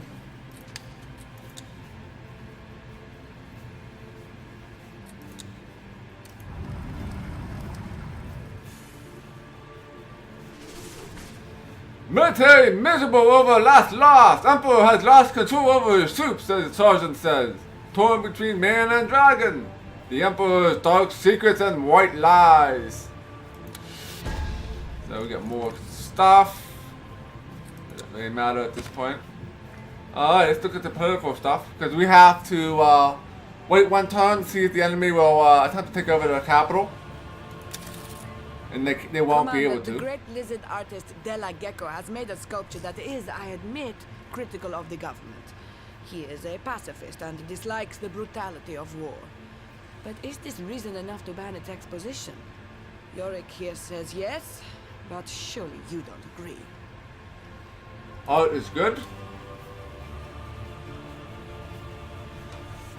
Military miserable over lost. Emperor has lost control over his troops, as the sergeant says. Torn between man and dragon. The Emperor's dark secrets and white lies. So we get more stuff. Doesn't really matter at this point. Alright, let's look at the political stuff. Because we have to wait 1 turn to see if the enemy will attempt to take over the capital. And they won't be able to. The great lizard artist Della Gecko has made a sculpture that is, I admit, critical of the government. He is a pacifist and dislikes the brutality of war. But is this reason enough to ban its exposition? Yorick here says yes, but surely you don't agree. Art is good.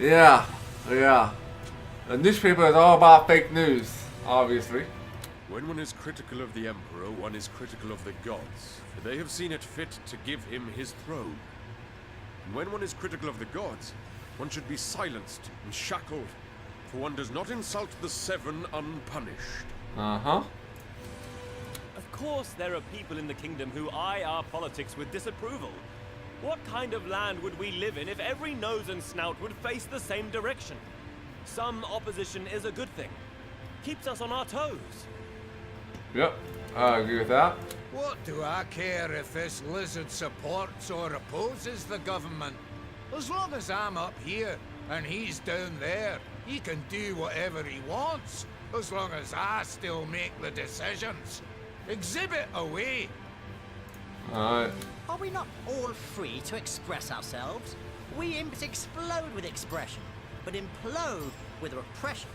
Yeah. The newspaper is all about fake news, obviously. When one is critical of the Emperor, one is critical of the gods, for they have seen it fit to give him his throne. And when one is critical of the gods, one should be silenced and shackled, for one does not insult the Seven unpunished. Uh-huh. Of course there are people in the kingdom who eye our politics with disapproval. What kind of land would we live in if every nose and snout would face the same direction? Some opposition is a good thing. Keeps us on our toes. Yep, I agree with that. What do I care if this lizard supports or opposes the government? As long as I'm up here and he's down there, he can do whatever he wants, as long as I still make the decisions. Exhibit away! Alright. Are we not all free to express ourselves? We imps explode with expression, but implode with repression.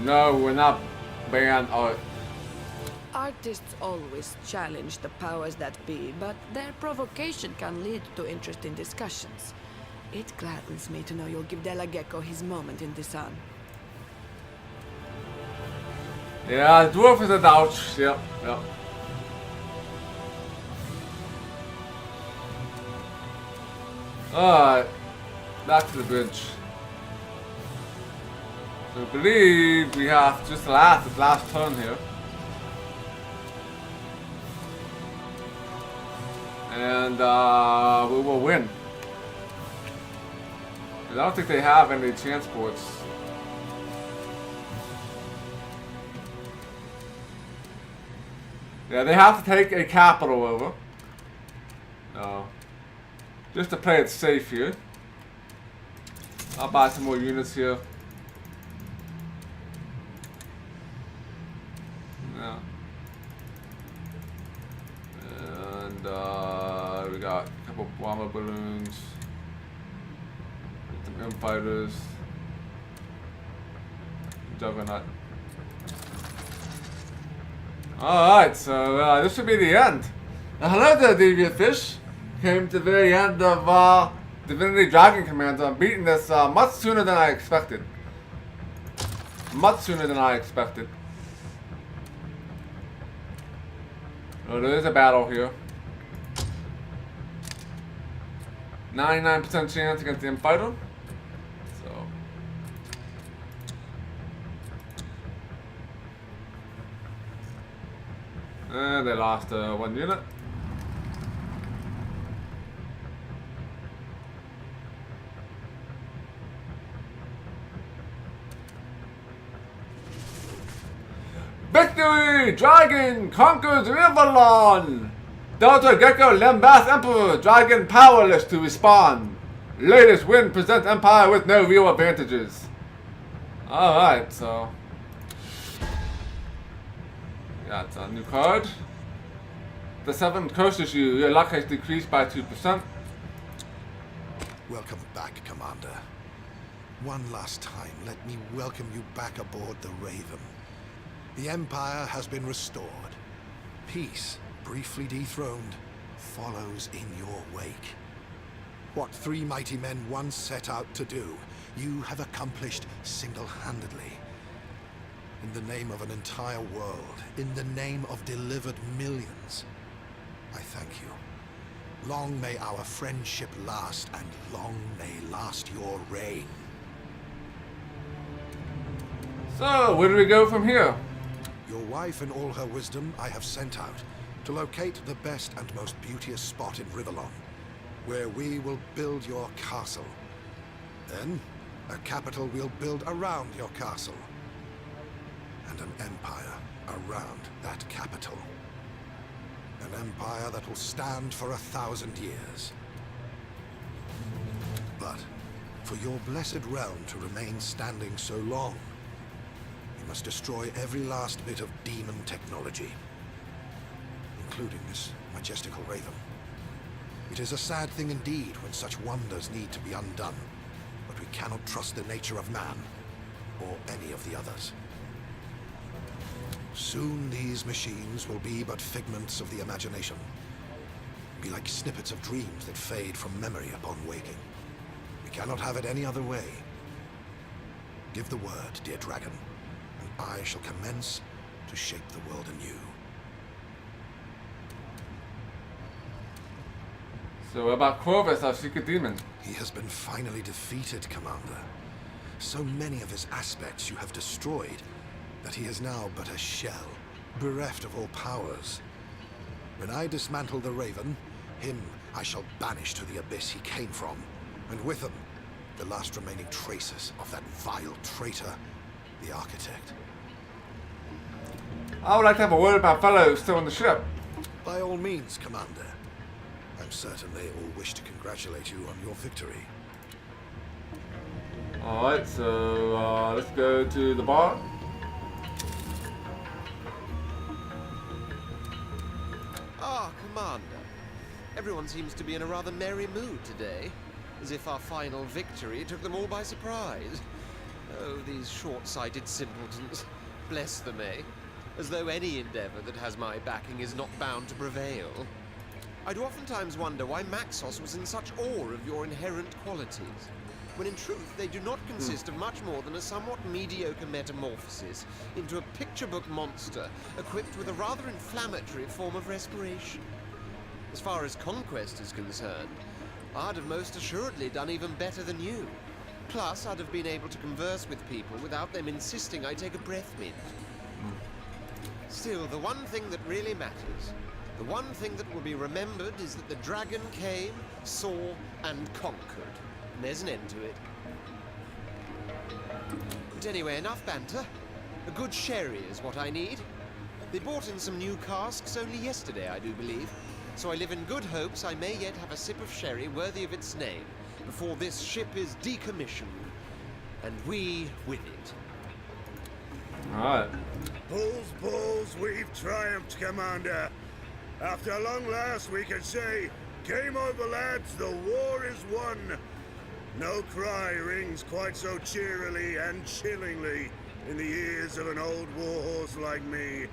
No, we're not banned art. Artists always challenge the powers that be, but their provocation can lead to interesting discussions. It gladdens me to know you'll give Della Gecko his moment in the sun. Yeah, the dwarf is a douche. Yep, yep. Alright, back to the bridge. So I believe we have just the last turn here. And we will win. 'Cause I don't think they have any transports. Yeah, they have to take a capital over. No. Just to play it safe here. I'll buy some more units here. Yeah. And we got a couple bomber balloons. Some M fighters. Juggernaut. Alright, so this should be the end. Now, hello there, Deviant Fish. Came to the very end of Divinity Dragon Commander. I'm beating this much sooner than I expected. Much sooner than I expected. Oh, there is a battle here. 99% chance against the M-Fighter. So. And they lost one unit. Victory! Dragon conquers Rivalon! Delta Gecko Lambeth Emperor, Dragon powerless to respond. Latest win presents Empire with no real advantages. Alright, so. Got a new card. The 7 curses you. Your luck has decreased by 2%. Welcome back, Commander. One last time, let me welcome you back aboard the Raven. The Empire has been restored. Peace, briefly dethroned, follows in your wake. What 3 mighty men once set out to do, you have accomplished single-handedly. In the name of an entire world, in the name of delivered millions, I thank you. Long may our friendship last, and long may last your reign. So, where do we go from here? Your wife and all her wisdom I have sent out to locate the best and most beauteous spot in Rivalon, where we will build your castle. Then, a capital we'll build around your castle. And an empire around that capital. An empire that will stand for 1,000 years. But, for your blessed realm to remain standing so long, you must destroy every last bit of demon technology, including this majestical raven. It is a sad thing indeed when such wonders need to be undone, but we cannot trust the nature of man, or any of the others. Soon these machines will be but figments of the imagination, be like snippets of dreams that fade from memory upon waking. We cannot have it any other way. Give the word, dear dragon, and I shall commence to shape the world anew. So what about Corvus, our secret demon? He has been finally defeated, Commander. So many of his aspects you have destroyed that he is now but a shell, bereft of all powers. When I dismantle the Raven, him I shall banish to the abyss he came from, and with him, the last remaining traces of that vile traitor, the Architect. I would like to have a word with my fellow still on the ship. By all means, Commander. I'm certain they all wish to congratulate you on your victory. Alright, so let's go to the bar. Ah, Commander. Everyone seems to be in a rather merry mood today. as if our final victory took them all by surprise. Oh, these short-sighted simpletons. Bless them, eh? As though any endeavor that has my backing is not bound to prevail. I'd oftentimes wonder why Maxos was in such awe of your inherent qualities, when in truth they do not consist of much more than a somewhat mediocre metamorphosis into a picture-book monster equipped with a rather inflammatory form of respiration. As far as conquest is concerned, I'd have most assuredly done even better than you. Plus, I'd have been able to converse with people without them insisting I take a breath mint. Still, the one thing that really matters, the one thing that will be remembered is that the dragon came, saw, and conquered. And there's an end to it. But anyway, enough banter. A good sherry is what I need. They brought in some new casks only yesterday, I do believe. So I live in good hopes I may yet have a sip of sherry worthy of its name before this ship is decommissioned. And we with it. Alright. Bulls, we've triumphed, Commander. After long last, we can say, game over, lads, the war is won. No cry rings quite so cheerily and chillingly in the ears of an old warhorse like me.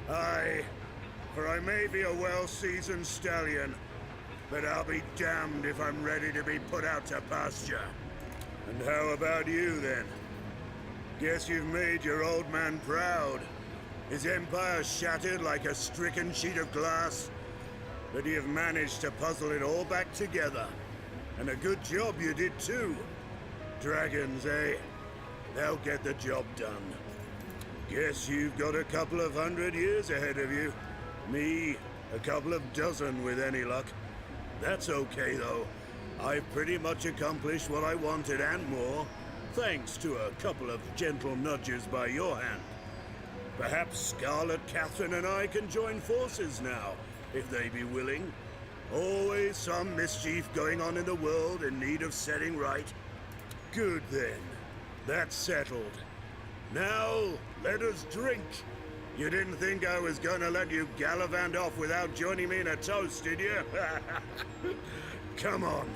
Aye, for I may be a well-seasoned stallion, but I'll be damned if I'm ready to be put out to pasture. And how about you, then? Guess you've made your old man proud. His empire shattered like a stricken sheet of glass, but you've managed to puzzle it all back together. And a good job you did too. Dragons, eh? They'll get the job done. Guess you've got a couple of 100 years ahead of you. Me, a couple of dozen with any luck. That's okay though. I've pretty much accomplished what I wanted and more, thanks to a couple of gentle nudges by your hand. Perhaps Scarlet Catherine and I can join forces now, if they be willing. Always some mischief going on in the world in need of setting right. Good then. That's settled. Now, let us drink. You didn't think I was gonna let you gallivant off without joining me in a toast, did you? Come on.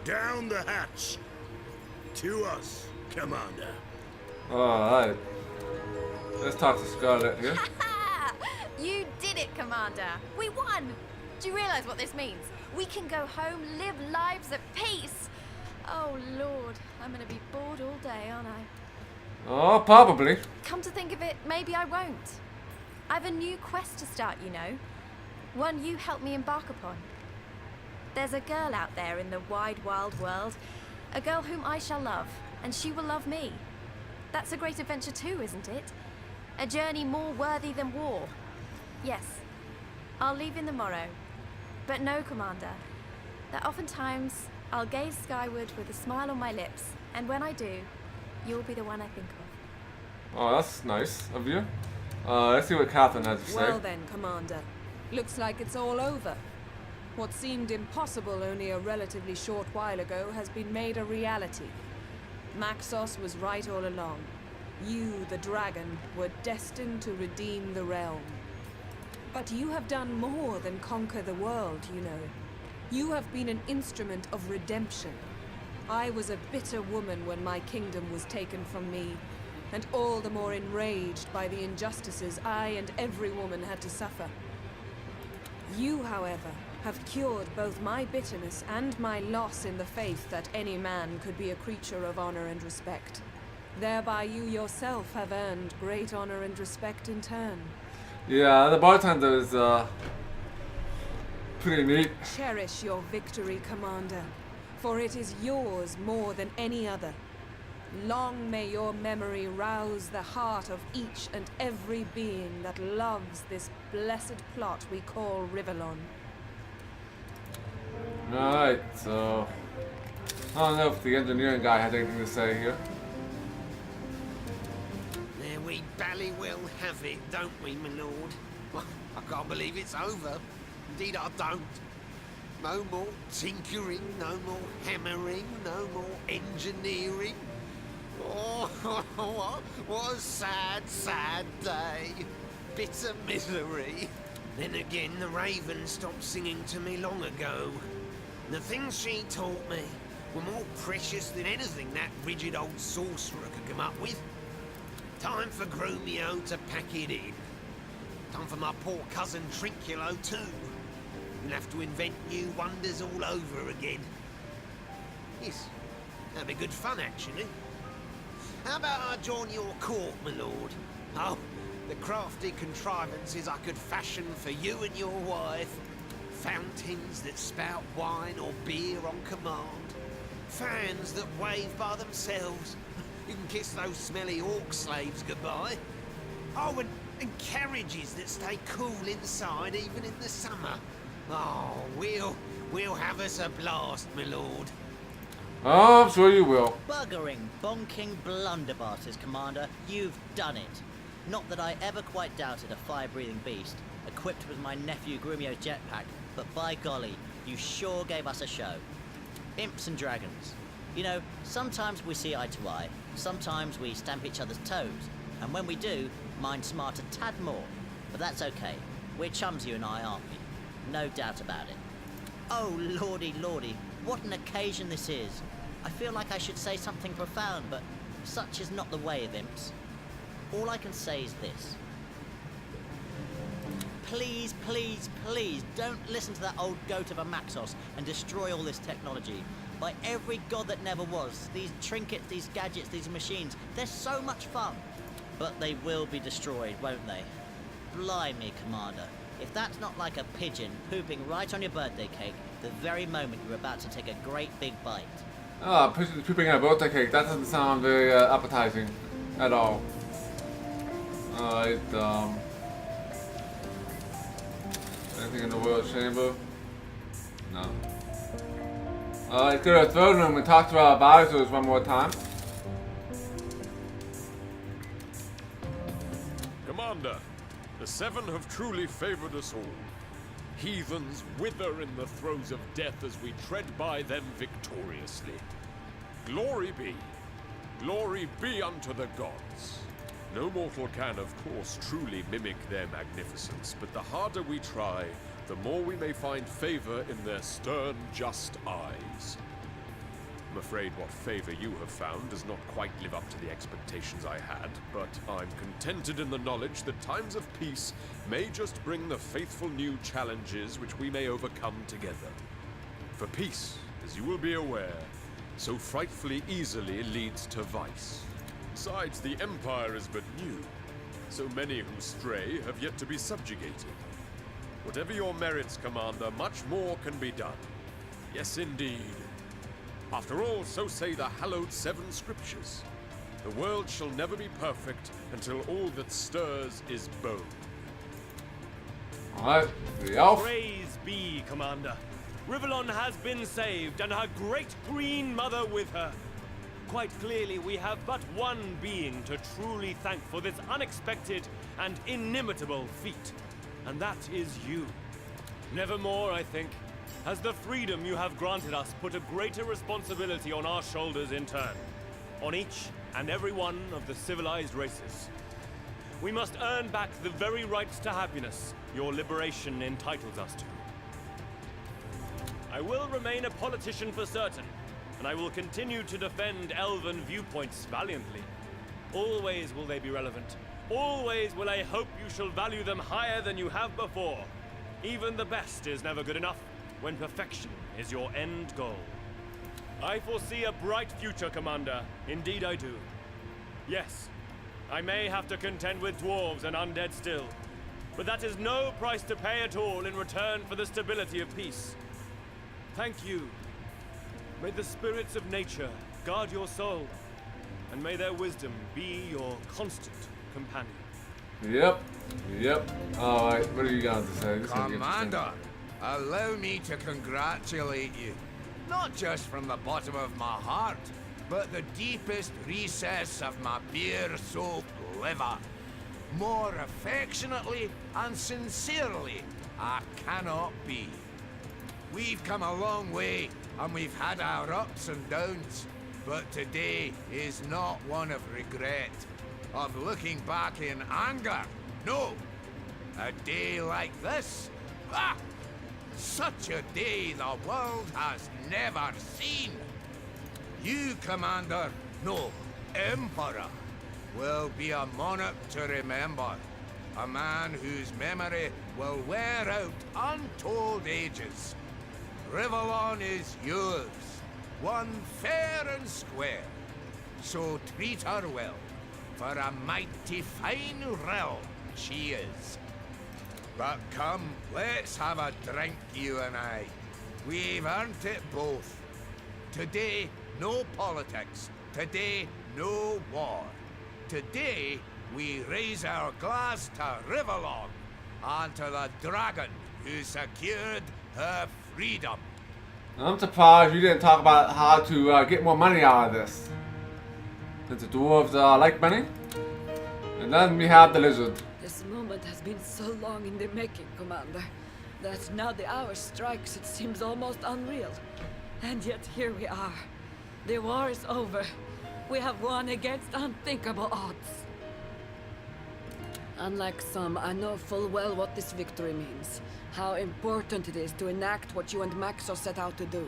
Down the hatch. To us, Commander. Alright. Let's talk to Scarlet here. You did it, Commander. We won. Do you realize what this means? We can go home, live lives at peace. Oh, Lord. I'm gonna be bored all day, aren't I? Oh, probably. Come to think of it, maybe I won't. I've a new quest to start, you know. One you helped me embark upon. There's a girl out there in the wide, wild world. A girl whom I shall love, and she will love me. That's a great adventure too, isn't it? A journey more worthy than war. Yes, I'll leave in the morrow. But no, Commander, that oftentimes I'll gaze skyward with a smile on my lips, and when I do, you'll be the one I think of. Oh, that's nice of you. Let's see what Catherine has to say. Well then, Commander. Looks like it's all over. What seemed impossible only a relatively short while ago has been made a reality. Maxos was right all along. You, the dragon, were destined to redeem the realm. But you have done more than conquer the world, you know. You have been an instrument of redemption. I was a bitter woman when my kingdom was taken from me, and all the more enraged by the injustices I and every woman had to suffer. You, however, have cured both my bitterness and my loss in the faith that any man could be a creature of honor and respect. Thereby you yourself have earned great honor and respect in turn. Yeah, the bartender is, pretty neat. Cherish your victory, Commander, for it is yours more than any other. Long may your memory rouse the heart of each and every being that loves this blessed plot we call Rivellon. Alright, so... I don't know if the engineering guy had anything to say here. There we bally well have it, don't we, my lord? I can't believe it's over. Indeed I don't. No more tinkering, no more hammering, no more engineering. Oh, what a sad, sad day. Bitter misery. Then again, the raven stopped singing to me long ago. The things she taught me, were more precious than anything that rigid old sorcerer could come up with. Time for Grumio to pack it in. Time for my poor cousin Trinculo too. We'll have to invent new wonders all over again. Yes, that'd be good fun actually. How about I join your court, my lord? Oh, the crafty contrivances I could fashion for you and your wife. Fountains that spout wine or beer on command. Fans that wave by themselves. You can kiss those smelly orc slaves goodbye. Oh, and carriages that stay cool inside even in the summer. Oh, we'll have us a blast, my lord. Oh, I'm sure you will. Buggering, bonking blunderbusses, Commander. You've done it. Not that I ever quite doubted a fire-breathing beast, equipped with my nephew Grumio's jetpack, but by golly, you sure gave us a show. Imps and dragons. You know, sometimes we see eye to eye, sometimes we stamp each other's toes, and when we do, mine's smart a tad more. But that's okay. We're chums, you and I, aren't we? No doubt about it. Oh, lordy, lordy, what an occasion this is. I feel like I should say something profound, but such is not the way of imps. All I can say is this. Please, please, please, don't listen to that old goat of a Maxos and destroy all this technology. By every god that never was, these trinkets, these gadgets, these machines, they're so much fun. But they will be destroyed, won't they? Blimey, Commander. If that's not like a pigeon pooping right on your birthday cake the very moment you're about to take a great big bite. Oh, pigeons pooping on a birthday cake. That doesn't sound very appetizing at all. Alright, anything in the world chamber? No. Let's go to the throne room and talk to our advisors one more time. Commander, the Seven have truly favored us all. Heathens wither in the throes of death as we tread by them victoriously. Glory be unto the gods. No mortal can, of course, truly mimic their magnificence, but the harder we try, the more we may find favor in their stern, just eyes. I'm afraid what favor you have found does not quite live up to the expectations I had, but I'm contented in the knowledge that times of peace may just bring the faithful new challenges which we may overcome together. For peace, as you will be aware, so frightfully easily leads to vice. Besides, the Empire is but new. So many who stray have yet to be subjugated. Whatever your merits, Commander, much more can be done. Yes, indeed. After all, so say the hallowed 7 scriptures. The world shall never be perfect until all that stirs is bone. Alright, the elf. Praise be, Commander. Rivellon has been saved, and her great green mother with her. Quite clearly, we have but one being to truly thank for this unexpected and inimitable feat, and that is you. Nevermore, I think, has the freedom you have granted us put a greater responsibility on our shoulders in turn, on each and every one of the civilized races. We must earn back the very rights to happiness your liberation entitles us to. I will remain a politician for certain, and I will continue to defend elven viewpoints valiantly. Always will they be relevant. Always will I hope you shall value them higher than you have before. Even the best is never good enough when perfection is your end goal. I foresee a bright future, Commander. Indeed I do. Yes, I may have to contend with dwarves and undead still, but that is no price to pay at all in return for the stability of peace. Thank you. May the spirits of nature guard your soul, and may their wisdom be your constant companion. Yep. Alright, what are you going to say? This is Commander, allow me to congratulate you. Not just from the bottom of my heart, but the deepest recess of my beer-soaked liver. More affectionately and sincerely, I cannot be. We've come a long way, and we've had our ups and downs, but today is not one of regret, of looking back in anger. No, a day like this, such a day the world has never seen. You, Commander, no, Emperor, will be a monarch to remember. A man whose memory will wear out untold ages. Rivellon is yours, one fair and square. So treat her well, for a mighty fine realm she is. But come, let's have a drink, you and I. We've earned it both. Today, no politics. Today, no war. Today, we raise our glass to Rivellon and to the dragon who secured her freedom. I'm surprised you didn't talk about how to get more money out of this. Since the dwarves like money. And then we have the lizard. This moment has been so long in the making, Commander, that now the hour strikes, it seems almost unreal. And yet here we are. The war is over. We have won against unthinkable odds. Unlike some, I know full well what this victory means. How important it is to enact what you and Maxos set out to do.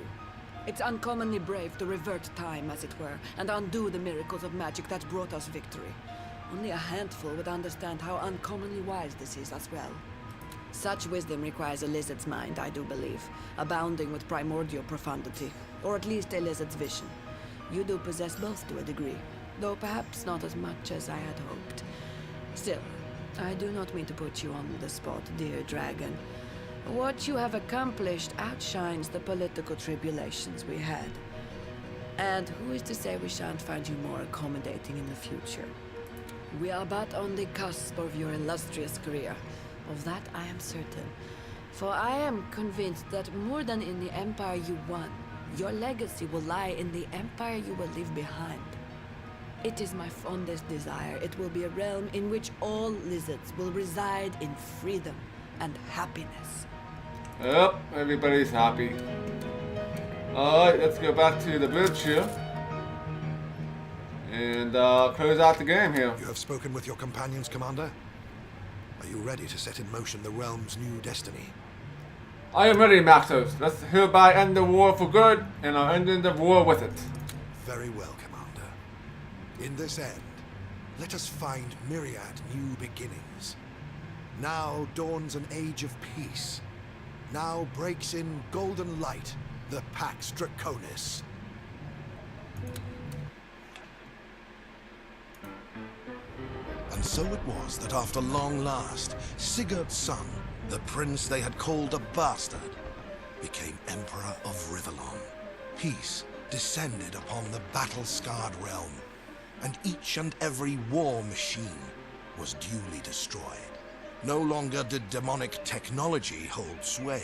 It's uncommonly brave to revert time, as it were, and undo the miracles of magic that brought us victory. Only a handful would understand how uncommonly wise this is as well. Such wisdom requires a lizard's mind, I do believe, abounding with primordial profundity, or at least a lizard's vision. You do possess both to a degree, though perhaps not as much as I had hoped. Still, I do not mean to put you on the spot, dear dragon. What you have accomplished outshines the political tribulations we had. And who is to say we shan't find you more accommodating in the future? We are but on the cusp of your illustrious career. Of that I am certain. For I am convinced that more than in the empire you won, your legacy will lie in the empire you will leave behind. It is my fondest desire it will be a realm in which all lizards will reside in freedom and happiness. Yep, everybody's happy. Alright, let's go back to the bridge here. And close out the game here. You have spoken with your companions, Commander? Are you ready to set in motion the realm's new destiny? I am ready, Maxos. Let's hereby end the war for good, and I'm ending the war with it. Very well, Commander. In this end, let us find myriad new beginnings. Now dawns an age of peace. Now breaks in golden light the Pax Draconis. And so it was that after long last, Sigurd's son, the prince they had called a bastard, became Emperor of Rivellon. Peace descended upon the battle-scarred realm, and each and every war machine was duly destroyed. No longer did demonic technology hold sway,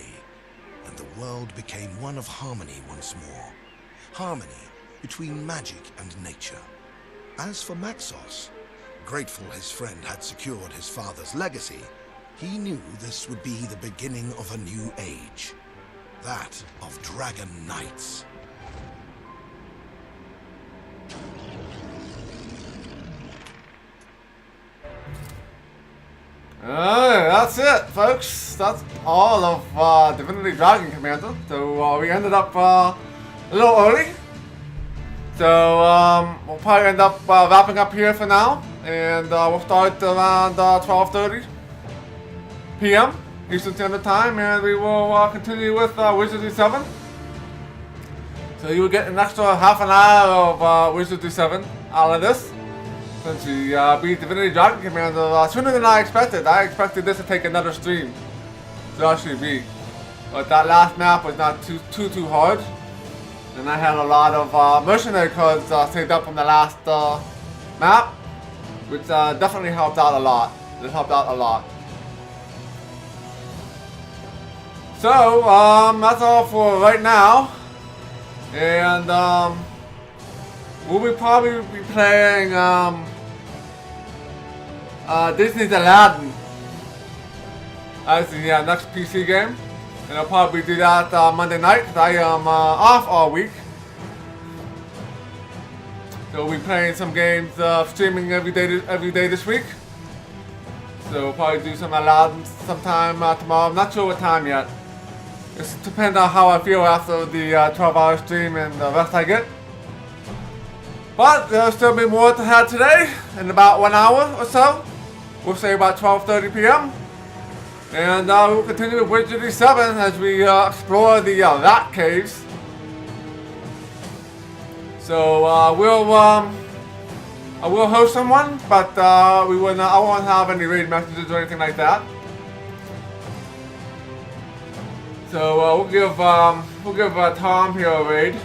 and the world became one of harmony once more. Harmony between magic and nature. As for Maxos, grateful his friend had secured his father's legacy, he knew this would be the beginning of a new age. That of Dragon Knights. That's it, folks. That's all of Divinity Dragon Commander. So we ended up a little early. So we'll probably end up wrapping up here for now, and we'll start around 12:30 p.m. Eastern Standard Time, and we will continue with Wizardry 7. So you will get an extra half an hour of Wizardry 7 out of this. Since we beat Divinity Dragon Commander sooner than I expected. I expected this to take another stream to actually beat. But that last map was not too hard. And I had a lot of mercenary cards saved up from the last map, which definitely helped out a lot. It helped out a lot. So, that's all for right now. And we'll probably be playing Disney's Aladdin as the next PC game. And I'll probably do that Monday night because I am off all week. So we'll be playing some games, streaming every day this week. So we'll probably do some Aladdin sometime tomorrow. I'm not sure what time yet. It depends on how I feel after the 12-hour stream and the rest I get. But there'll still be more to have today in about 1 hour or so. We'll say about 12:30 p.m. And we'll continue with Witch Duty 7 as we explore the rat caves. So I will host someone, but I won't have any raid messages or anything like that. So we'll give Tom here a raid.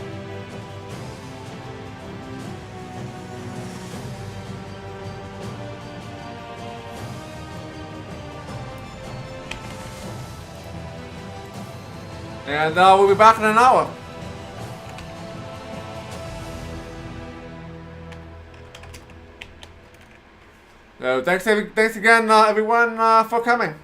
And we'll be back in an hour. So thanks again, everyone, for coming.